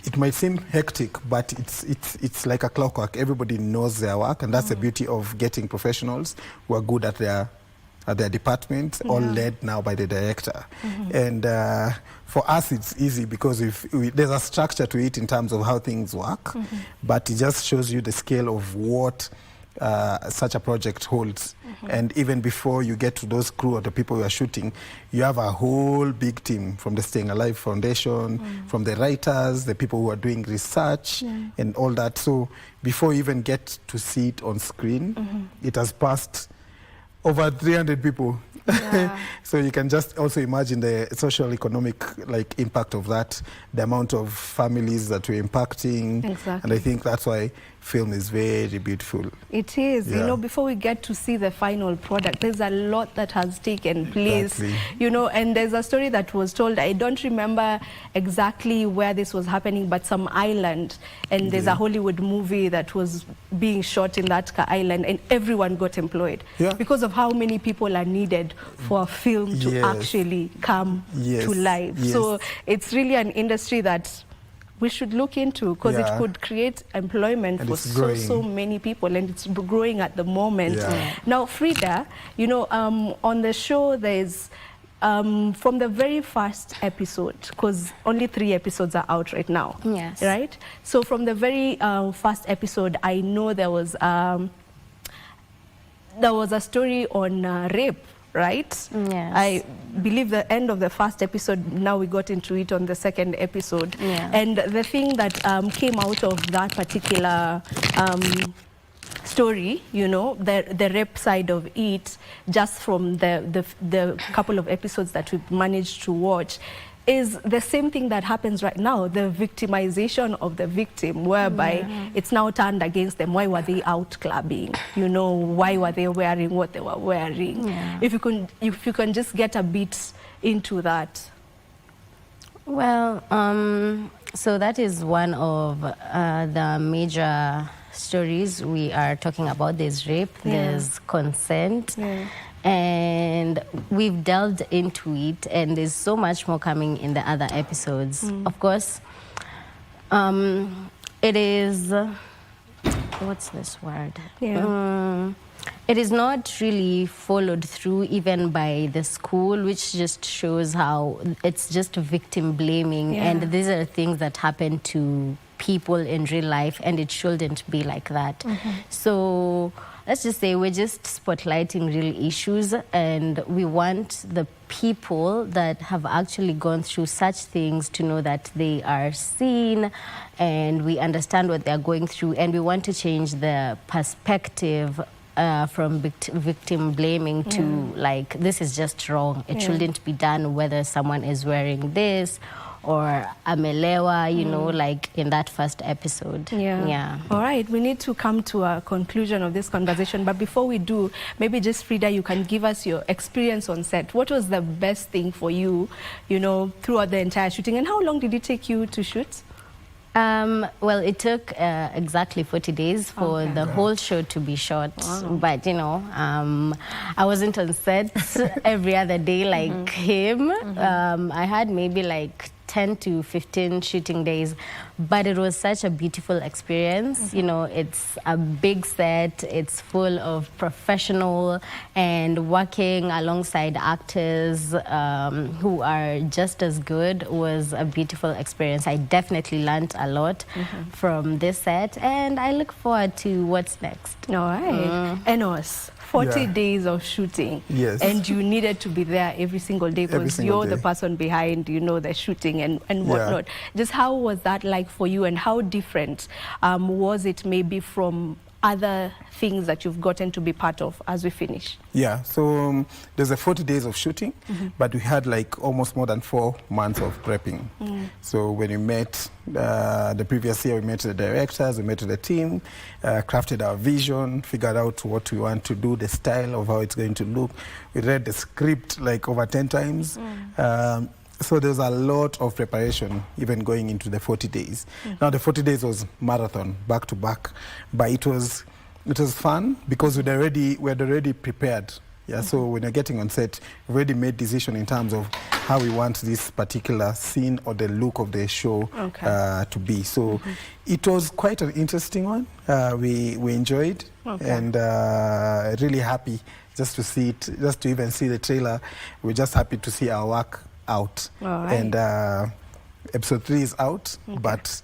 it might seem hectic, but it's like a clockwork. Everybody knows their work, and that's the beauty of getting professionals who are good at their department, all led now by the director. And for us, it's easy because there's a structure to it in terms of how things work, but it just shows you the scale of what such a project holds. And even before you get to those crew or the people who are shooting, you have a whole big team from the Staying Alive Foundation, from the writers, the people who are doing research and all that. So before you even get to see it on screen, it has passed over 300 people. Yeah. So you can just also imagine the social economic impact of that, the amount of families that we're impacting. Exactly. And I think that's why film is very beautiful. It is. Yeah. You know, before we get to see the final product, there's a lot that has taken place. Exactly. You know, and there's a story that was told, I don't remember exactly where this was happening, but some island, and there's a Hollywood movie that was being shot in that island, and everyone got employed because of how many people are needed for a film to actually come to life. So it's really an industry that we should look into, because it could create employment for so many people, and it's growing at the moment. Now, Frida, you know, on the show there's from the very first episode, because only 3 episodes are out right now. Yes. Right? So from the very first episode, I know there was a story on rape. Right? Yes. I believe the end of the first episode, now we got into it on the second episode. Yeah. And the thing that came out of that particular story, you know, the rape side of it, just from the couple of episodes that we've managed to watch, is the same thing that happens right now, the victimization of the victim, whereby it's now turned against them. Why were they out clubbing? You know, why were they wearing what they were wearing? If you can just get a bit into that. Well, so that is one of the major stories we are talking about. There's rape, there's consent. And we've delved into it, and there's so much more coming in the other episodes. Of course, it is, what's this word? It is not really followed through even by the school, which just shows how it's just victim blaming. And these are things that happen to people in real life, and it shouldn't be like that. So let's just say we're just spotlighting real issues, and we want the people that have actually gone through such things to know that they are seen and we understand what they're going through, and we want to change the perspective from victim blaming to like, this is just wrong. It shouldn't be done, whether someone is wearing this or amelewa, you know, like in that first episode. All right, we need to come to a conclusion of this conversation, but before we do, maybe just Frida, you can give us your experience on set. What was the best thing for you, you know, throughout the entire shooting, and how long did it take you to shoot? Well, it took exactly 40 days for the whole show to be shot. But, you know, I wasn't on set every other day like him. I had maybe like 10 to 15 shooting days, but it was such a beautiful experience. You know, it's a big set, it's full of professional, and working alongside actors who are just as good was a beautiful experience. I definitely learned a lot from this set, and I look forward to what's next. All right. Enos, 40 days of shooting. Yes. And you needed to be there every single day because you're the person behind, you know, the shooting and whatnot. Just how was that like for you, and how different was it maybe from other things that you've gotten to be part of as we finish? Yeah, so there's a 40 days of shooting, but we had like almost more than 4 months of prepping. So when we met the previous year, we met the directors, we met the team, crafted our vision, figured out what we want to do, the style of how it's going to look. We read the script like over 10 times. So there's a lot of preparation even going into the 40 days. Now the 40 days was marathon, back to back, but it was fun because we had already prepared. So when you're getting on set, we've already made decision in terms of how we want this particular scene or the look of the show to be. So it was quite an interesting one. We enjoyed, and really happy just to see it, just to even see the trailer. We're just happy to see our work out. And episode 3 is out, but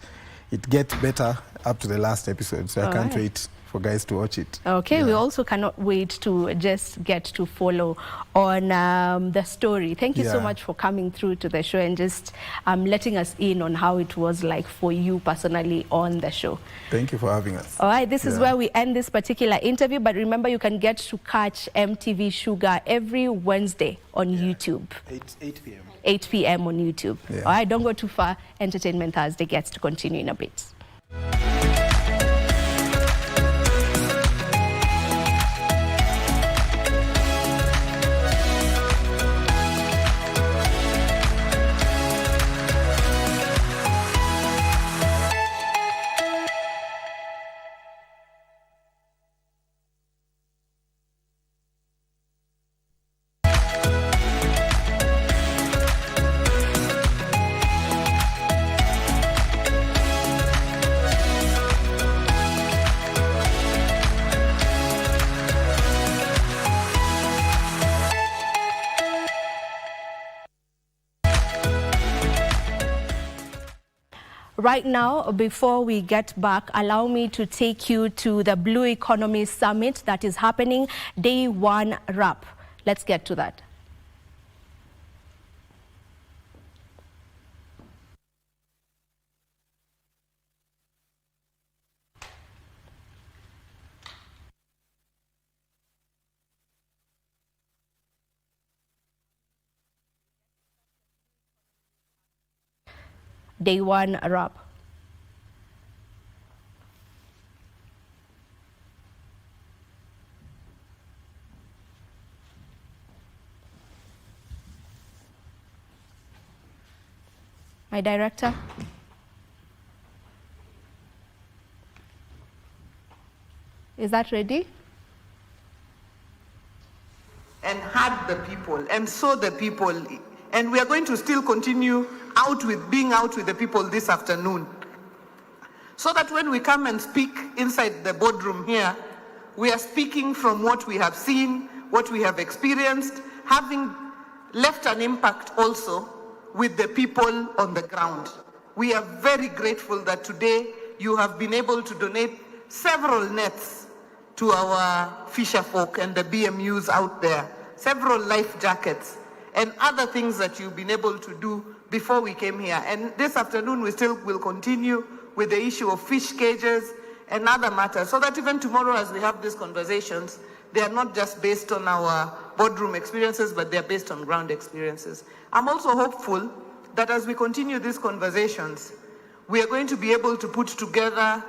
it gets better up to the last episode, so I can't wait for guys to watch it. Okay, we also cannot wait to just get to follow on the story. Thank you so much for coming through to the show and just letting us in on how it was like for you personally on the show. Thank you for having us. All right, this is where we end this particular interview, but remember you can get to catch MTV Sugar every Wednesday on YouTube. 8 p.m. 8 p.m. on YouTube. All right, don't go too far. Entertainment Thursday gets to continue in a bit. Right now, before we get back, allow me to take you to the Blue Economy Summit that is happening, Day 1 wrap. Let's get to that. Day 1 wrap. My director. Is that ready? And had the people and saw the people, and we are going to still continue being out with the people this afternoon, so that when we come and speak inside the boardroom here, we are speaking from what we have seen, what we have experienced, having left an impact also with the people on the ground. We are very grateful that today you have been able to donate several nets to our fisher folk and the BMUs out there, several life jackets and other things that you've been able to do before we came here. And this afternoon we still will continue with the issue of fish cages and other matters, so that even tomorrow as we have these conversations, they are not just based on our boardroom experiences, but they are based on ground experiences. I'm also hopeful that as we continue these conversations, we are going to be able to put together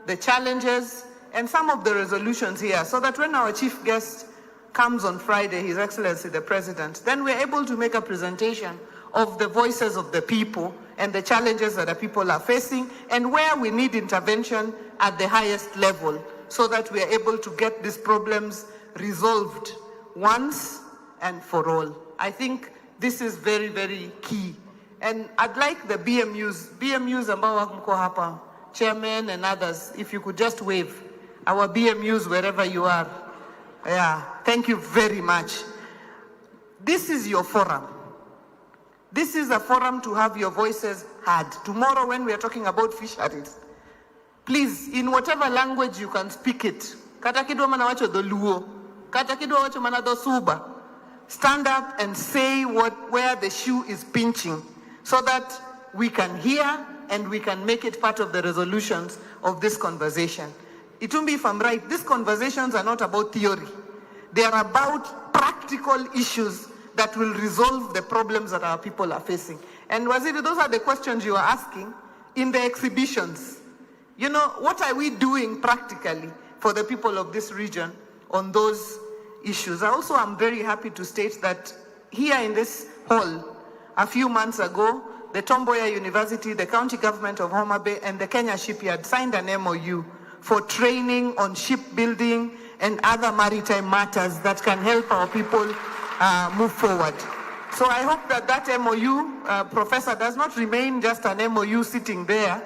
the challenges and some of the resolutions here, so that when our chief guest comes on Friday, His Excellency the President, then we're able to make a presentation of the voices of the people and the challenges that the people are facing and where we need intervention at the highest level, so that we are able to get these problems resolved once and for all. I think this is very, very key. And I'd like the BMUs ambao mko hapa, chairman and others, if you could just wave, our BMUs wherever you are. Yeah, thank you very much. This is your forum. This is a forum to have your voices heard. Tomorrow when we are talking about fisheries, please, in whatever language you can speak it, kata kidwa mana wacho Dholuo, kata kidwa wacho mana Dhosuba, stand up and say where the shoe is pinching, so that we can hear and we can make it part of the resolutions of this conversation. Itumbi, if I'm right, these conversations are not about theory. They are about practical issues that will resolve the problems that our people are facing. And Waziri, those are the questions you are asking in the exhibitions. You know, what are we doing practically for the people of this region on those issues? I also am very happy to state that here in this hall, a few months ago, the Tom Mboya University, the county government of Homa Bay, and the Kenya Shipyard signed an MOU for training on shipbuilding and other maritime matters that can help our people move forward. So I hope that that MOU, Professor, does not remain just an MOU sitting there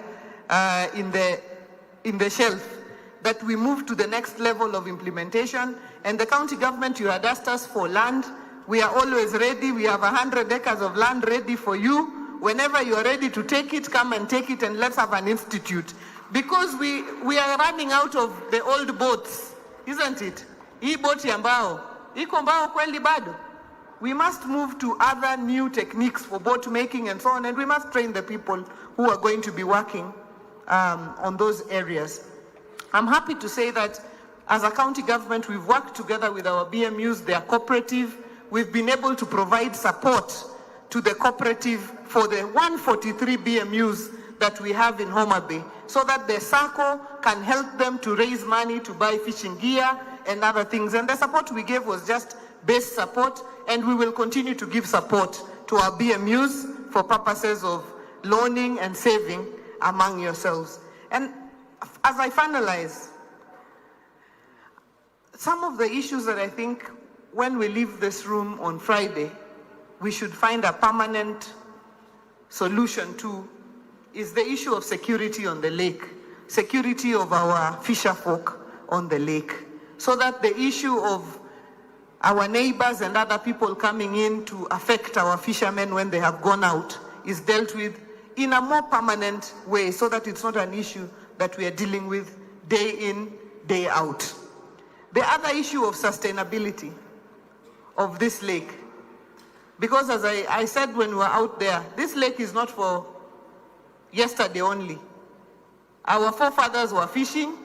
in the shelf, that we move to the next level of implementation. And the county government, you had asked us for land. We are always ready. We have 100 acres of land ready for you. Whenever you are ready to take it, come and take it, and let's have an institute because we are running out of the old boats, isn't it? Hii boti ya mbao, iko mbao kweli bado? We must move to other new techniques for boat making and so on, and we must train the people who are going to be working on those areas. I'm happy to say that as a county government, we've worked together with our BMUs, their cooperative. We've been able to provide support to the cooperative for the 143 BMUs that we have in Homa Bay, so that the SACCO can help them to raise money to buy fishing gear and other things. And the support we gave was just base support, and we will continue to give support to our BMUs for purposes of loaning and saving among yourselves. And as I finalize, some of the issues that I think when we leave this room on Friday, we should find a permanent solution to is the issue of security on the lake, security of our fisher folk on the lake, so that the issue of our neighbors and other people coming in to affect our fishermen when they have gone out is dealt with in a more permanent way, so that it's not an issue that we are dealing with day in, day out. The other issue of sustainability of this lake, because as I said when we were out there, this lake is not for yesterday only. Our forefathers were fishing,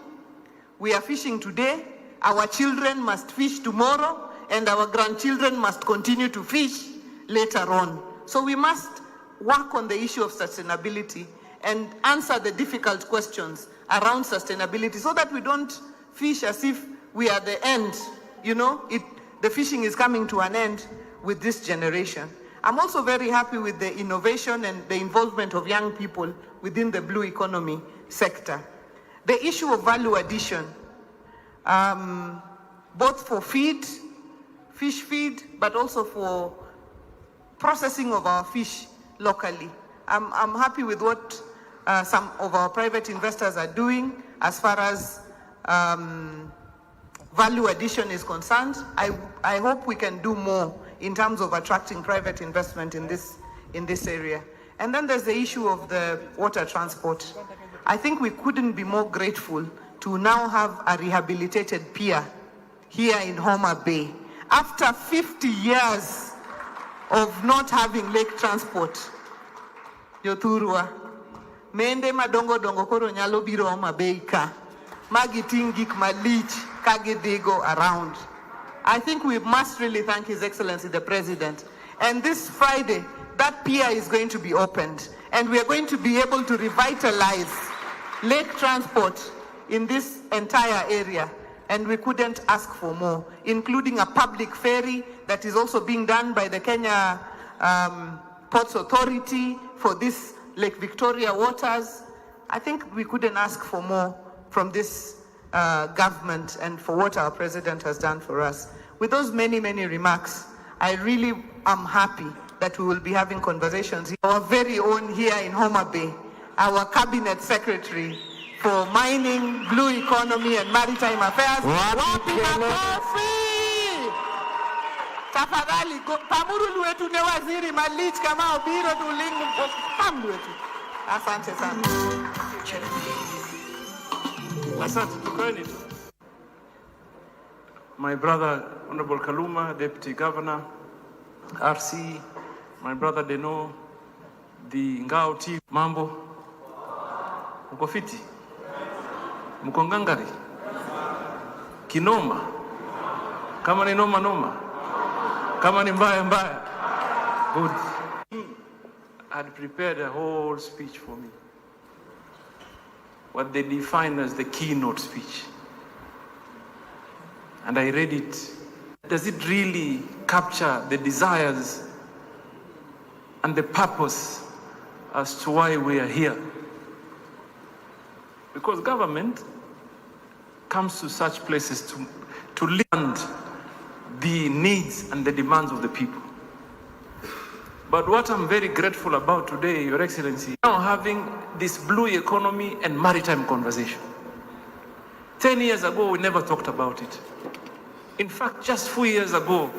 we are fishing today, our children must fish tomorrow, and our grandchildren must continue to fish later on. So we must work on the issue of sustainability and answer the difficult questions around sustainability, so that we don't fish as if we are the end. You know, the fishing is coming to an end with this generation. I'm also very happy with the innovation and the involvement of young people within the blue economy sector. The issue of value addition, both for feed, fish feed, but also for processing of our fish locally. I'm happy with what some of our private investors are doing as far as value addition is concerned. I hope we can do more in terms of attracting private investment in this area. And then there's the issue of the water transport. I think we couldn't be more grateful to now have a rehabilitated pier here in Homa Bay. After 50 years of not having lake transport, Yothurwa, mende madongo dongo koro nyalo biro Homa Bay ka, magiting gik malich kagidhigo around. I think we must really thank His Excellency the President. And this Friday, that pier is going to be opened, and we are going to be able to revitalize lake transport in this entire area. And we couldn't ask for more, including a public ferry that is also being done by the Kenya Ports Authority for this Lake Victoria waters. I think we couldn't ask for more from this government and for what our president has done for us. With those many, many remarks, I really am happy that we will be having conversations. Our very own here in Homa Bay, our cabinet secretary for mining, blue economy and maritime affairs. Wapi makofi! Tafadhali, pamuru wetu ne waziri malich kama obiro tulingu pamuru wetu. Asante sana. Asante, tukwani tu. My brother, Honorable Kaluma, Deputy Governor, RC, my brother Deno, the Ngao team, Mambo, uko fiti? Mko ngangari? Kinoma? Kama ni noma noma? Kama ni mbaya mbaya? Good. He had prepared a whole speech for me. What they define as the keynote speech. And I read it. Does it really capture the desires and the purpose as to why we are here? Because government comes to such places to lend the needs and the demands of the people. But what I'm very grateful about today, Your Excellency, now having this blue economy and maritime conversation. 10 years ago, we never talked about it. In fact, just 4 years ago,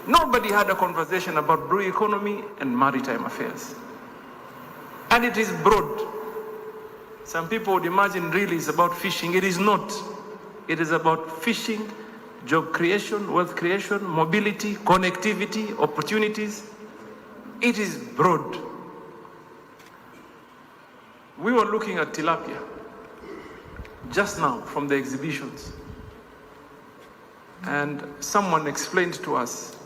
nobody had a conversation about blue economy and maritime affairs. And it is broad. Some people would imagine really it's about fishing. It is not. It is about fishing, job creation, wealth creation, mobility, connectivity, opportunities. It is broad. We were looking at tilapia just now from the exhibitions. And someone explained to us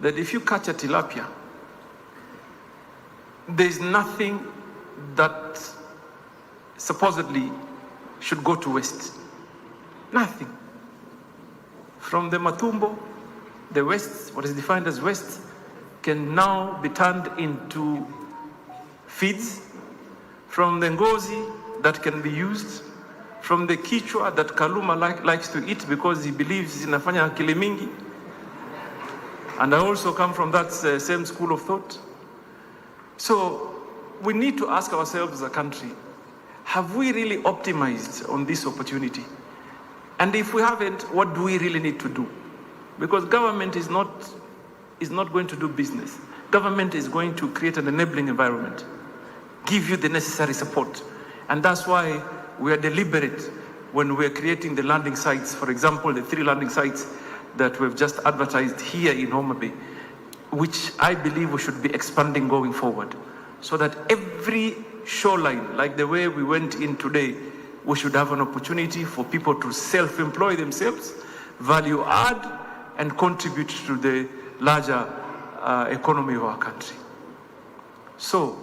that if you catch a tilapia, there's nothing that supposedly should go to waste. Nothing. From the matumbo, the waste, what is defined as waste, can now be turned into feeds. From the ngozi, that can be used. From the kichwa that Kaluma likes to eat because he believes inafanya akili mingi. And I also come from that same school of thought. So we need to ask ourselves as a country, have we really optimized on this opportunity? And if we haven't, what do we really need to do? Because government is not going to do business. Government is going to create an enabling environment, give you the necessary support. And that's why we are deliberate when we're creating the landing sites. For example, the 3 landing sites that we've just advertised here in Homa Bay, which I believe we should be expanding going forward, so that every shoreline, like the way we went in today, we should have an opportunity for people to self-employ themselves, value add, and contribute to the larger economy of our country. So,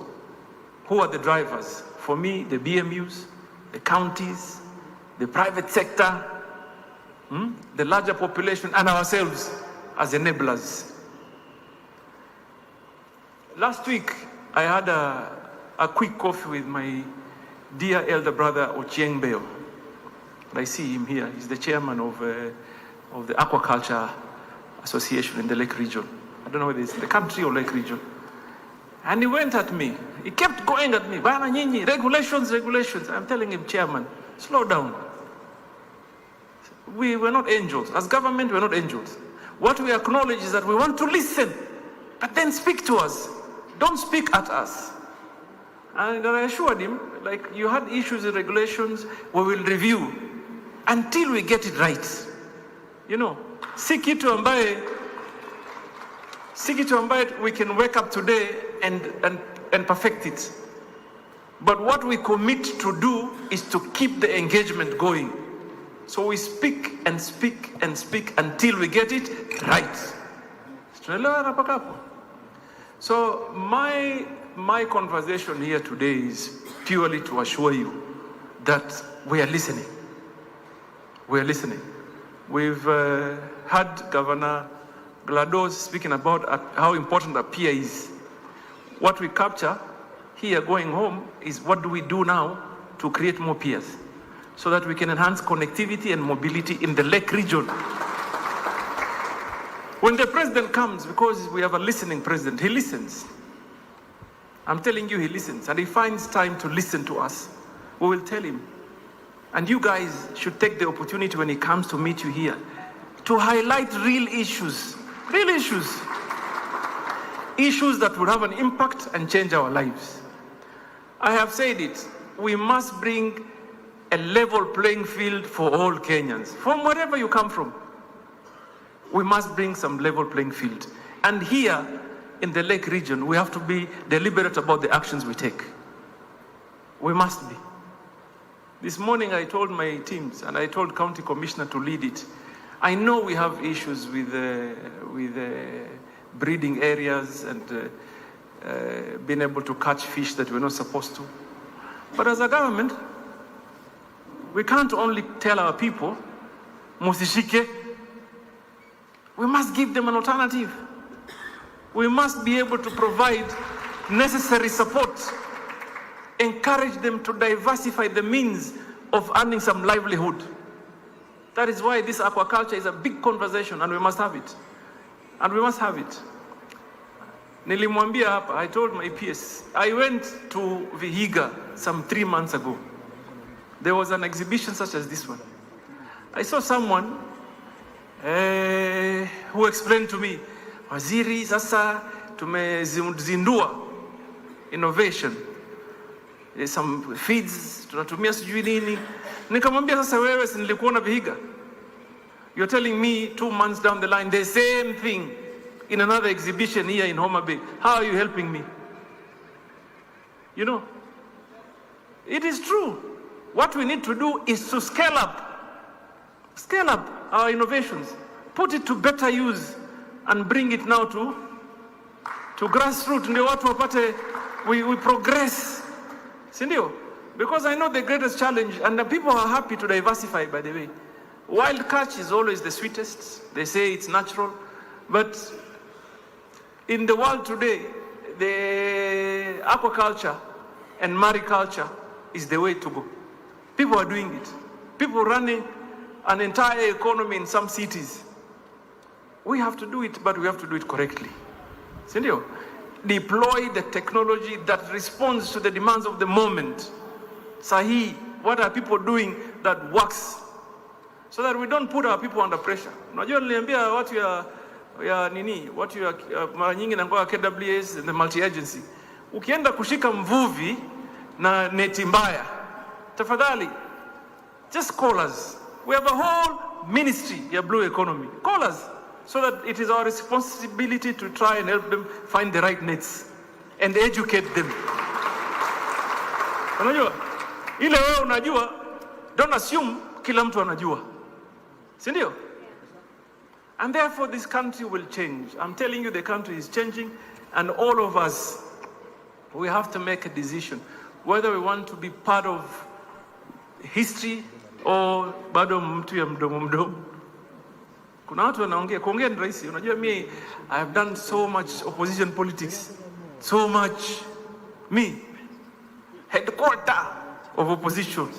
who are the drivers? For me, the BMUs, the counties, the private sector, the larger population, and ourselves as enablers. Last week, I had a quick coffee with my dear elder brother, Ochieng Beo. I see him here. He's the chairman of the Aquaculture Association in the Lake Region. I don't know whether it's in the country or Lake Region. And he went at me. He kept going at me. Bana nyinyi, regulations, regulations. I'm telling him, chairman, slow down. We were not angels. As government, we're not angels. What we acknowledge is that we want to listen, but then speak to us. Don't speak at us. And I assured him, like, you had issues with regulations, we will review until we get it right. You know, si kitu ambaye we can wake up today and perfect it. But what we commit to do is to keep the engagement going. So we speak and speak and speak until we get it right. So my conversation here today is purely to assure you that we are listening. We are listening. We've had Governor GLaDOS speaking about how important a peer is. What we capture here going home is what do we do now to create more peers so that we can enhance connectivity and mobility in the Lake region. When the president comes, because we have a listening president, he listens. I'm telling you, he listens, and he finds time to listen to us. We will tell him. And you guys should take the opportunity when he comes to meet you here to highlight real issues. Real issues. Issues that would have an impact and change our lives. I have said it. We must bring a level playing field for all Kenyans. From wherever you come from, we must bring some level playing field. And here in the Lake region, we have to be deliberate about the actions we take. We must be. This morning I told my teams, and I told County Commissioner to lead it. I know we have issues with breeding areas and being able to catch fish that we're not supposed to. But as a government, we can't only tell our people, musishike. We must give them an alternative. We must be able to provide necessary support, encourage them to diversify the means of earning some livelihood. That is why this aquaculture is a big conversation, and we must have it. And we must have it. Nilimwambia hapa, I told my PS, I went to Vihiga some 3 months ago. There was an exhibition such as this one. I saw someone who explained to me, Waziri, sasa tumezindua innovation. some feeds, tunatumia sijui nini. Nikamwambia sasa wewe si nilikuona Vihiga. You're telling me 2 months down the line the same thing in another exhibition here in Homa Bay. How are you helping me? You know, it is true. What we need to do is to scale up our innovations, put it to better use and bring it now to grassroots. Ndio watu wapate, we progress. Sindio? Because I know the greatest challenge, and the people are happy to diversify, by the way. Wild catch is always the sweetest. They say it's natural. But in the world today, the aquaculture and mariculture is the way to go. People are doing it. People running an entire economy in some cities. We have to do it, but we have to do it correctly. Sindio? Deploy the technology that responds to the demands of the moment. Sahi, what are people doing that works? So that we don't put our people under pressure. Unajua niliambia watu ya nini, watu ya mara nyingi na kwa KWS and the multi-agency. Ukienda kushika mvuvi na neti mbaya, tafadhali, just call us. We have a whole ministry ya blue economy. Call us so that it is our responsibility to try and help them find the right nets and educate them. Unajua, ile wewe unajua, don't assume kila mtu anajua. Sindio? And therefore this country will change. I'm telling you, the country is changing, and all of us, we have to make a decision whether we want to be part of history or bado mtu ya mdomo mdomo. Kuna watu wanaongea, kuongea ni rahisi. Unajua I have done so much opposition politics. So much. Me, headquarter of opposition.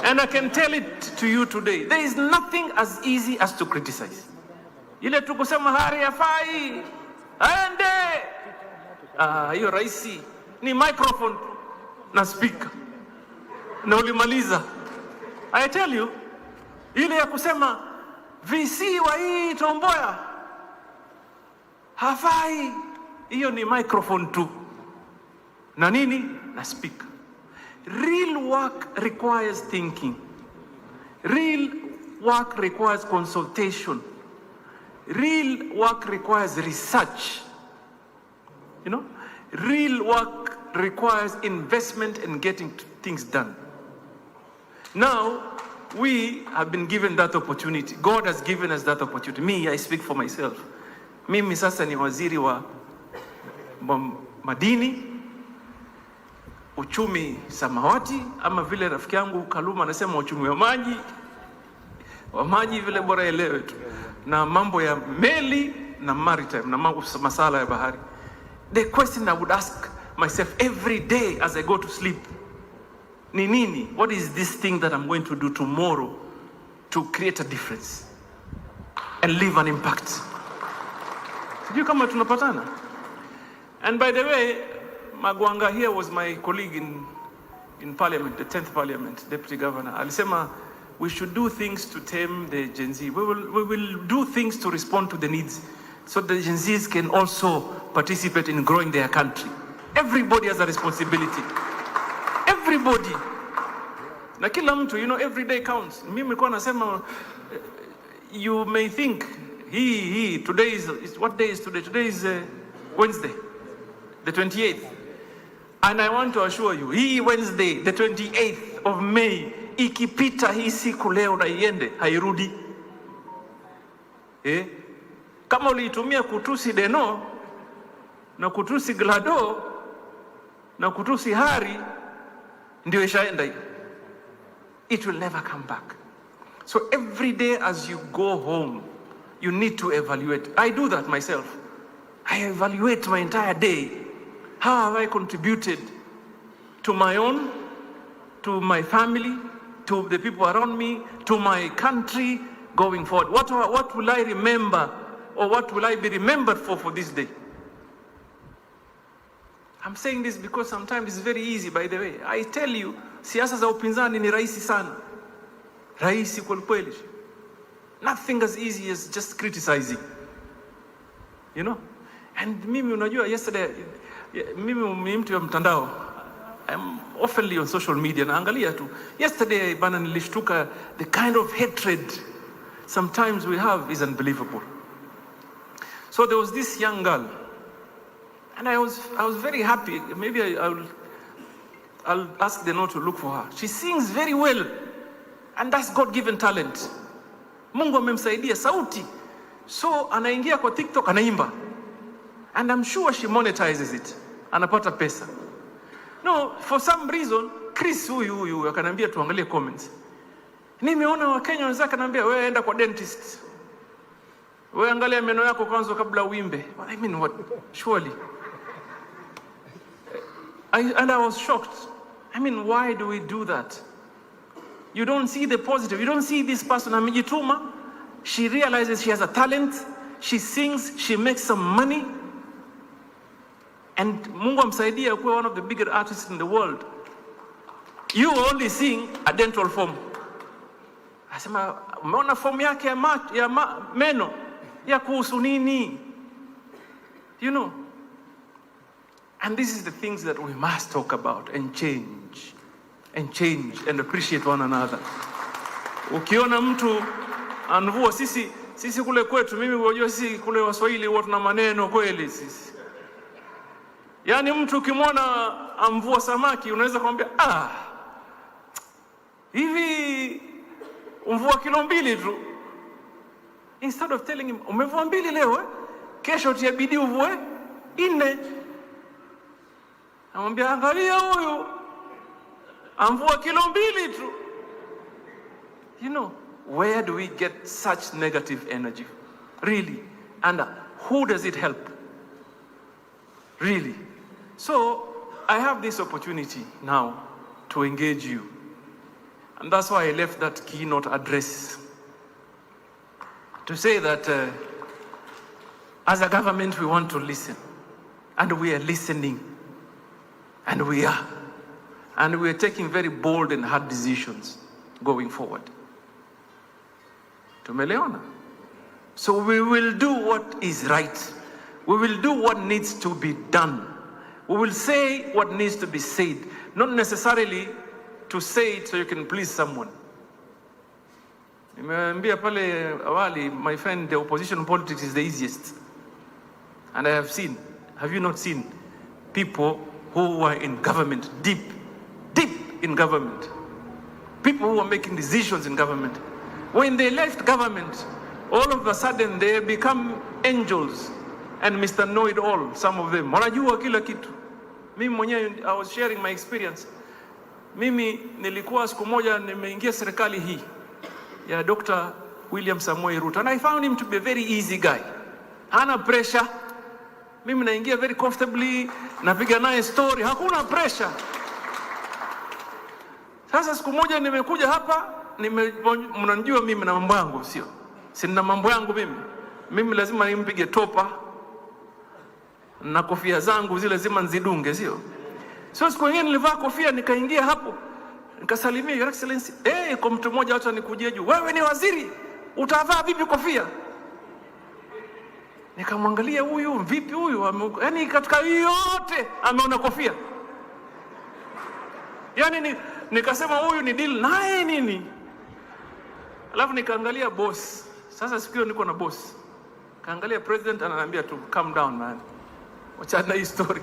And I can tell it to you today, there is nothing as easy as to criticize. Ile tu kusema hari hafai, aende. Hiyo rahisi. Ni microphone na speaker. Na ulimaliza. I tell you, ile ya kusema VC wa hii Tomboya hafai, hiyo ni microphone tu. Na nini? Na speaker. Real work requires thinking. Real work requires consultation. Real work requires research. You know? Real work requires investment in getting things done. Now, we have been given that opportunity. God has given us that opportunity. Me, I speak for myself. Mimi sasa ni waziri wa madini, uchumi samawati, ama vile rafiki yangu Kaluma anasema uchumi wa maji vile bora elewe tu. Na mambo ya meli na maritime na mambo masala ya bahari. The question I would ask myself every day as I go to sleep, ni nini? What is this thing that I'm going to do tomorrow to create a difference and leave an impact? Sijui kama tunapatana. And by the way, Magwanga here was my colleague in parliament, the 10th parliament, deputy governor. Alisema we should do things to tame the Gen Z. We will do things to respond to the needs so the Gen Zs can also participate in growing their country. Everybody has a responsibility. Everybody. Na kila mtu, you know, every day counts. Mimi nilikuwa nasema, you may think, today is, what day is today? Today is Wednesday, the 28th. And I want to assure you, Wednesday, the 28th of May, ikipita hii siku leo na iende, hairudi. Kama uliitumia kutusi Deno, na kutusi Glado, na kutusi Hari, ndio ishaenda hiyo. It will never come back. So every day as you go home, you need to evaluate. I do that myself. I evaluate my entire day. How have I contributed to my own, to my family, to the people around me, to my country going forward? What will I remember, or what will I be remembered for this day? I'm saying this because sometimes it's very easy, by the way. I tell you, siasa za upinzani ni rahisi sana. Rahisi kweli. Nothing as easy as just criticizing. You know? And mimi unajua, yesterday Mimi mtu wa mtandao. I'm oftenly on social media naangalia tu. Yesterday bana nilishtuka, the kind of hatred sometimes we have is unbelievable. So there was this young girl, and I was very happy. Maybe I'll ask the note to look for her. She sings very well, and that's God-given talent. Mungu amemsaidia sauti. So anaingia kwa TikTok anaimba, and I'm sure she monetizes it. Anapata pesa. No, for some reason Chris huyu akanambia tuangalie comments. Nimeona Wakenya wenzake kanambia wewe enda kwa dentist. Wewe angalia meno yako kwanza kabla uimbe. I mean what? Surely. And I was shocked. I mean, why do we do that? You don't see the positive. You don't see this person amejituma. She realizes she has a talent. She sings. She makes some money. And Mungu amsaidia kuwa one of the biggest artists in the world. You only sing a dental form. Asema, umeona form yake ya meno ya kuhusu nini? You know. And this is the things that we must talk about and change and appreciate one another. Ukiona mtu anvua, sisi kule kwetu, mimi unajua sisi kule Waswahili watu na maneno kweli sisi. Yaani mtu ukimwona amvua samaki unaweza kumwambia hivi umvua kilo 2 tu. Instead of telling him umevua 2 leo kesho utiabidi uvue 4. Amwambia angalia huyu amvua kilo 2 tu. You know, where do we get such negative energy? Really? And who does it help? Really? So I have this opportunity now to engage you. And that's why I left that keynote address. To say that as a government we want to listen. And we are listening. And we are. And we are taking very bold and hard decisions going forward. Tumeleona? So we will do what is right. We will do what needs to be done. We will say what needs to be said. Not necessarily to say it so you can please someone. Nimeambia pale awali, my friend, the opposition politics is the easiest. And I have seen, have you not seen, people who were in government, deep in government, people who were making decisions in government, when they left government, all of a sudden they become angels and Mr. Know-it-all, some of them. Wanajua kila kitu. Mimi mwenyewe, I was sharing my experience. Mimi nilikuwa siku moja nimeingia serikali hii ya Dr. William Samoei Ruto, and I found him to be a very easy guy. Hana pressure. Mimi naingia very comfortably, napiga naye story, hakuna pressure. Sasa siku moja nimekuja hapa, mnanijua mimi na mambo yangu, sio? Sina mambo yangu mimi. Mimi lazima nimpige topa na kofia zangu zile lazima nzidunge, sio? So siku nyingine nilivaa kofia nikaingia hapo. Nikasalimia Your Excellency. Kwa mtu mmoja acha nikujie juu. Wewe ni waziri, utavaa vipi kofia? Nikamwangalia huyu, vipi huyu? Yaani katika yote ameona kofia. Yaani nikasema huyu ni deal naye nini? Alafu nikaangalia boss. Sasa siku hiyo niko na boss. Kaangalia president ananiambia tu calm down man. Wachana hii story.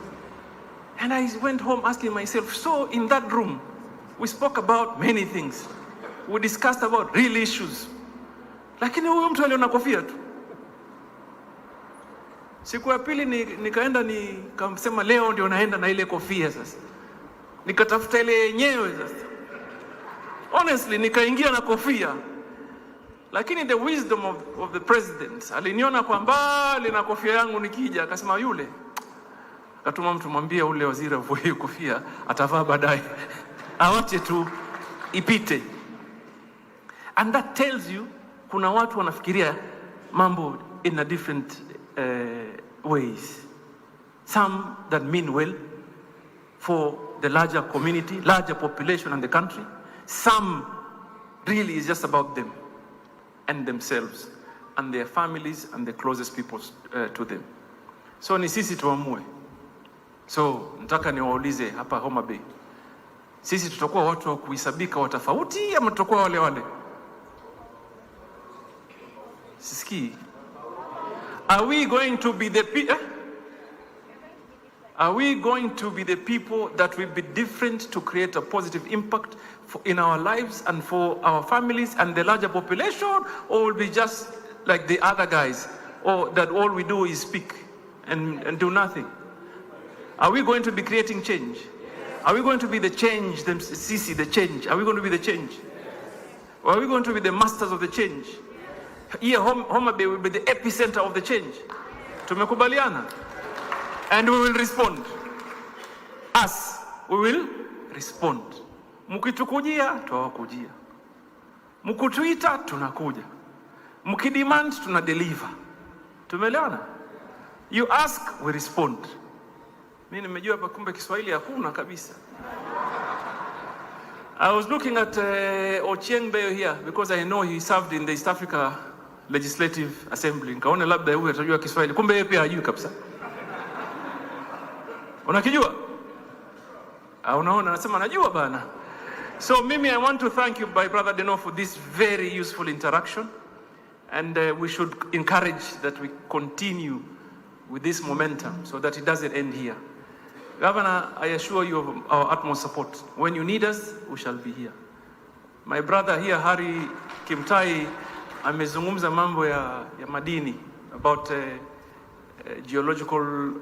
And I went home asking myself, so in that room we spoke about many things. We discussed about real issues. Lakini huyu mtu aliona kofia tu. Siku ya pili nikaenda nikamsema leo ndio naenda na ile kofia sasa. Nikatafuta ile yenyewe sasa. Honestly nikaingia na kofia. Lakini the wisdom of the president, aliniona kwa mbali na kofia yangu nikija, akasema yule. Akatuma mtu mwambie ule waziri avue kofia, atavaa baadaye. Awache tu ipite. And that tells you kuna watu wanafikiria mambo in a different ways. Some that mean well for the larger community, larger population in the country. Some really is just about them and themselves and their families and the closest people to them. So ni sisi tuamue. So nataka niwaulize hapa Homa Bay, sisi tutakuwa watu wa kuhesabika wa tofauti ama tutakuwa wale wale? Sisikii. Are we going to be the Are we going to be the people that will be different to create a positive impact in our lives and for our families and the larger population, or will be just like the other guys, or that all we do is speak and do nothing? Are we going to be creating change? Are we going to be the change, the change? Are we going to be the change? Or are we going to be the masters of the change? Here, Homa Bay will be the epicenter of the change. Tumekubaliana? And we will respond. Us, we will respond. Mkitukujia, tuwakujia. Mkutuita, tunakuja. Mkidemand, tunadeliver. Tumeelewana? You ask, we respond. Mimi nimejua hapa kumbe Kiswahili hakuna kabisa. I was looking at Ochieng Beyo here because I know he served in the East Africa Legislative Assembly. Nikaona labda huyu atajua Kiswahili. Kumbe yeye pia hajui kabisa. Unakijua? Unaona, anasema najua bana. So Mimi, I want to thank you, my brother Deno, for this very useful interaction. And we should encourage that we continue with this momentum so that it doesn't end here. Governor, I assure you of our utmost support. When you need us, we shall be here. My brother here, Harry Kimtai, amezungumza mambo ya madini, about geological.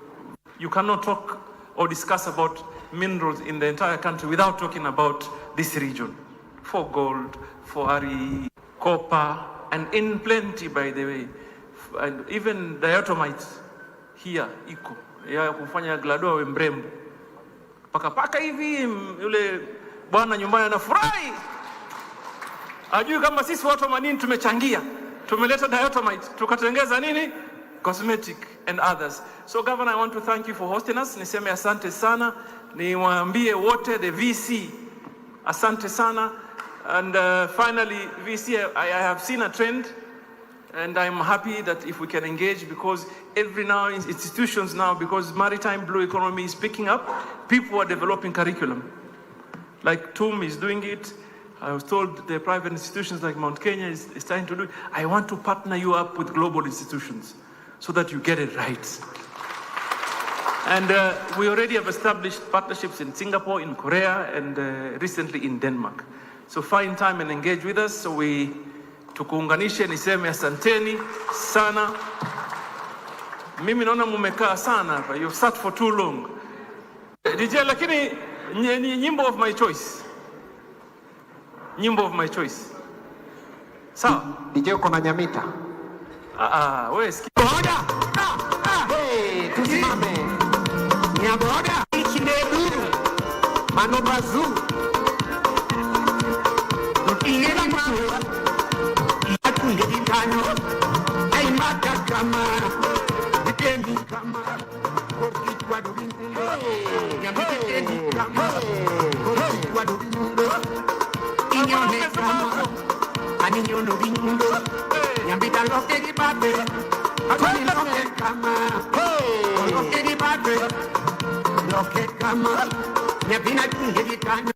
You cannot talk or discuss about minerals in the entire country without talking about this region. For gold, for Ari, copper, and in plenty, by the way. And even diatomite here, iko. Ya kufanya glado awe mrembo. Paka hivi, yule bwana nyumbani anafurahi. Ajui kama sisi watu wa madini tumechangia. Tumeleta diatomite, tukatengeza nini? Cosmetic and others. So Governor, I want to thank you for hosting us. Niseme asante sana. Niwaambie wote, the VC, asante sana. And finally, VC, I have seen a trend, and I'm happy that if we can engage, because every now institutions now, because maritime blue economy is picking up, people are developing curriculum. Like TUM is doing it. I was told the private institutions like Mount Kenya is trying to do it. I want to partner you up with global institutions so that you get it right. And we already have established partnerships in Singapore, in Korea, and recently in Denmark. So find time and engage with us so we tukuunganishe. Niseme asanteni sana. Mimi naona mumekaa sana hapa. You've sat for too long. DJ, lakini nyimbo of my choice. Nyimbo of my choice. Sawa? DJ uko na Nyamita. Wewe sikia. Hey, tusimame. Nyaboda ikinedu. Mano bazu. Ingela mwa. Atunge ditano. Ai mata kama. Ditendi kama. Kokitwa dubindu. Nyamitendi kama. Kokitwa dubindu. Inyone kama. Aninyono bindu. Nyambita loke di babe. Akoni loke kama. Loke di babe. Loke kama. Nyabina tunge ditano.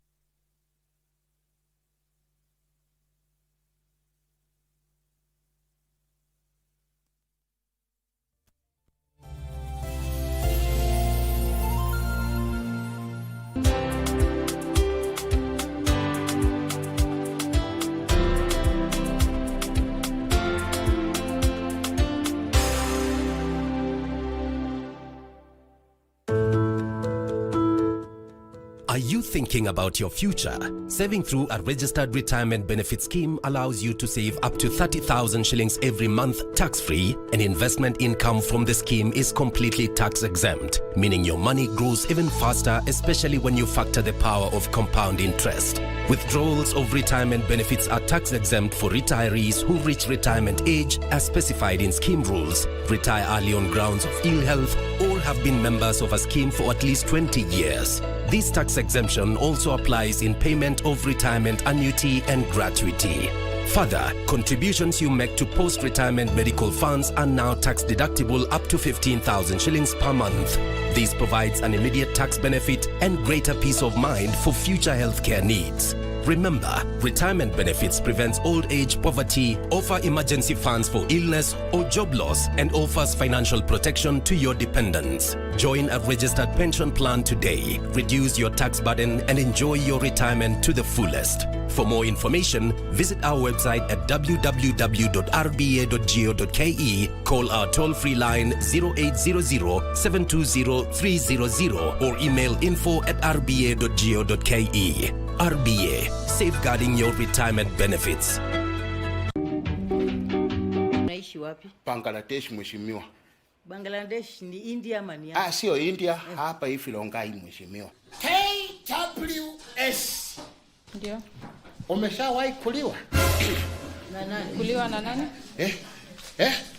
Are you thinking about your future? Saving through a registered retirement benefit scheme allows you to save up to 30,000 shillings every month tax-free, and investment income from the scheme is completely tax-exempt, meaning your money grows even faster, especially when you factor the power of compound interest. Withdrawals of retirement benefits are tax-exempt for retirees who reach retirement age as specified in scheme rules, retire early on grounds of ill health, or have been members of a scheme for at least 20 years. This tax exemption also applies in payment of retirement annuity and gratuity. Further, contributions you make to post-retirement medical funds are now tax deductible up to 15,000 shillings per month. This provides an immediate tax benefit and greater peace of mind for future healthcare needs. Remember, retirement benefits prevents old age poverty, offer emergency funds for illness or job loss, and offers financial protection to your dependents. Join a registered pension plan today. Reduce your tax burden and enjoy your retirement to the fullest. For more information, visit our website at www.rba.go.ke, call our toll-free line 0800-720-300 or email info@rba.go.ke. RBA, safeguarding your retirement benefits. Unaishi wapi? Bangladesh mheshimiwa. Bangladesh ni India mania. Sio India, hapa hivi Longai mheshimiwa. KWS. Ndio. Umeshawahi kuliwa? Na nani? Kuliwa na nani?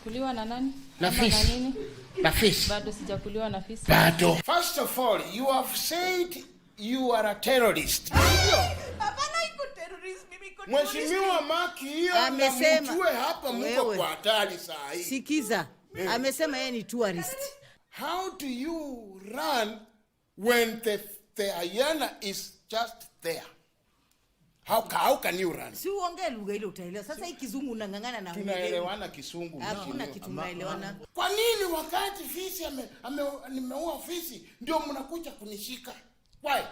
Kuliwa na nani? Na fisi. Na nini? Na fisi. Bado sijakuliwa na fisi. Bado. First of all, you have said you are a terrorist. Mheshimiwa Maki hiyo amesema hapa mko kwa hatari saa hii. Sikiza. Amesema yeye ni tourist. How do you run when the hyena is just there? How can you run? Si uongee lugha ile utaelewa. Sasa hii kizungu unangangana na wewe. Tunaelewana kisungu. Hakuna kitu tunaelewana. Kwa nini wakati fisi nimeua fisi ndio mnakuja kunishika? Why?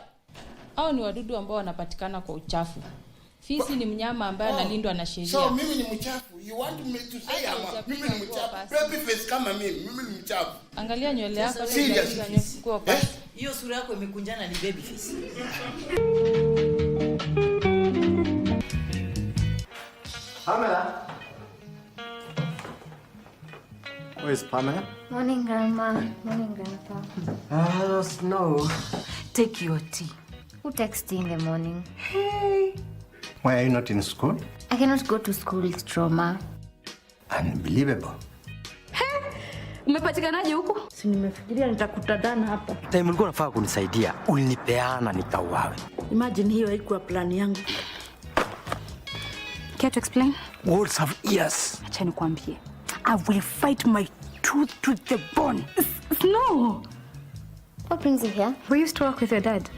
Hao ni wadudu ambao wanapatikana kwa uchafu. Fisi ni mnyama ambaye analindwa na sheria. So mimi ni mchafu. You want me to say mimi ni mchafu? Baby face kama mimi ni mchafu. Angalia nywele yako kwa pasi. Hiyo sura yako imekunjana ni baby face. Pamela. Where is Pamela? Morning, Grandma. Morning, Grandpa. Snow. Take your tea. Who texts in the morning? Hey. Why are you not in school? I cannot go to school with trauma. Unbelievable. Umepatikanaje huko? Si nimefikiria nitakutadana hapa. Time ulikuwa unafaa kunisaidia, ulinipeana nikauawe. Imagine hiyo haikuwa plan yangu. Care to explain? Words have ears. Acha nikwambie. I will fight my tooth to the bone. No. What brings you here? We used to work with your dad.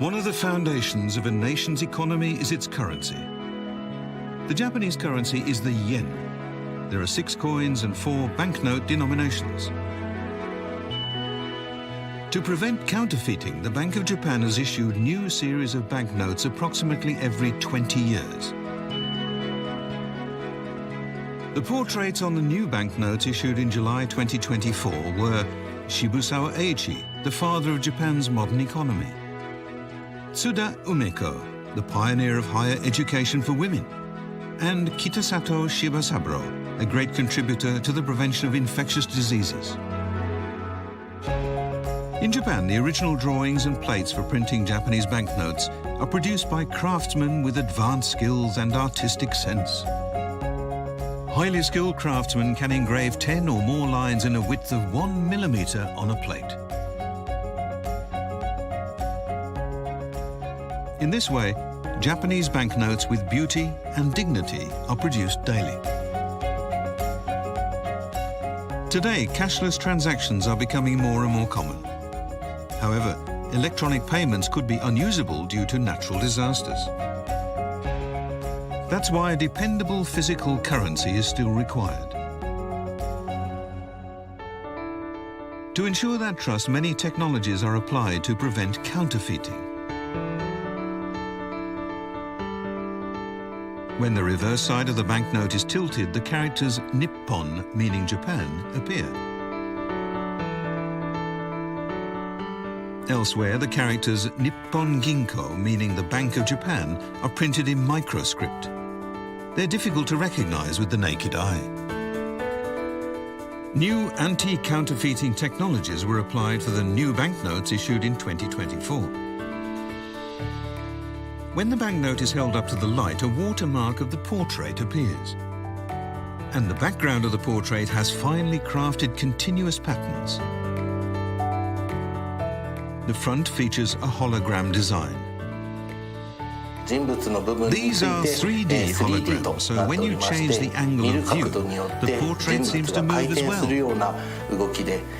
One of the foundations of a nation's economy is its currency. The Japanese currency is the yen. There are 6 coins and 4 banknote denominations. To prevent counterfeiting, the Bank of Japan has issued new series of banknotes approximately every 20 years. The portraits on the new banknotes issued in July 2024 were Shibusawa Eiichi, the father of Japan's modern economy; Tsuda Umeko, the pioneer of higher education for women; and Kitasato Shibasaburo, a great contributor to the prevention of infectious diseases. In Japan, the original drawings and plates for printing Japanese banknotes are produced by craftsmen with advanced skills and artistic sense. Highly skilled craftsmen can engrave 10 or more lines in a width of 1 millimeter on a plate. In this way, Japanese banknotes with beauty and dignity are produced daily. Today, cashless transactions are becoming more and more common. However, electronic payments could be unusable due to natural disasters. That's why a dependable physical currency is still required. To ensure that trust, many technologies are applied to prevent counterfeiting. When the reverse side of the banknote is tilted, the characters Nippon, meaning Japan, appear. Elsewhere, the characters Nippon Ginko, meaning the Bank of Japan, are printed in microscript. They're difficult to recognize with the naked eye. New anti-counterfeiting technologies were applied for the new banknotes issued in 2024. When the banknote is held up to the light, a watermark of the portrait appears. And the background of the portrait has finely crafted continuous patterns. The front features a hologram design. These are 3D holograms, so when you change the angle of view, the portrait seems to move as well.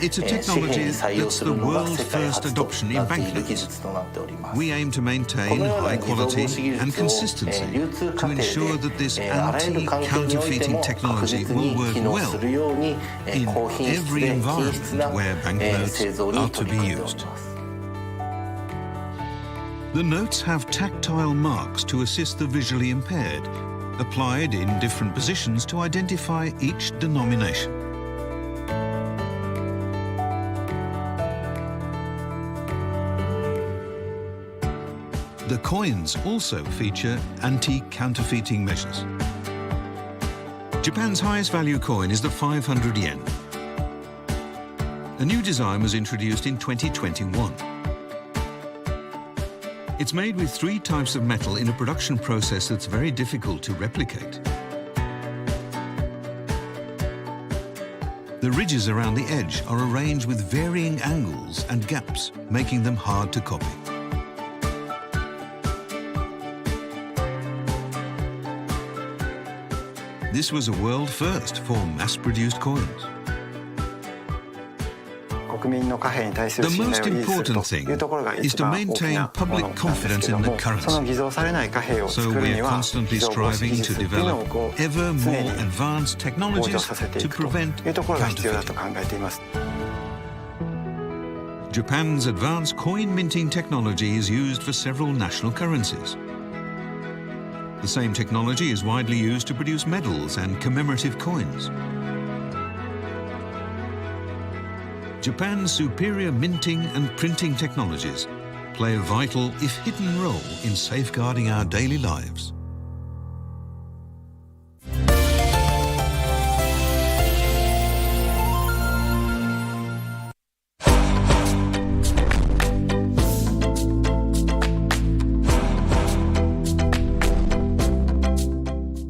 It's a technology that's the world's first adoption in banknotes. We aim to maintain high quality and consistency to ensure that this anti-counterfeiting technology will work well in every environment where banknotes are to be used. The notes have tactile marks to assist the visually impaired, applied in different positions to identify each denomination. The coins also feature anti-counterfeiting measures. Japan's highest value coin is the 500 yen. A new design was introduced in 2021. It's made with 3 types of metal in a production process that's very difficult to replicate. The ridges around the edge are arranged with varying angles and gaps, making them hard to copy. This was a world first for mass-produced coins. The most important thing is to maintain public confidence in the currency. So we are constantly striving to develop ever more advanced technologies to prevent counterfeiting. Japan's advanced coin minting technology is used for several national currencies. The same technology is widely used to produce medals and commemorative coins. Japan's superior minting and printing technologies play a vital, if hidden, role in safeguarding our daily lives.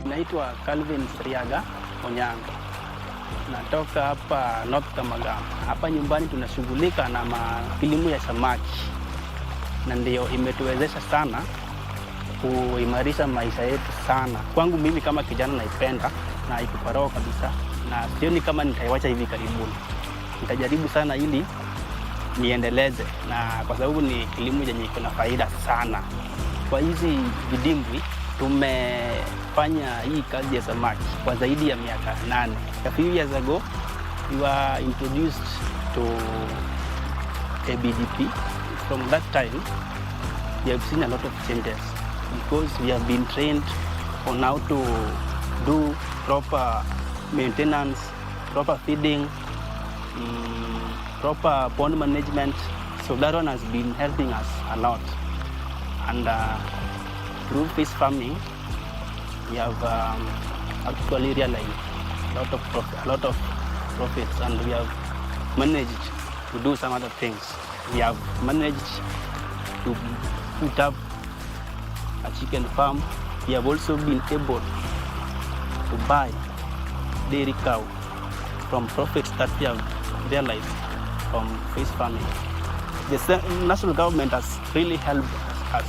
Naitwa Calvin Sriaga Onyango. Natoka hapa North Kamagama. Hapa nyumbani tunashughulika na kilimo ya samaki, na ndio imetuwezesha sana kuimarisha maisha yetu sana. Kwangu mimi kama kijana naipenda na iko kwa roho kabisa, na sioni kama nitaiacha hivi karibuni. Nitajaribu sana ili niendeleze, na kwa sababu ni kilimo yenye iko na faida sana. Kwa hizi vidimbwi tumefanya hii kazi ya samaki kwa zaidi ya miaka 8. A few years ago, we were introduced to KBDP. From that time, we have seen a lot of changes because we have been trained on how to do proper maintenance, proper feeding, proper pond management. So that one has been helping us a lot. And through fish farming, we have actually realized a lot of profits, and we have managed to do some other things. We have managed to put up a chicken farm. We have also been able to buy dairy cow from profits that we have realized from fish farming. The national government has really helped us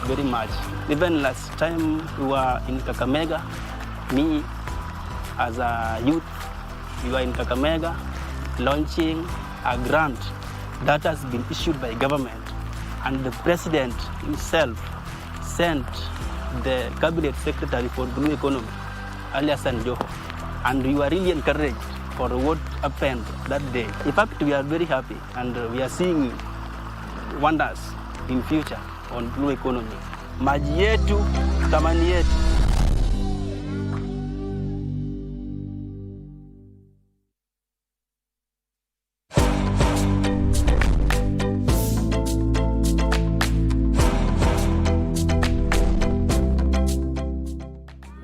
very much. Even last time we were in Kakamega, me as a youth, we were in Kakamega launching a grant that has been issued by government, and the president himself sent the cabinet secretary for blue economy, alias Joho, and we were really encouraged for what happened that day. In fact, we are very happy and we are seeing wonders in future on blue economy. Maji yetu, thamani yetu.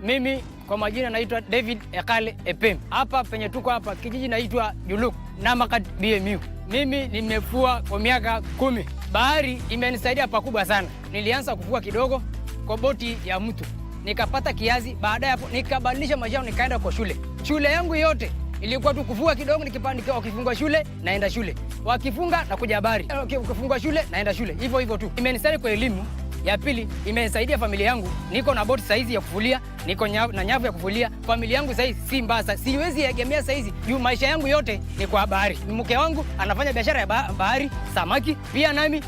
Mimi kwa majina naitwa David Ekale Epem. Hapa penye tuko hapa kijiji naitwa Juluk na Makat BMU. Mimi nimefua kwa miaka 10. Bahari imenisaidia pakubwa sana. Nilianza kufua kidogo kwa boti ya mtu. Nikapata kiazi, baadaye hapo nikabadilisha maisha yangu nikaenda kwa shule. Shule yangu yote ilikuwa tu kufua kidogo wakifunga shule naenda shule. Wakifunga na kuja bahari. Wakifunga shule naenda shule. Hivyo hivyo tu. Imenisaidia kwa elimu. Ya pili, imesaidia familia yangu. Niko na boti saizi ya kufulia, niko na nyavu ya kufulia. Familia yangu saizi si mbaya. Siwezi egemea saizi juu maisha yangu yote ni kwa bahari. Mke wangu anafanya biashara ya bahari, samaki. Pia nami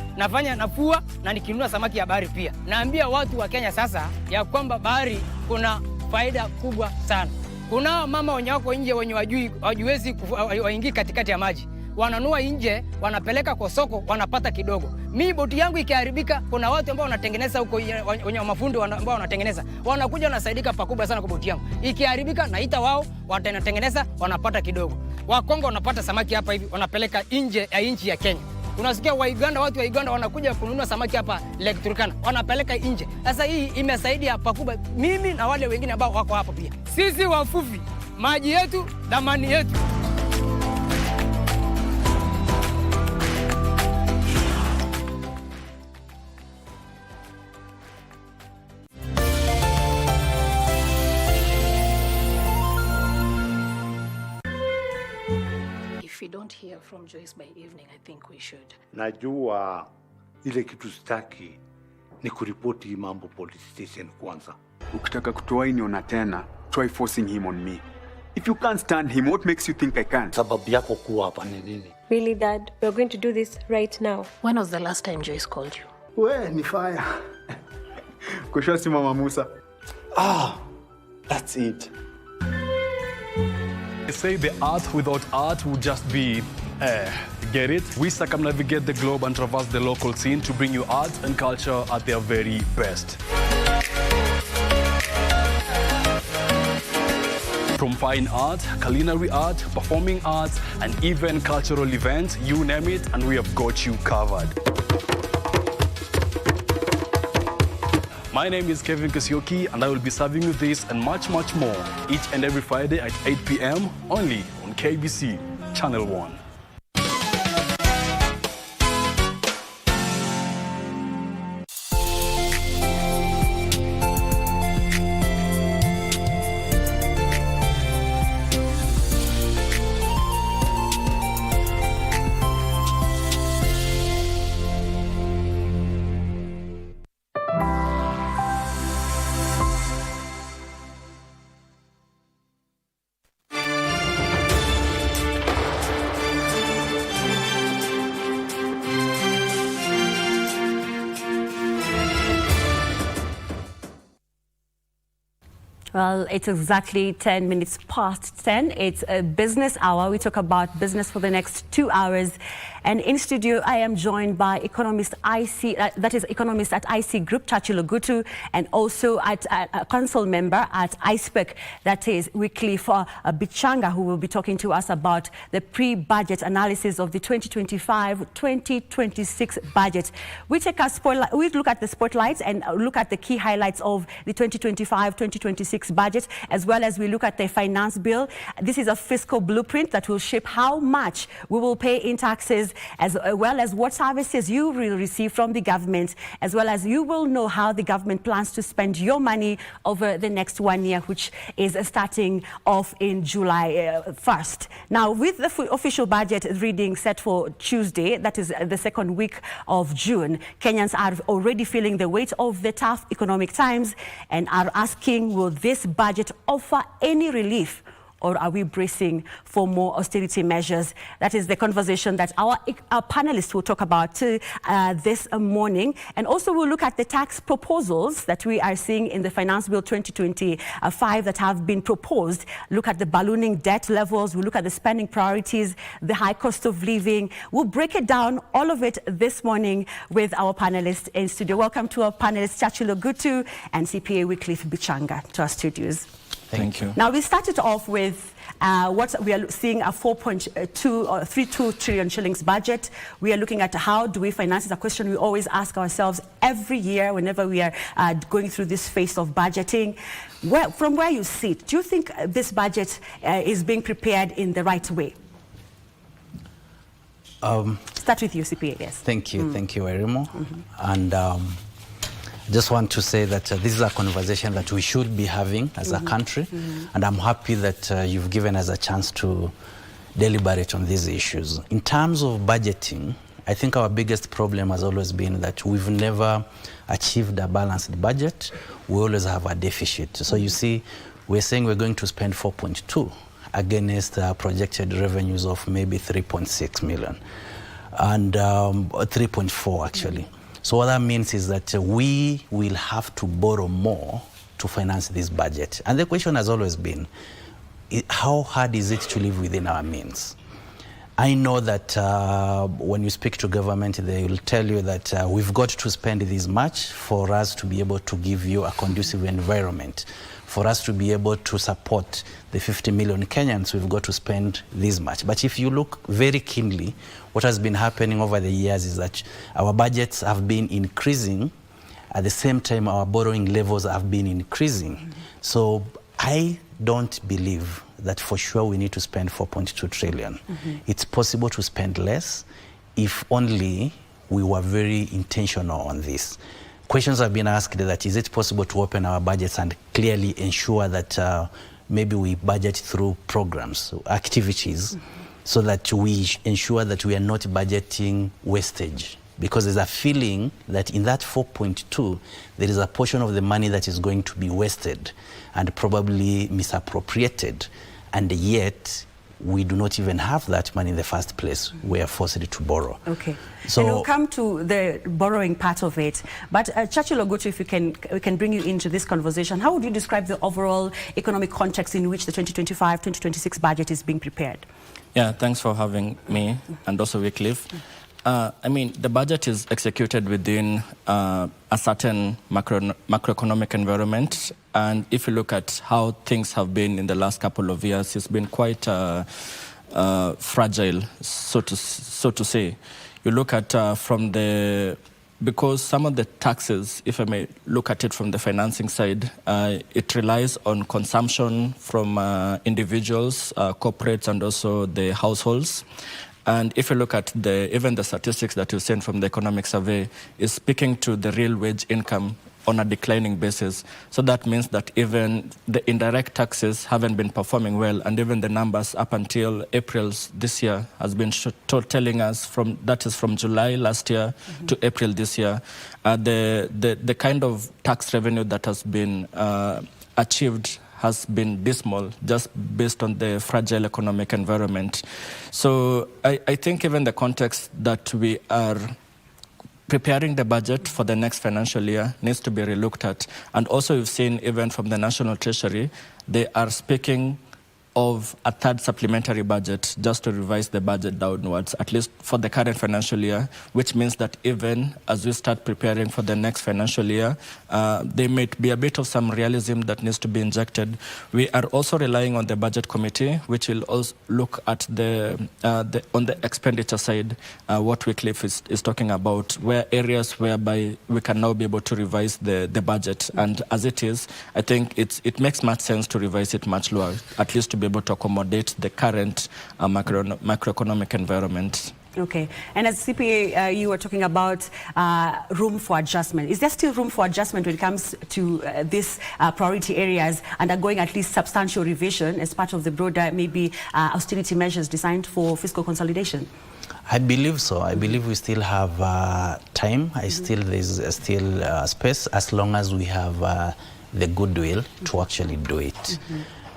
nafua na nikinunua samaki ya bahari pia. Naambia watu wa Kenya sasa ya kwamba bahari kuna faida kubwa sana. Kuna mama wenye wako nje wenye wajuezi waingie katikati ya maji. Wananua nje, wanapeleka kwa soko, wanapata kidogo. Mi boti yangu ikiharibika, kuna watu ambao wanatengeneza huko wenye mafundi ambao wanatengeneza. Wanakuja wanasaidika pakubwa sana kwa boti yangu. Ikiharibika naita wao, wanatengeneza, wanapata kidogo. Wakongo wanapata samaki hapa hivi, wanapeleka nje ya nchi ya Kenya. Unasikia Uganda, watu wa Uganda wanakuja kununua samaki hapa Lake Turkana, wanapeleka nje. Sasa hii imesaidia pakubwa mimi na wale wengine ambao wako hapa pia. Sisi wafuvi, maji yetu, dhamani yetu. If we don't hear from Joyce by evening, I think we should. Najua ile kitu sitaki ni kuripoti mambo police station kwanza. Ukitaka kutuainiona tena, try forcing him on me. If you can't stand him, what makes you think I can? Sababu yako kuwa hapa ni nini? Really, Dad? We're going to do this right now. When was the last time Joyce called you? We, ni fire. Kushwa si Mama Musa. That's it. They say the earth without art would just be get it? We circumnavigate the globe and traverse the local scene to bring you art and culture at their very best. From fine art, culinary art, performing arts, and even cultural events, you name it, and we have got you covered. My name is Kevin Kasioki, and I will be serving you this and much, much more each and every Friday at 8 p.m. only on KBC Channel 1. Well, it's exactly 10 minutes past 10. It's a business hour. We talk about business for the next 2 hours. And in studio, I am joined by economist economist at IC Group, Chachi Logutu, and also at a council member at ISPEC, that is Wycliffe Bichanga, who will be talking to us about the pre-budget analysis of the 2025-2026 budget. We look at the spotlights and look at the key highlights of the 2025-2026 budget, as well as we look at the finance bill. This is a fiscal blueprint that will shape how much we will pay in taxes, as well as what services you will receive from the government, as well as you will know how the government plans to spend your money over the next 1 year, which is starting off in July 1st. Now, with the official budget reading set for Tuesday, that is the second week of June, Kenyans are already feeling the weight of the tough economic times and are asking, will this budget offer any relief or are we bracing for more austerity measures? That is the conversation that our panelists will talk about this morning. And also we'll look at the tax proposals that we are seeing in the Finance Bill 2025 that have been proposed. Look at the ballooning debt levels. We'll look at the spending priorities, the high cost of living. We'll break it down, all of it this morning with our panelists in studio. Welcome to our panelists, Chachulo Gutu and CPA Wycliffe Bichanga, to our studios. Thank you. Now, we started off with what we are seeing a 4.2 or 32 trillion shillings budget. We are looking at how do we finance. It's a question we always ask ourselves every year whenever we are going through this phase of budgeting. From where you sit, do you think this budget is being prepared in the right way? Start with you, CPA, yes. Thank you, Erimo. And just want to say that this is a conversation that we should be having as a country, and I'm happy that you've given us a chance to deliberate on these issues. In terms of budgeting, I think our biggest problem has always been that we've never achieved a balanced budget. We always have a deficit. So you see, we're saying we're going to spend 4.2 against projected revenues of maybe 3.6 million, and 3.4 actually. So what that means is that we will have to borrow more to finance this budget. And the question has always been, how hard is it to live within our means? I know that when you speak to government, they will tell you that we've got to spend this much for us to be able to give you a conducive environment. For us to be able to support the 50 million Kenyans, we've got to spend this much. But if you look very keenly, what has been happening over the years is that our budgets have been increasing. At the same time, our borrowing levels have been increasing. So I don't believe that for sure we need to spend 4.2 trillion. It's possible to spend less if only we were very intentional on this. Questions have been asked that is it possible to open our budgets and clearly ensure that maybe we budget through programs, activities, so that we ensure that we are not budgeting wastage. Because there's a feeling that in that 4.2, there is a portion of the money that is going to be wasted and probably misappropriated. And yet, we do not even have that money in the first place. We are forced to borrow. Okay. So, and we'll come to the borrowing part of it. But Chachulo Gutu, if we can bring you into this conversation, how would you describe the overall economic context in which the 2025-2026 budget is being prepared? Yeah, thanks for having me, and also Wycliffe. I mean, the budget is executed within a certain macroeconomic environment. And if you look at how things have been in the last couple of years, it's been quite fragile, so to say. You look at because some of the taxes, if I may look at it from the financing side, it relies on consumption from individuals, corporates, and also the households. And if you look at even the statistics that you've seen from the economic survey, is speaking to the real wage income on a declining basis. So that means that even the indirect taxes haven't been performing well, and even the numbers up until April this year has been telling us that is from July last year to April this year, the kind of tax revenue that has been achieved has been dismal, just based on the fragile economic environment. So I think even the context that we are preparing the budget for the next financial year needs to be relooked at. And also we've seen even from the National Treasury, they are speaking of a third supplementary budget just to revise the budget downwards, at least for the current financial year, which means that even as we start preparing for the next financial year, there might be a bit of some realism that needs to be injected. We are also relying on the budget committee, which will also look at on the expenditure side, what Wycliffe is talking about, where areas whereby we can now be able to revise the budget. And as it is, I think it makes much sense to revise it much lower, at least to be able to accommodate the current macroeconomic environment. Okay. And as CPA, you were talking about room for adjustment. Is there still room for adjustment when it comes to these priority areas undergoing at least substantial revision as part of the broader, maybe, austerity measures designed for fiscal consolidation? I believe so. I believe we still have time. There's still space, as long as we have the goodwill to actually do it.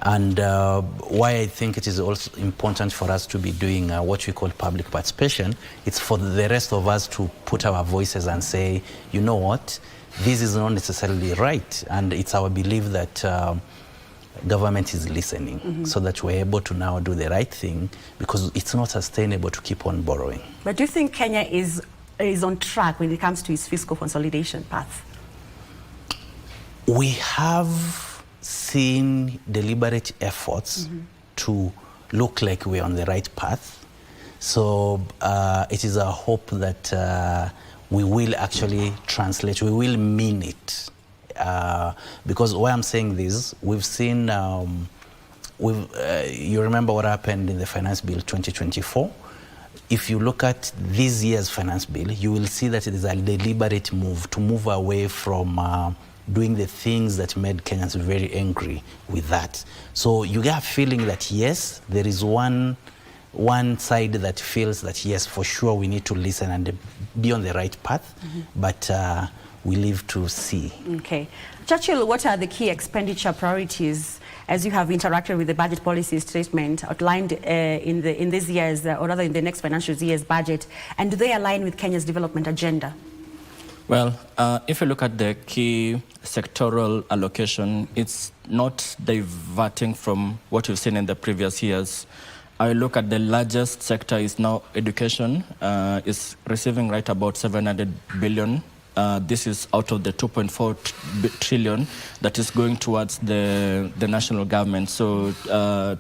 And why I think it is also important for us to be doing what we call public participation, it's for the rest of us to put our voices and say, you know what, this is not necessarily right. And it's our belief that government is listening, so that we're able to now do the right thing, because it's not sustainable to keep on borrowing. But do you think Kenya is on track when it comes to its fiscal consolidation path? We have seen deliberate efforts to look like we're on the right path. So it is our hope that we will actually translate, we will mean it. Because why I'm saying this, we've seen, you remember what happened in the Finance Bill 2024? If you look at this year's Finance Bill, you will see that it is a deliberate move to move away from doing the things that made Kenyans very angry with that. So you get a feeling that yes, there is one side that feels that yes, for sure we need to listen and be on the right path, but we live to see. Okay. Churchill, what are the key expenditure priorities as you have interacted with the budget policy statement outlined in this year's, or rather in the next financial year's budget, and do they align with Kenya's development agenda? Well, if you look at the key sectoral allocation, it's not diverting from what you've seen in the previous years. I look at the largest sector is now education, is receiving right about 700 billion. This is out of the 2.4 trillion that is going towards the national government. So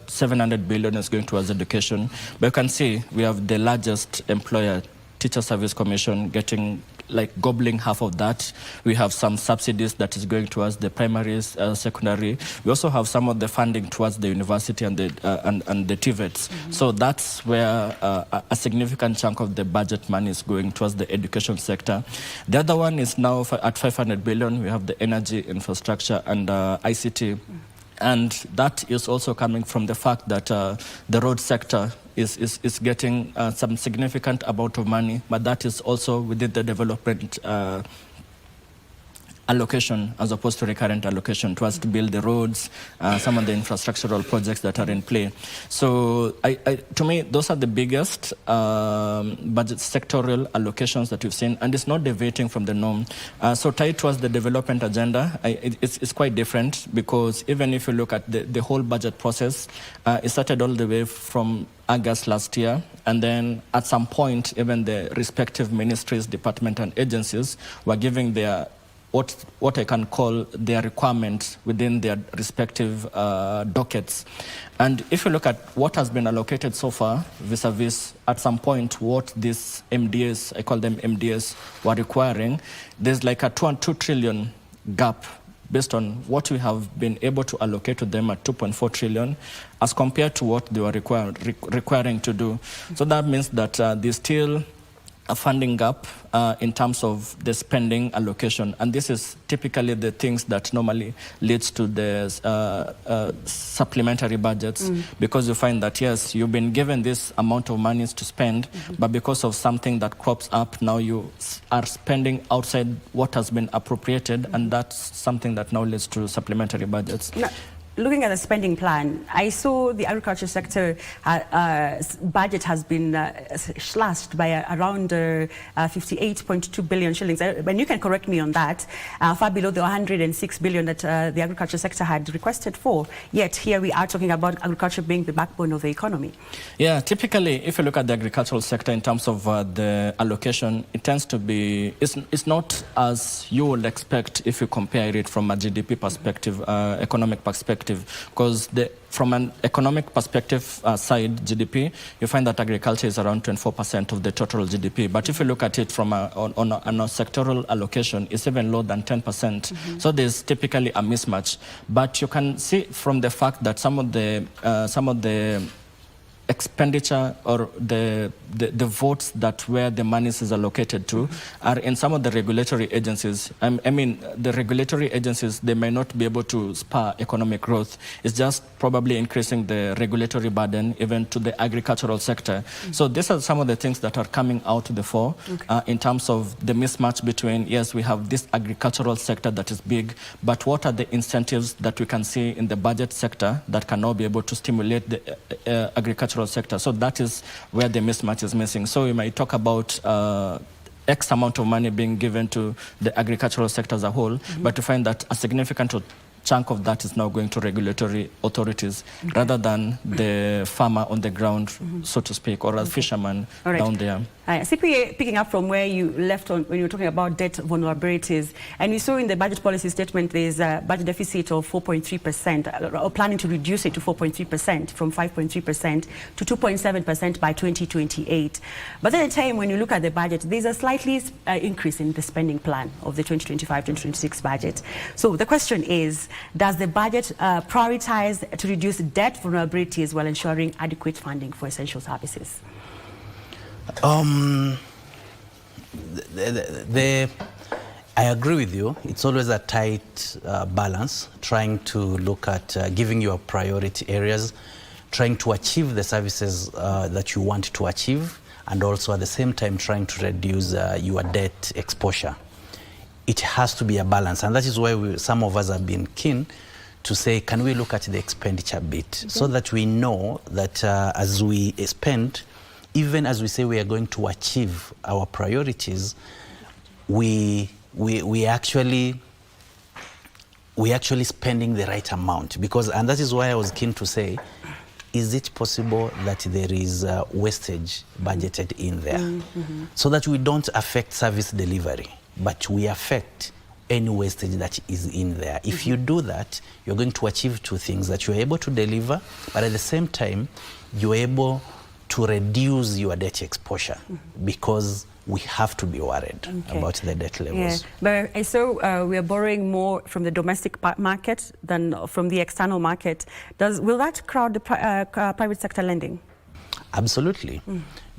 700 billion is going towards education. But you can see we have the largest employer, Teacher Service Commission, getting like gobbling half of that. We have some subsidies that is going towards the primaries, secondary. We also have some of the funding towards the university and the TVETs. So that's where a significant chunk of the budget money is going towards the education sector. The other one is now at 500 billion. We have the energy, infrastructure, and ICT. And that is also coming from the fact that the road sector is getting some significant amount of money, but that is also within the development allocation as opposed to recurrent allocation towards to build the roads, some of the infrastructural projects that are in play. So to me, those are the biggest budget sectoral allocations that we've seen, and it's not deviating from the norm. So tied towards the development agenda, it's quite different, because even if you look at the whole budget process, it started all the way from August last year, and then at some point, even the respective ministries, departments, and agencies were giving their what I can call their requirements within their respective dockets. And if you look at what has been allocated so far vis-a-vis at some point what these MDAs, I call them MDAs, were requiring, there's like a 2 trillion gap based on what we have been able to allocate to them at 2.4 trillion as compared to what they were requiring to do. So that means that there's still a funding gap in terms of the spending allocation. And this is typically the things that normally leads to the supplementary budgets, because you find that, yes, you've been given this amount of money to spend, but because of something that crops up, now you are spending outside what has been appropriated, and that's something that now leads to supplementary budgets. Looking at the spending plan, I saw the agriculture sector budget has been slashed by around 58.2 billion shillings. And you can correct me on that, far below the 106 billion that the agriculture sector had requested for. Yet here we are talking about agriculture being the backbone of the economy. Yeah, typically, if you look at the agricultural sector in terms of the allocation, it tends to be, it's not as you would expect if you compare it from a GDP perspective, economic perspective. Because from an economic perspective side, GDP, you find that agriculture is around 24% of the total GDP. But if you look at it from on a sectoral allocation, it's even lower than 10%. So there's typically a mismatch. But you can see from the fact that some of the expenditure or the votes that where the monies is allocated to are in some of the regulatory agencies. I mean, the regulatory agencies, they may not be able to spur economic growth. It's just probably increasing the regulatory burden even to the agricultural sector. So these are some of the things that are coming out to the fore in terms of the mismatch between, yes, we have this agricultural sector that is big, but what are the incentives that we can see in the budget sector that can now be able to stimulate the agricultural sector? So that is where the mismatch is missing. So we might talk about X amount of money being given to the agricultural sector as a whole, but to find that a significant chunk of that is now going to regulatory authorities rather than the farmer on the ground, so to speak, or a fisherman down there. CPA, picking up from where you left on when you were talking about debt vulnerabilities, and we saw in the budget policy statement there's a budget deficit of 4.3%, or planning to reduce it to 4.3% from 5.3% to 2.7% by 2028. But at the time when you look at the budget, there's a slightly increase in the spending plan of the 2025-2026 budget. So the question is, does the budget prioritize to reduce debt vulnerabilities while ensuring adequate funding for essential services? I agree with you. It's always a tight balance, trying to look at giving your priority areas, trying to achieve the services that you want to achieve, and also at the same time trying to reduce your debt exposure. It has to be a balance, and that is why some of us have been keen to say, can we look at the expenditure bit, so that we know that as we spend, even as we say we are going to achieve our priorities, we actually spending the right amount. Because, and that is why I was keen to say, is it possible that there is wastage budgeted in there, so that we don't affect service delivery, but we affect any wastage that is in there. If you do that, you're going to achieve two things: that you're able to deliver, but at the same time, you're able to reduce your debt exposure, because we have to be worried about the debt levels. Yeah. But I saw we are borrowing more from the domestic market than from the external market. Will that crowd the private sector lending? Absolutely.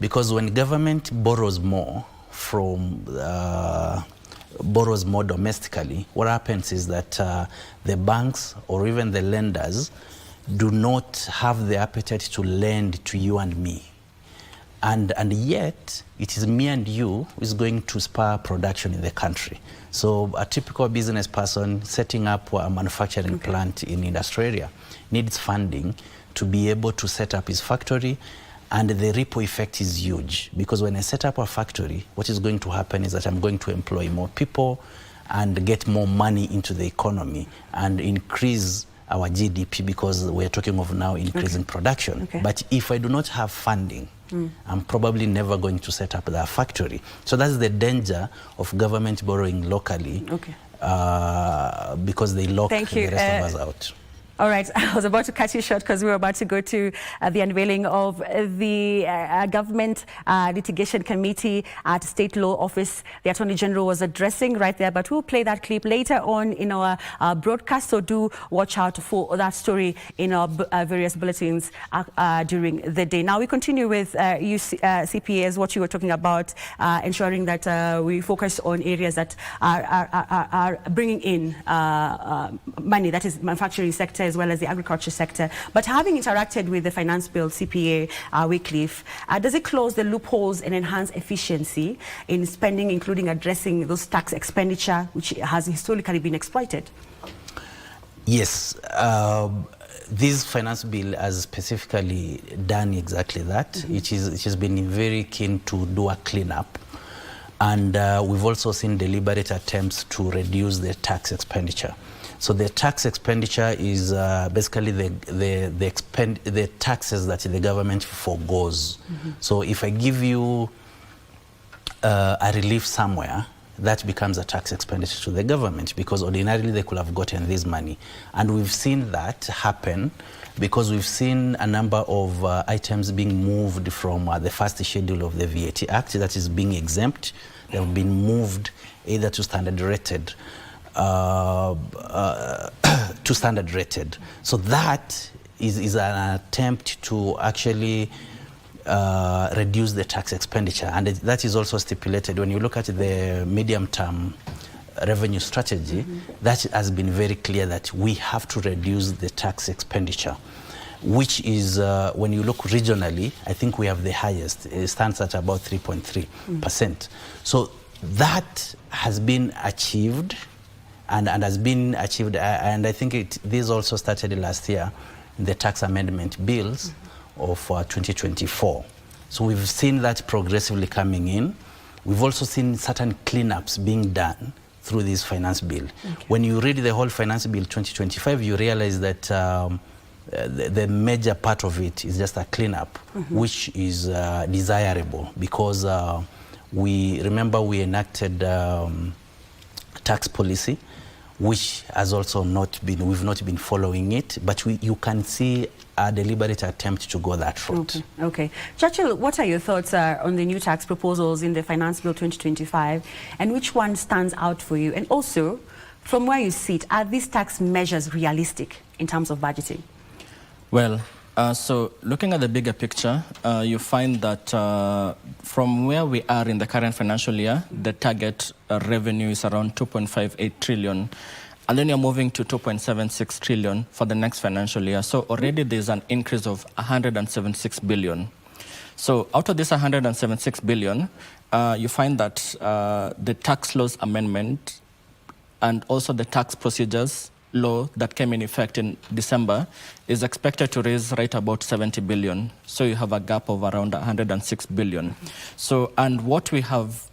Because when government borrows more from borrows more domestically, what happens is that the banks or even the lenders do not have the appetite to lend to you and me. And yet, it is me and you who is going to spur production in the country. So a typical business person setting up a manufacturing plant in Australia needs funding to be able to set up his factory, and the ripple effect is huge. Because when I set up a factory, what is going to happen is that I'm going to employ more people and get more money into the economy and increase our GDP, because we're talking of now increasing production. But if I do not have funding, I'm probably never going to set up that factory. So that's the danger of government borrowing locally, because they lock the rest of us out. All right, I was about to cut you short because we were about to go to the unveiling of the government litigation committee at State Law Office. The Attorney General was addressing right there, but we'll play that clip later on in our broadcast, so do watch out for that story in our various bulletins during the day. Now we continue with CPA, as what you were talking about, ensuring that we focus on areas that are bringing in money, that is manufacturing sector as well as the agriculture sector. But having interacted with the finance bill, CPA, Wycliffe, does it close the loopholes and enhance efficiency in spending, including addressing those tax expenditure which has historically been exploited? Yes. This finance bill has specifically done exactly that. It has been very keen to do a cleanup. And we've also seen deliberate attempts to reduce the tax expenditure. So the tax expenditure is basically the taxes that the government forgoes. So if I give you a relief somewhere, that becomes a tax expenditure to the government, because ordinarily they could have gotten this money. And we've seen that happen because we've seen a number of items being moved from the first schedule of the VAT Act that is being exempt. They have been moved either to standard rated So that is an attempt to actually reduce the tax expenditure, and that is also stipulated when you look at the medium-term revenue strategy. That has been very clear that we have to reduce the tax expenditure, which is, when you look regionally, I think we have the highest. It stands at about 3.3%. So that has been achieved, and has been achieved, and I think this also started last year in the tax amendment bills of 2024. So we've seen that progressively coming in. We've also seen certain cleanups being done through this finance bill. When you read the whole finance bill 2025, you realize that the major part of it is just a cleanup, which is desirable, because we enacted tax policy, which has also we've not been following it, but you can see a deliberate attempt to go that route. Okay. Churchill, what are your thoughts on the new tax proposals in the Finance Bill 2025, and which one stands out for you? And also, from where you sit, are these tax measures realistic in terms of budgeting? Well, so looking at the bigger picture, you find that from where we are in the current financial year, the target revenue is around 2.58 trillion. And then you're moving to 2.76 trillion for the next financial year. So already there's an increase of 176 billion. So out of this 176 billion, you find that the tax laws amendment and also the tax procedures law that came in effect in December is expected to raise right about 70 billion. So you have a gap of around 106 billion. So, and what we have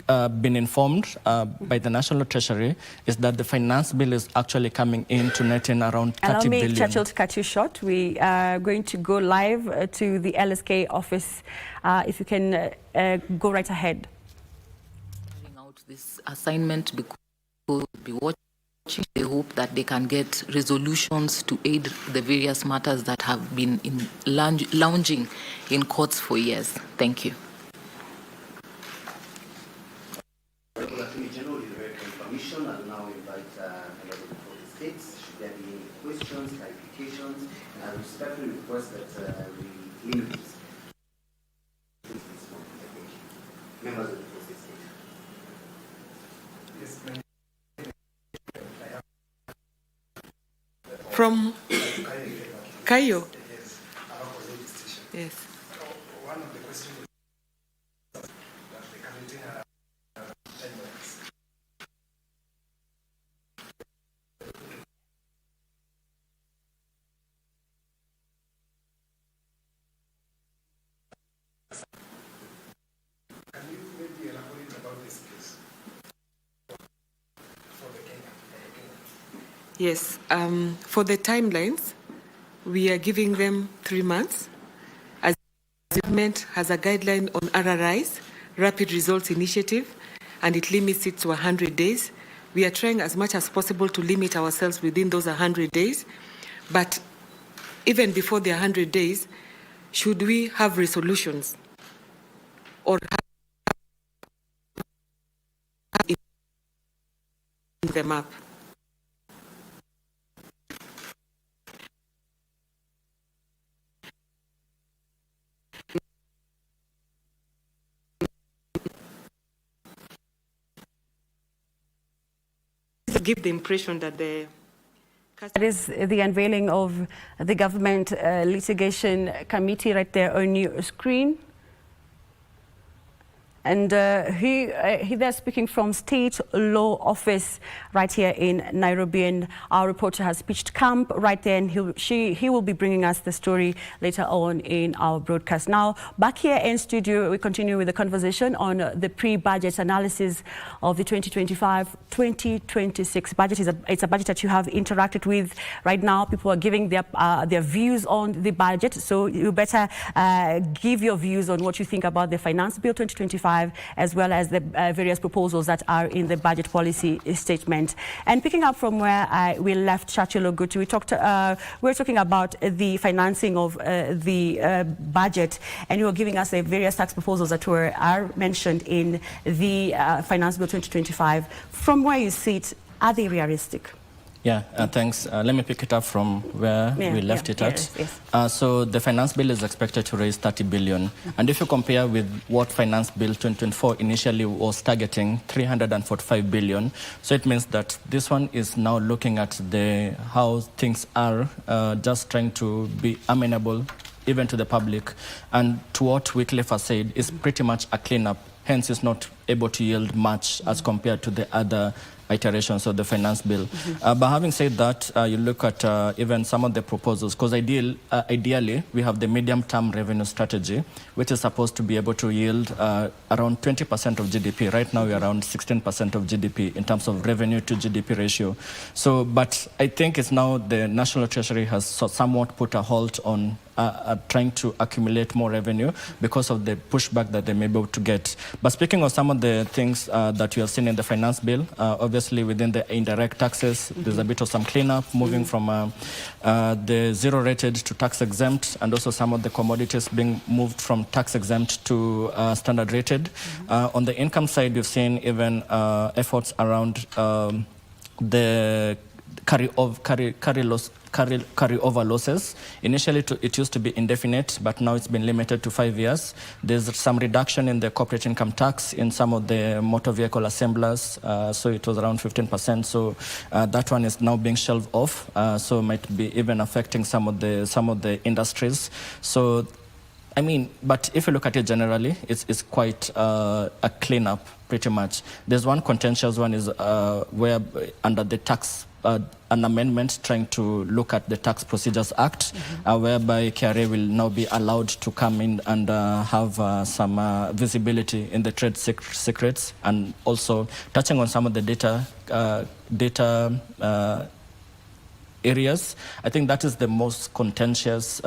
been informed by the National Treasury is that the finance bill is actually coming in to net in around 30 billion. Allow me, Churchill, to cut you short. We are going to go live to the LSK office. If you can go right ahead. Carrying out this assignment because we'll be watching. They hope that they can get resolutions to aid the various matters that have been lounging in courts for years. Thank you. Attorney General is very information, and now invite the states. Should there be any questions, clarifications, and I respectfully request that we limit this. Members of the state. Yes, from Kayo? Yes. One of the questions that the committee Can you maybe elaborate about this case for the Kenya? Yes. For the timelines, we are giving them 3 months. As the government has a guideline on RRIs, Rapid Results Initiative, and it limits it to 100 days. We are trying as much as possible to limit ourselves within those 100 days. But even before the 100 days, should we have resolutions or have them up? Give the impression that that is the unveiling of the government litigation committee right there on your screen. And he there speaking from State Law Office right here in Nairobi, and our reporter has pitched camp right there, and he will be bringing us the story later on in our broadcast. Now, back here in studio, we continue with the conversation on the pre-budget analysis of the 2025-2026 budget. It's a budget that you have interacted with right now. People are giving their views on the budget, so you better give your views on what you think about the Finance Bill 2025, as well as the various proposals that are in the budget policy statement. And picking up from where we left Churchill Ogutu, we were talking about the financing of the budget, and you were giving us the various tax proposals that are mentioned in the Finance Bill 2025. From where you sit, are they realistic? Yeah, thanks. Let me pick it up from where we left it at. Yes. So the finance bill is expected to raise 30 billion. And if you compare with what finance bill 2024 initially was targeting, 345 billion. So it means that this one is now looking at how things are, just trying to be amenable even to the public. And to what Wycliffe has said, is pretty much a cleanup. Hence, it's not able to yield much as compared to the other iterations of the finance bill. But having said that, you look at even some of the proposals, because ideally, we have the medium-term revenue strategy, which is supposed to be able to yield around 20% of GDP. Right now, we're around 16% of GDP in terms of revenue to GDP ratio. So, but I think it's now the National Treasury has somewhat put a halt on trying to accumulate more revenue because of the pushback that they may be able to get. But speaking of some of the things that you have seen in the finance bill, obviously within the indirect taxes, there's a bit of some cleanup, moving from the zero-rated to tax-exempt, and also some of the commodities being moved from tax-exempt to standard-rated. On the income side, we've seen even efforts around the carry-over losses. Initially, it used to be indefinite, but now it's been limited to 5 years. There's some reduction in the corporate income tax in some of the motor vehicle assemblers, so it was around 15%. So that one is now being shelved off, so might be even affecting some of the industries. So, I mean, but if you look at it generally, it's quite a cleanup, pretty much. There's one contentious one is where under the tax an amendment trying to look at the Tax Procedures Act, whereby KRA will now be allowed to come in and have some visibility in the trade secrets, and also touching on some of the data areas. I think that is the most contentious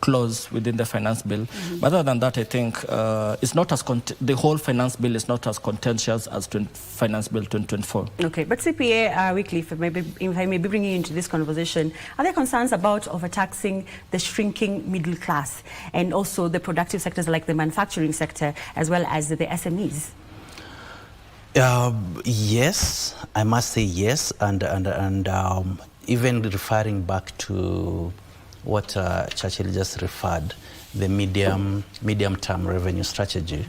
clause within the finance bill. But other than that, I think it's not as the whole finance bill is not as contentious as Finance Bill 2024. Okay, but CPA Wycliffe, if I may be bringing you into this conversation, are there concerns about overtaxing the shrinking middle class and also the productive sectors like the manufacturing sector as well as the SMEs? Yes, I must say yes, and even referring back to what Churchill just referred, the medium-term revenue strategy,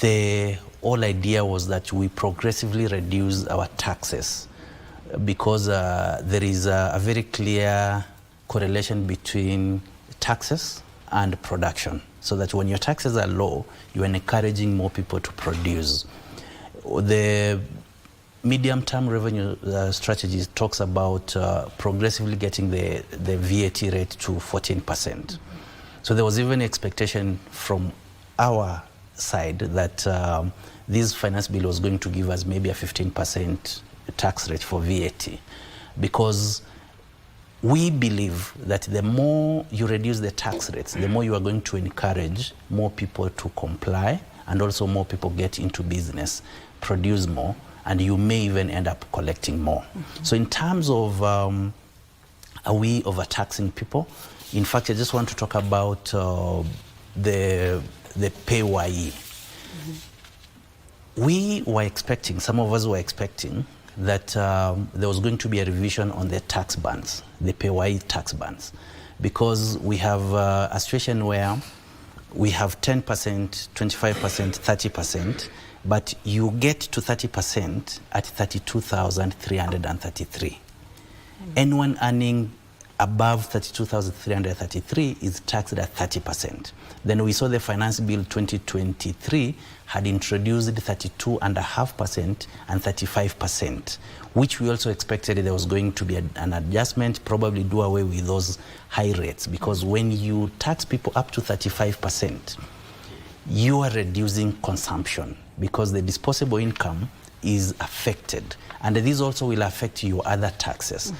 the whole idea was that we progressively reduce our taxes because there is a very clear correlation between taxes and production, so that when your taxes are low, you are encouraging more people to produce. The medium-term revenue strategy talks about progressively getting the VAT rate to 14%. So there was even expectation from our side that this finance bill was going to give us maybe a 15% tax rate for VAT, because we believe that the more you reduce the tax rates, the more you are going to encourage more people to comply, and also more people get into business, produce more, and you may even end up collecting more. So in terms of are we overtaxing people? In fact, I just want to talk about the PAYE. We were expecting, some of us were expecting, that there was going to be a revision on the tax bands, the PAYE tax bands, because we have a situation where we have 10%, 25%, 30%, but you get to 30% at 32,333. Anyone earning above 32,333 is taxed at 30%. Then we saw the Finance Bill 2023 had introduced 32.5% and 35%, which we also expected there was going to be an adjustment, probably do away with those high rates, because when you tax people up to 35%, you are reducing consumption, because the disposable income is affected. And this also will affect your other taxes,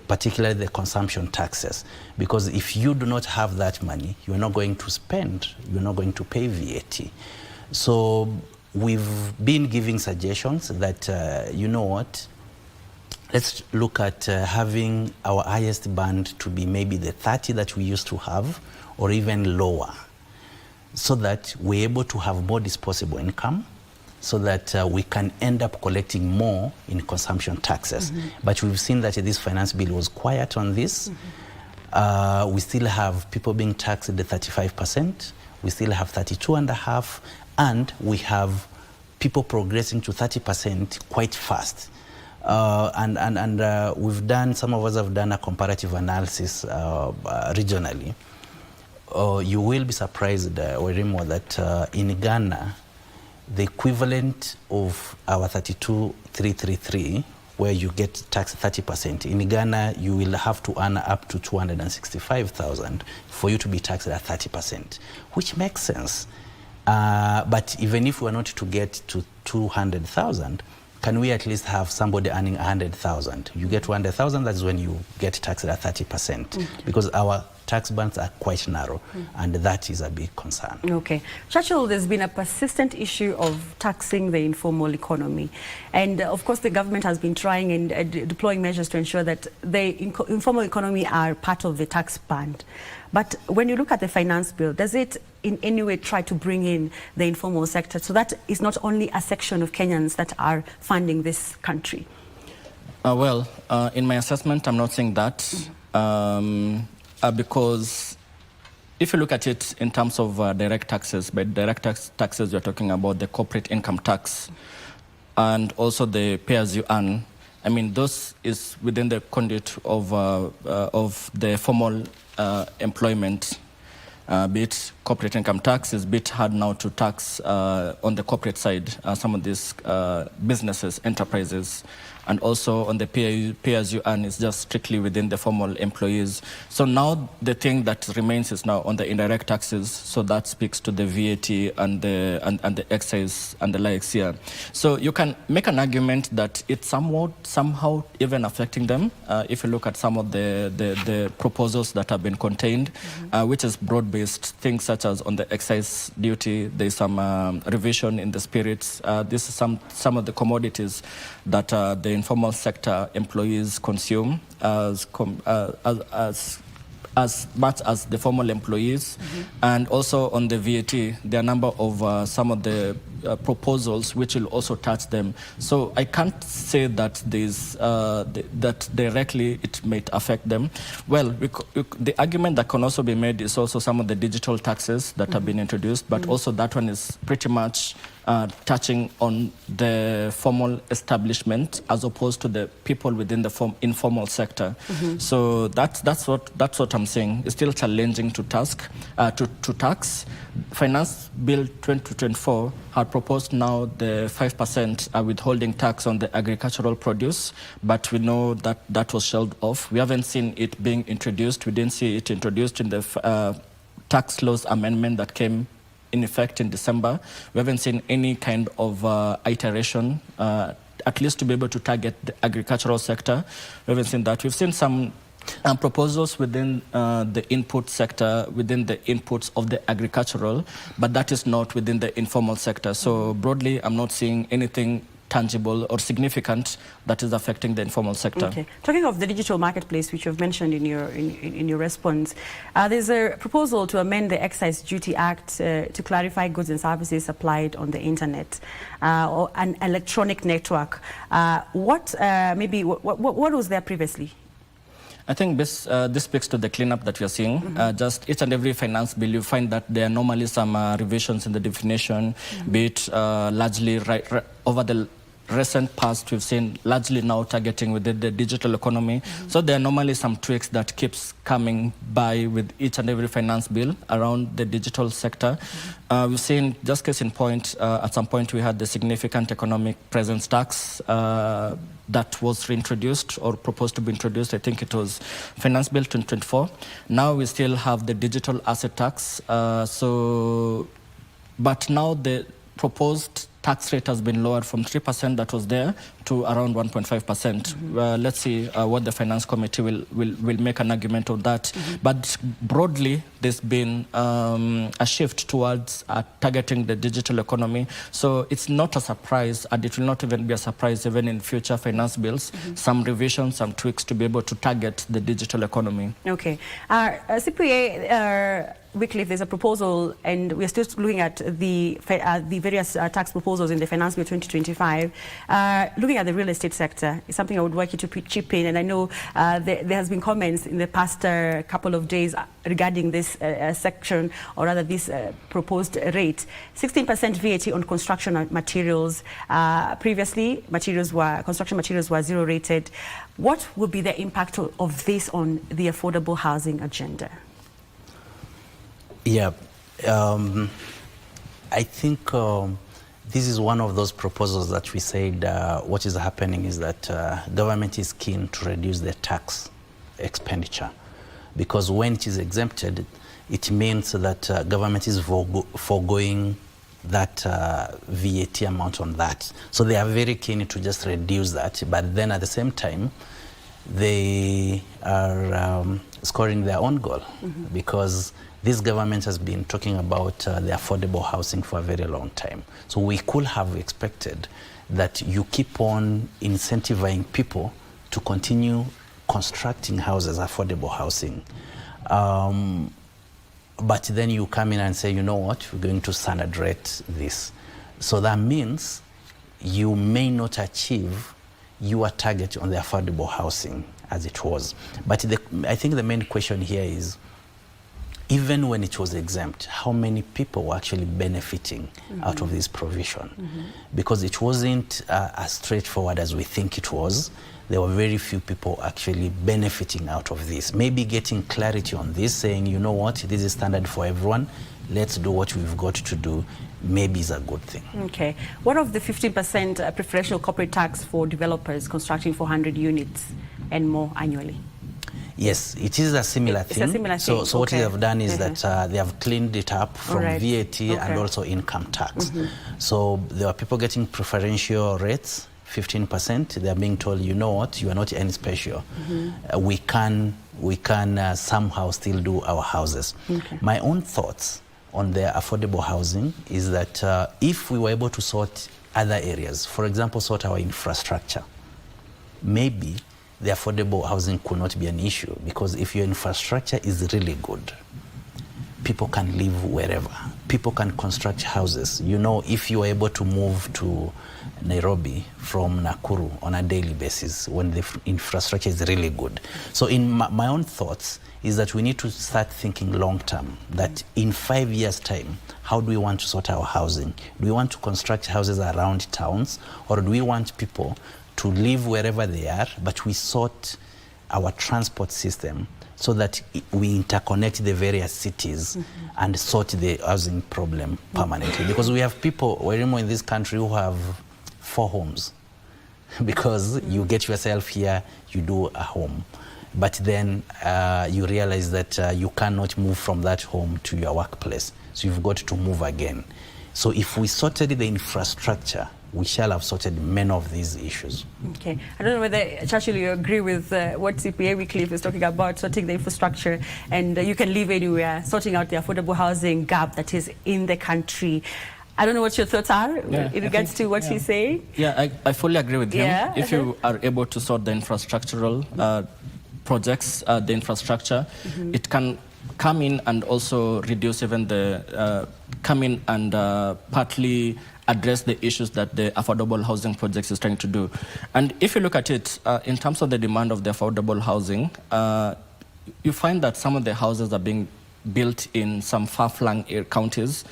particularly the consumption taxes. Because if you do not have that money, you're not going to spend, you're not going to pay VAT. So we've been giving suggestions that, you know what, let's look at having our highest band to be maybe the 30 that we used to have, or even lower, so that we're able to have more disposable income, so that we can end up collecting more in consumption taxes. But we've seen that this finance bill was quiet on this. We still have people being taxed at the 35%. We still have 32.5%, and we have people progressing to 30% quite fast. We've done, some of us have done a comparative analysis regionally. You will be surprised, Werimo, that in Ghana, the equivalent of our 32,333, where you get taxed 30%, in Ghana, you will have to earn up to 265,000 for you to be taxed at 30%, which makes sense. But even if we are not to get to 200,000, can we at least have somebody earning 100,000? You get 200,000, that's when you get taxed at 30%, because our tax bands are quite narrow, and that is a big concern. Okay. Churchill, there's been a persistent issue of taxing the informal economy. And of course, the government has been trying and deploying measures to ensure that the informal economy are part of the tax band. But when you look at the finance bill, does it in any way try to bring in the informal sector so that is not only a section of Kenyans that are funding this country? In my assessment, I'm not saying that. Because if you look at it in terms of direct taxes, by direct taxes, you're talking about the corporate income tax and also the pay as you earn. I mean, those is within the conduit of the formal employment, be it corporate income tax. Is a bit hard now to tax on the corporate side some of these businesses, enterprises. And also on the pay as you earn is just strictly within the formal employees. So now the thing that remains is now on the indirect taxes. So that speaks to the VAT and the excise and the likes here. So you can make an argument that it's somehow even affecting them. If you look at some of the proposals that have been contained, which is broad-based, things such as on the excise duty, there's some revision in the spirits. This is some of the commodities that the informal sector employees consume as much as the formal employees. And also on the VAT, there are a number of some of the proposals which will also touch them. So I can't say that that directly it might affect them. Well, the argument that can also be made is also some of the digital taxes that have been introduced, but also that one is pretty much touching on the formal establishment as opposed to the people within the informal sector. So that's what I'm saying. It's still challenging to tax. Finance Bill 2024 had proposed now the 5% withholding tax on the agricultural produce, but we know that that was shelved off. We haven't seen it being introduced. We didn't see it introduced in the tax laws amendment that came in effect in December. We haven't seen any kind of iteration, at least to be able to target the agricultural sector. We haven't seen that. We've seen some proposals within the input sector, within the inputs of the agricultural, but that is not within the informal sector. So broadly, I'm not seeing anything tangible or significant that is affecting the informal sector. Okay. Talking of the digital marketplace, which you've mentioned in your response, there's a proposal to amend the Excise Duty Act to clarify goods and services supplied on the internet or an electronic network. What was there previously? I think this speaks to the cleanup that we are seeing. Just each and every finance bill, you find that there are normally some revisions in the definition, be it largely over the recent past, we've seen largely now targeting within the digital economy. So there are normally some tweaks that keeps coming by with each and every finance bill around the digital sector. We've seen, just case in point, at some point we had the significant economic presence tax that was reintroduced or proposed to be introduced. I think it was Finance Bill 2024. Now we still have the digital asset tax. But now the proposed tax rate has been lowered from 3% that was there to around 1.5%. Let's see what the Finance Committee will make an argument on that. But broadly, there's been a shift towards targeting the digital economy. So it's not a surprise, and it will not even be a surprise even in future finance bills, some revisions, some tweaks to be able to target the digital economy. Okay. CPA, Wycliffe, there's a proposal, and we're still looking at the various tax proposals in the Finance Bill 2025. Looking at the real estate sector is something I would like you to chip in, and I know there has been comments in the past couple of days regarding this section, or rather this proposed rate. 16% VAT on construction materials. Previously, construction materials were zero rated. What would be the impact of this on the affordable housing agenda? Yeah, I think this is one of those proposals that we said what is happening is that government is keen to reduce the tax expenditure, because when it is exempted, it means that government is foregoing that VAT amount on that. So they are very keen to just reduce that, but then at the same time, they are scoring their own goal, because this government has been talking about the affordable housing for a very long time. So we could have expected that you keep on incentivizing people to continue constructing houses, affordable housing. But then you come in and say, you know what, we're going to standard rate this. So that means you may not achieve your target on the affordable housing as it was. But I think the main question here is, even when it was exempt, how many people were actually benefiting out of this provision? Because it wasn't as straightforward as we think it was. There were very few people actually benefiting out of this. Maybe getting clarity on this, saying, you know what, this is standard for everyone, let's do what we've got to do, maybe is a good thing. Okay. What of the 15% preferential corporate tax for developers constructing 400 units and more annually? Yes, it is a similar thing. It's a similar thing. So what they have done is that they have cleaned it up from VAT and also income tax. So there are people getting preferential rates, 15%. They are being told, you know what, you are not any special. We can somehow still do our houses. My own thoughts on the affordable housing is that if we were able to sort other areas, for example, sort our infrastructure, maybe the affordable housing could not be an issue, because if your infrastructure is really good, people can live wherever. People can construct houses. You know, if you are able to move to Nairobi from Nakuru on a daily basis, when the infrastructure is really good. So in my own thoughts is that we need to start thinking long term, that in 5 years' time, how do we want to sort our housing? Do we want to construct houses around towns, or do we want people to live wherever they are, but we sort our transport system so that we interconnect the various cities and sort the housing problem permanently? Because we have people in this country who have 4 homes, because you get yourself here, you do a home, but then you realize that you cannot move from that home to your workplace, so you've got to move again. So if we sorted the infrastructure, we shall have sorted many of these issues. Okay. I don't know whether, Churchill, you agree with what CPA Wycliffe is talking about, sorting the infrastructure, and you can live anywhere, sorting out the affordable housing gap that is in the country. I don't know what your thoughts are in regards to what he's saying. Yeah, I fully agree with him. If you are able to sort the infrastructural projects, the infrastructure, it can come in and also reduce even the, come in and partly address the issues that the affordable housing projects is trying to do. And if you look at it, in terms of the demand of the affordable housing, you find that some of the houses are being built in some far-flung counties,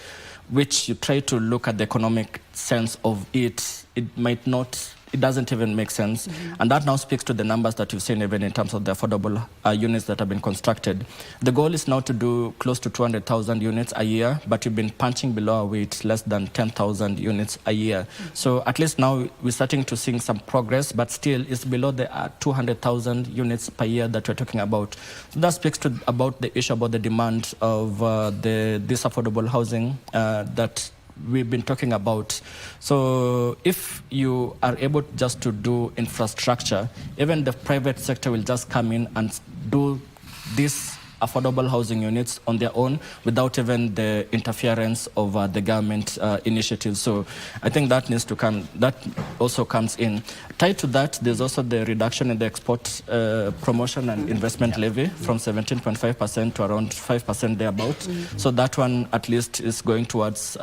which you try to look at the economic sense of it, it might not, it doesn't even make sense. And that now speaks to the numbers that you've seen even in terms of the affordable units that have been constructed. The goal is now to do close to 200,000 units a year, but we've been punching below our weight, less than 10,000 units a year. So at least now we're starting to see some progress, but still it's below the 200,000 units per year that we're talking about. So that speaks to about the issue about the demand of this affordable housing that we've been talking about. So if you are able just to do infrastructure, even the private sector will just come in and do this affordable housing units on their own without even the interference of the government initiatives. So I think that needs to come, that also comes in. Tied to that, there's also the reduction in the export promotion and investment levy from 17.5% to around 5% thereabout. So that one at least is going towards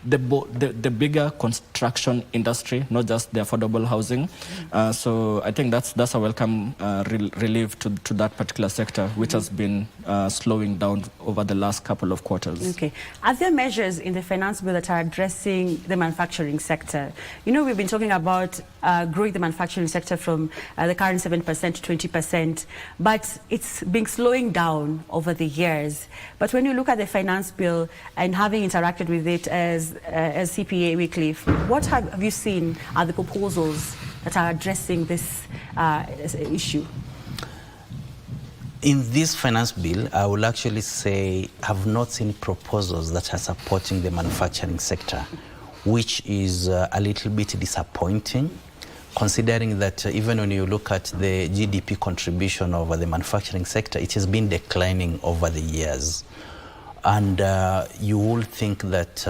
the bigger construction industry, not just the affordable housing. So I think that's a welcome relief to that particular sector, which has been slowing down over the last couple of quarters. Okay. Are there measures in the finance bill that are addressing the manufacturing sector? You know, we've been talking about growing the manufacturing sector from the current 7% to 20%, but it's been slowing down over the years. But when you look at the finance bill and having interacted with it as CPA Weekly, what have you seen are the proposals that are addressing this issue? In this finance bill, I will actually say I've not seen proposals that are supporting the manufacturing sector, which is a little bit disappointing, considering that even when you look at the GDP contribution over the manufacturing sector, it has been declining over the years. And you will think that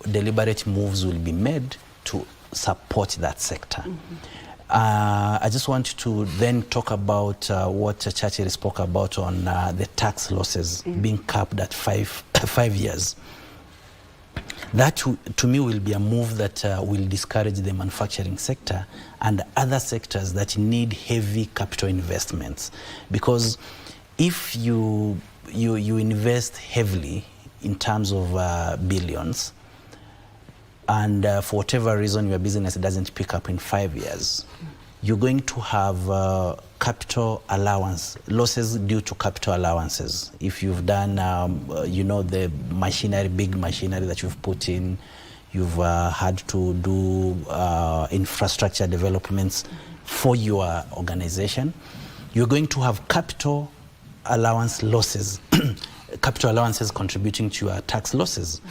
deliberate moves will be made to support that sector. I just want to then talk about what Churchill spoke about on the tax losses being capped at 5 years. That to me will be a move that will discourage the manufacturing sector and other sectors that need heavy capital investments. Because if you invest heavily in terms of billions, and for whatever reason your business doesn't pick up in 5 years, you're going to have capital allowance, losses due to capital allowances. If you've done, you know, the machinery, big machinery that you've put in, you've had to do infrastructure developments for your organization, you're going to have capital allowance losses, capital allowances contributing to your tax losses,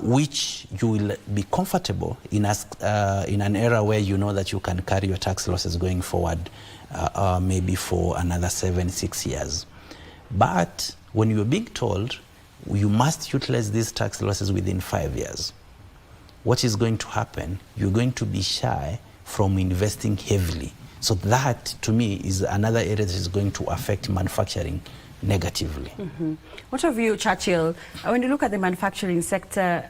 which you will be comfortable in an era where you know that you can carry your tax losses going forward, maybe for another 7-6 years. But when you're being told you must utilize these tax losses within 5 years, what is going to happen? You're going to be shy from investing heavily. So that, to me, is another area that is going to affect manufacturing negatively. What of you, Churchill? When you look at the manufacturing sector,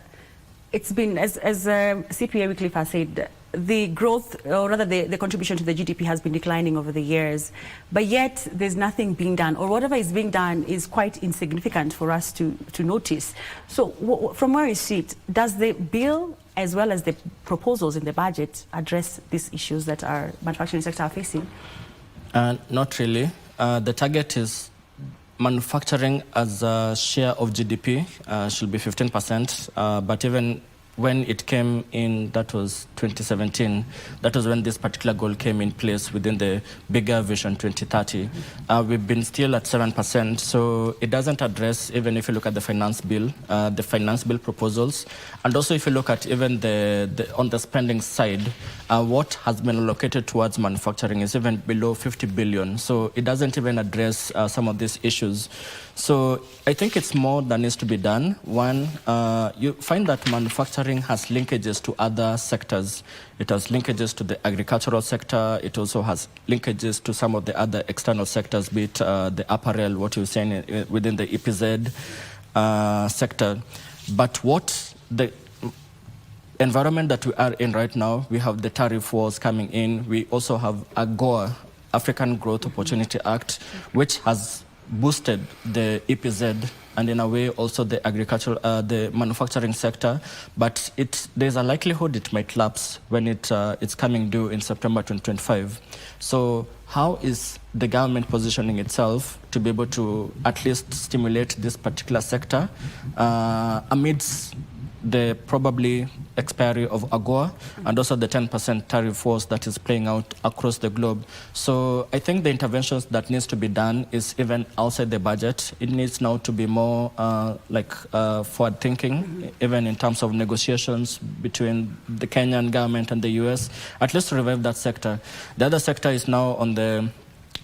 it's been, as CPA Weekly has said, the growth, or rather the contribution to the GDP has been declining over the years, but yet there's nothing being done, or whatever is being done is quite insignificant for us to notice. So from where you sit, does the bill as well as the proposals in the budget address these issues that our manufacturing sector are facing? Not really. The target is manufacturing as a share of GDP should be 15%, but even when it came in, that was 2017, that was when this particular goal came in place within the bigger Vision 2030. We've been still at 7%, so it doesn't address, even if you look at the finance bill proposals, and also if you look at even on the spending side, what has been allocated towards manufacturing is even below 50 billion, so it doesn't even address some of these issues. So I think it's more that needs to be done. One, you find that manufacturing has linkages to other sectors. It has linkages to the agricultural sector. It also has linkages to some of the other external sectors, be it the apparel, what you're saying within the EPZ sector. But what the environment that we are in right now, we have the tariff wars coming in. We also have AGOA, African Growth Opportunity Act, which has boosted the EPZ and in a way also the agricultural, the manufacturing sector, but there's a likelihood it might lapse when it's coming due in September 2025. So how is the government positioning itself to be able to at least stimulate this particular sector amidst the probably expiry of AGOA and also the 10% tariff wars that is playing out across the globe. So I think the interventions that needs to be done is even outside the budget. It needs now to be more forward thinking, even in terms of negotiations between the Kenyan government and the US, at least to revive that sector. The other sector is now on the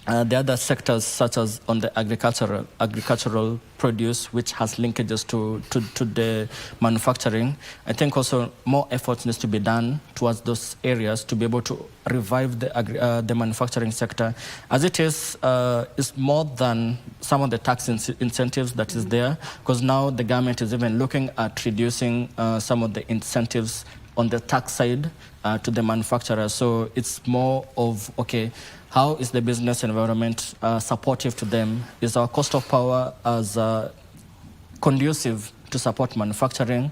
other sectors, such as on the agricultural produce, which has linkages to the manufacturing. I think also more efforts needs to be done towards those areas to be able to revive the manufacturing sector. As it is more than some of the tax incentives that is there, because now the government is even looking at reducing some of the incentives on the tax side to the manufacturers. So it's more of, okay, how is the business environment supportive to them? Is our cost of power as conducive to support manufacturing?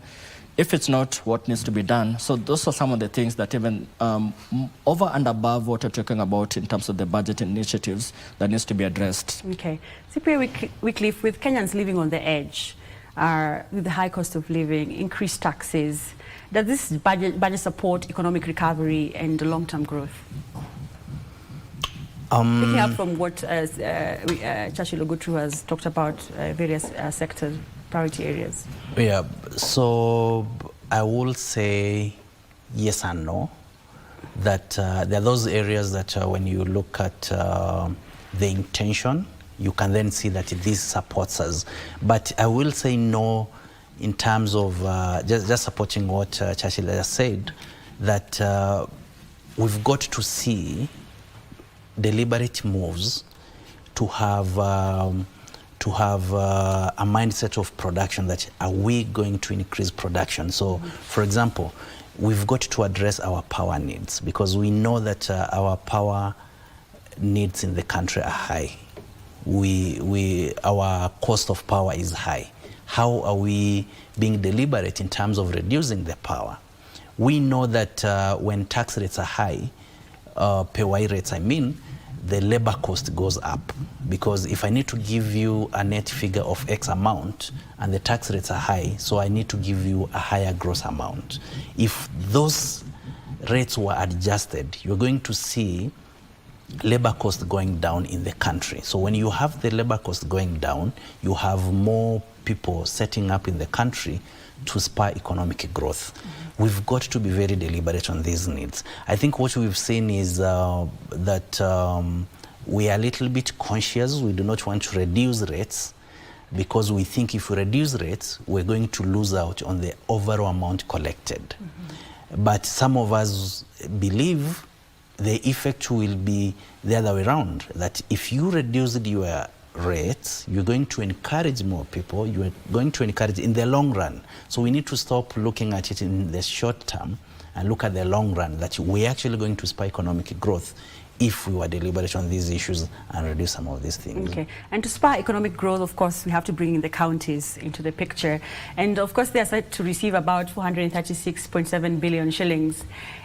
If it's not, what needs to be done? So those are some of the things that even over and above what we're talking about in terms of the budget initiatives that needs to be addressed. Okay. Cyprian Wycliffe, with Kenyans living on the edge, with the high cost of living, increased taxes, does this budget support economic recovery and long-term growth? Picking up from what Chachi Logutru has talked about, various sectors, priority areas. Yeah, so I will say yes and no. That there are those areas that when you look at the intention, you can then see that this supports us. But I will say no in terms of just supporting what Chachi has said, that we've got to see deliberate moves to have a mindset of production, that are we going to increase production? So, for example, we've got to address our power needs, because we know that our power needs in the country are high. Our cost of power is high. How are we being deliberate in terms of reducing the power? We know that when tax rates are high, PAYE rates, I mean, the labor cost goes up, because if I need to give you a net figure of X amount and the tax rates are high, so I need to give you a higher gross amount. If those rates were adjusted, you're going to see labor cost going down in the country. So when you have the labor cost going down, you have more people setting up in the country to spur economic growth. We've got to be very deliberate on these needs. I think what we've seen is that we are a little bit conscious. We do not want to reduce rates, because we think if we reduce rates, we're going to lose out on the overall amount collected. But some of us believe the effect will be the other way around, that if you reduce your rates, you're going to encourage more people, you're going to encourage in the long run. So we need to stop looking at it in the short term and look at the long run, that we're actually going to spur economic growth if we were deliberate on these issues and reduce some of these things. Okay, and to spur economic growth, of course, we have to bring in the counties into the picture. And of course, they are set to receive about 436.7 billion shillings.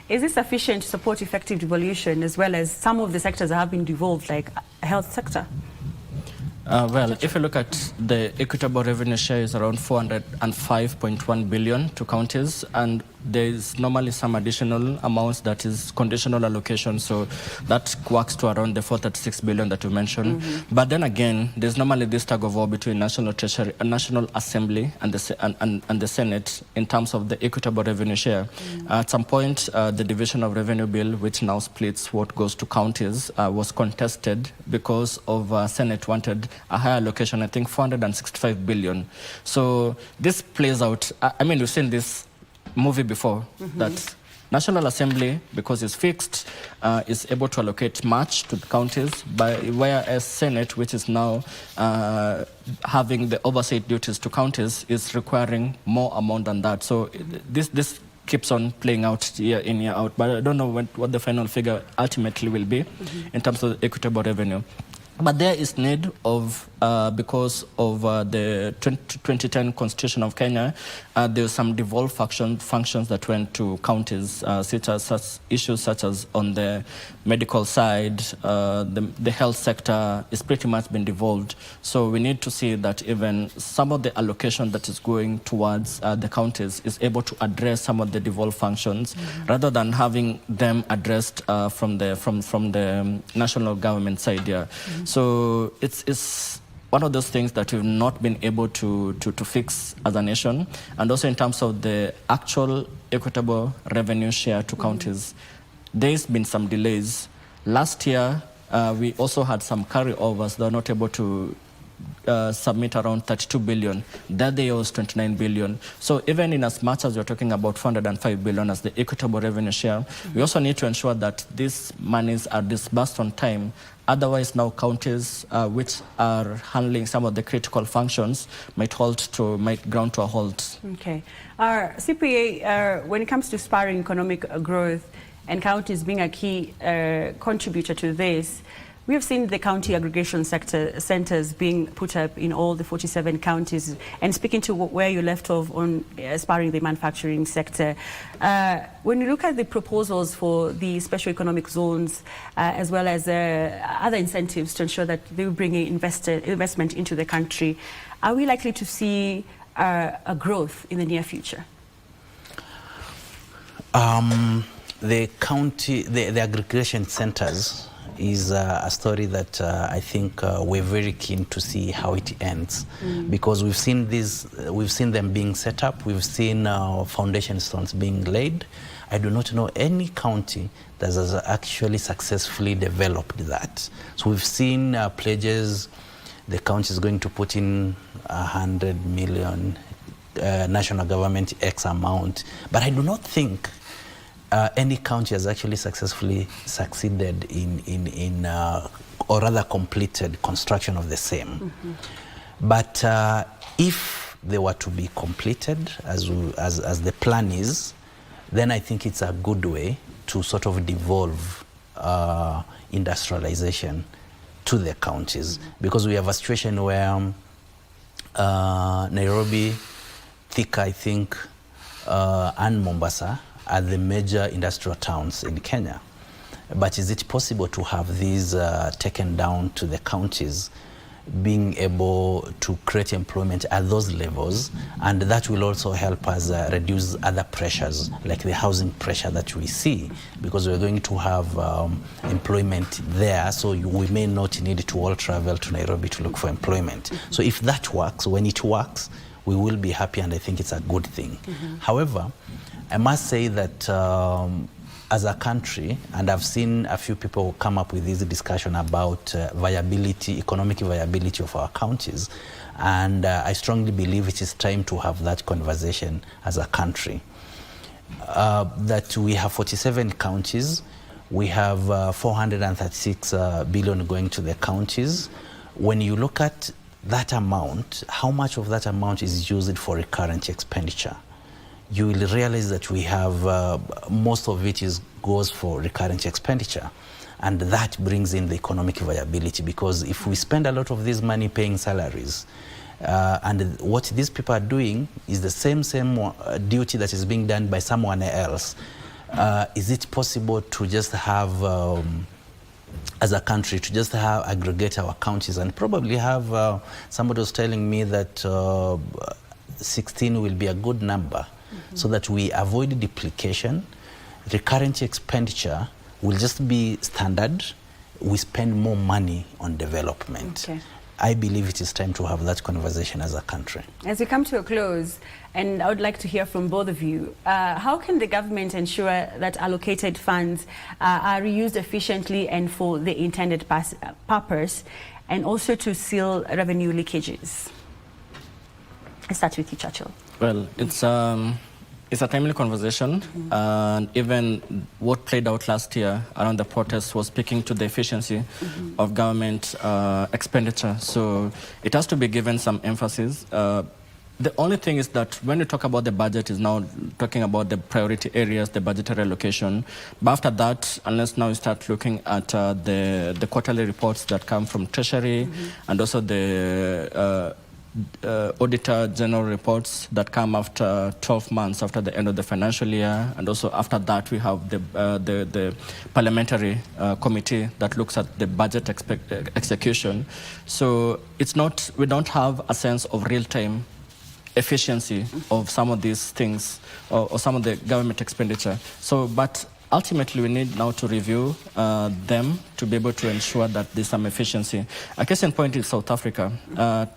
Is this sufficient to support effective devolution, as well as some of the sectors that have been devolved, like health sector? Well, if you look at the equitable revenue share is around 405.1 billion to counties, and there is normally some additional amounts that is conditional allocation, so that works to around the 436 billion that you mentioned. But then again, there's normally this tug of war between National Treasury, National Assembly and the Senate in terms of the equitable revenue share. At some point, the Division of Revenue Bill, which now splits what goes to counties, was contested because of Senate wanted a higher allocation, I think 465 billion. So this plays out. I mean, we've seen this movie before, that National Assembly, because it's fixed, is able to allocate much to the counties, whereas Senate, which is now having the oversight duties to counties, is requiring more amount than that. So this keeps on playing out year in, year out. But I don't know what the final figure ultimately will be in terms of equitable revenue. But there is need of because of the 2010 Constitution of Kenya, there were some devolved functions that went to counties, such issues such as on the medical side, the health sector is pretty much been devolved. So we need to see that even some of the allocation that is going towards the counties is able to address some of the devolved functions, rather than having them addressed from the national government side here. So it's one of those things that we've not been able to fix as a nation. And also in terms of the actual equitable revenue share to counties, there's been some delays. Last year, we also had some carryovers that are not able to submit around 32 billion. That year was 29 billion. So even in as much as we're talking about 405 billion as the equitable revenue share, we also need to ensure that these monies are disbursed on time. Otherwise, now counties which are handling some of the critical functions might ground to a halt. Okay. CPA, when it comes to spurring economic growth and counties being a key contributor to this, we have seen the county aggregation centers being put up in all the 47 counties. And speaking to where you left off on spurring the manufacturing sector, when you look at the proposals for the special economic zones, as well as other incentives to ensure that they will bring investment into the country, are we likely to see a growth in the near future? The aggregation centers is a story that I think we're very keen to see how it ends, because we've seen them being set up, we've seen foundation stones being laid. I do not know any county that has actually successfully developed that. So we've seen pledges, the county is going to put in 100 million, national government X amount, but I do not think any county has actually successfully succeeded in or rather completed construction of the same. But if they were to be completed as the plan is, then I think it's a good way to sort of devolve industrialization to the counties, because we have a situation where Nairobi, Thika, I think, and Mombasa are the major industrial towns in Kenya. But is it possible to have these taken down to the counties, being able to create employment at those levels? And that will also help us reduce other pressures, like the housing pressure that we see, because we're going to have employment there, so we may not need to all travel to Nairobi to look for employment. So if that works, when it works, we will be happy, and I think it's a good thing. However, I must say that as a country, and I've seen a few people come up with this discussion about viability, economic viability of our counties, and I strongly believe it is time to have that conversation as a country. That we have 47 counties, we have 436 billion going to the counties. When you look at that amount, how much of that amount is used for recurrent expenditure? You will realize that we have most of it goes for recurrent expenditure, and that brings in the economic viability, because if we spend a lot of this money paying salaries, and what these people are doing is the same duty that is being done by someone else, is it possible to just have as a country, to just aggregate our counties and probably have, somebody was telling me that 16 will be a good number, so that we avoid duplication. Recurrent expenditure will just be standard. We spend more money on development. Okay. I believe it is time to have that conversation as a country. As we come to a close, and I would like to hear from both of you, how can the government ensure that allocated funds are reused efficiently and for the intended purpose, and also to seal revenue leakages? Let's start with you, Churchill. Well, it's a timely conversation, and even what played out last year around the protests was speaking to the efficiency of government expenditure. So it has to be given some emphasis. The only thing is that when you talk about the budget, is now talking about the priority areas, the budgetary allocation. But after that, unless now you start looking at the quarterly reports that come from Treasury, and also the Auditor General reports that come after 12 months after the end of the financial year, and also after that we have the parliamentary committee that looks at the budget execution. So it's not, we don't have a sense of real-time efficiency of some of these things or some of the government expenditure. So, but ultimately we need now to review them to be able to ensure that there's some efficiency. A case in point is South Africa.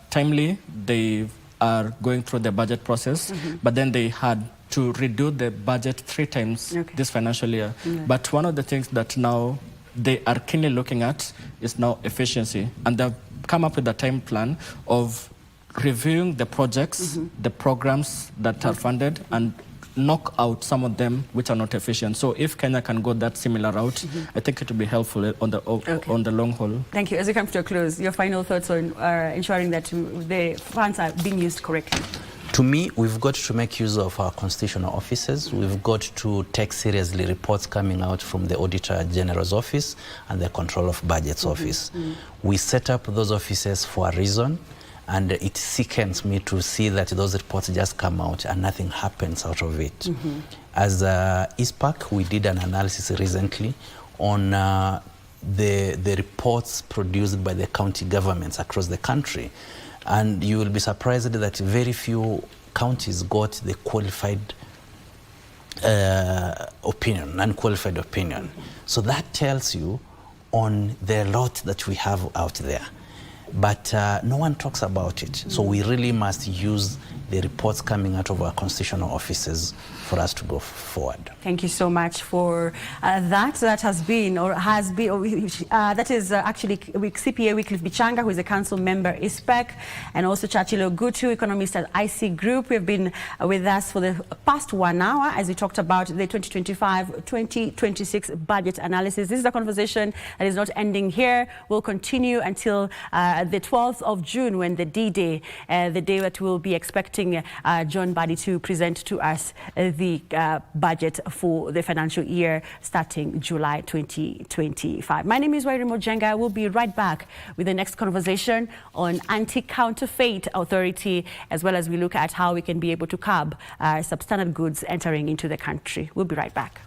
Timely, they are going through the budget process, but then they had to redo the budget 3 times this financial year. But one of the things that now they are keenly looking at is now efficiency. And they've come up with a time plan of reviewing the projects, the programs that are funded, and knock out some of them which are not efficient. So if Kenya can go that similar route, I think it will be helpful on the long haul. Thank you. As we come to a close, your final thoughts on ensuring that the funds are being used correctly? To me, we've got to make use of our constitutional offices. We've got to take seriously reports coming out from the Auditor General's office and the Control of Budgets office. We set up those offices for a reason. And it sickens me to see that those reports just come out and nothing happens out of it. As ISPAC, we did an analysis recently on the reports produced by the county governments across the country. And you will be surprised that very few counties got the qualified opinion, unqualified opinion. So that tells you on the lot that we have out there. But no one talks about it. So we really must use the reports coming out of our constitutional offices for us to go forward. Thank you so much for that. That has been, or has been, that is actually CPA Wycliffe Bichanga, who is a council member, ISPEC, and also Chachilo Gutu, economist at IC Group. We've been with us for the past 1 hour as we talked about the 2025-2026 budget analysis. This is a conversation that is not ending here. We'll continue until the 12th of June, when the D-Day, the day that we'll be expecting John Badi to present to us the budget for the financial year starting July 2025. My name is Wairi Mojenga. We'll be right back with the next conversation on anti-counterfeit authority, as well as we look at how we can be able to curb substandard goods entering into the country. We'll be right back.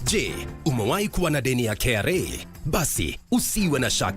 Je, umewahi kuwa na deni ya KRA? Basi usiwe na shaka.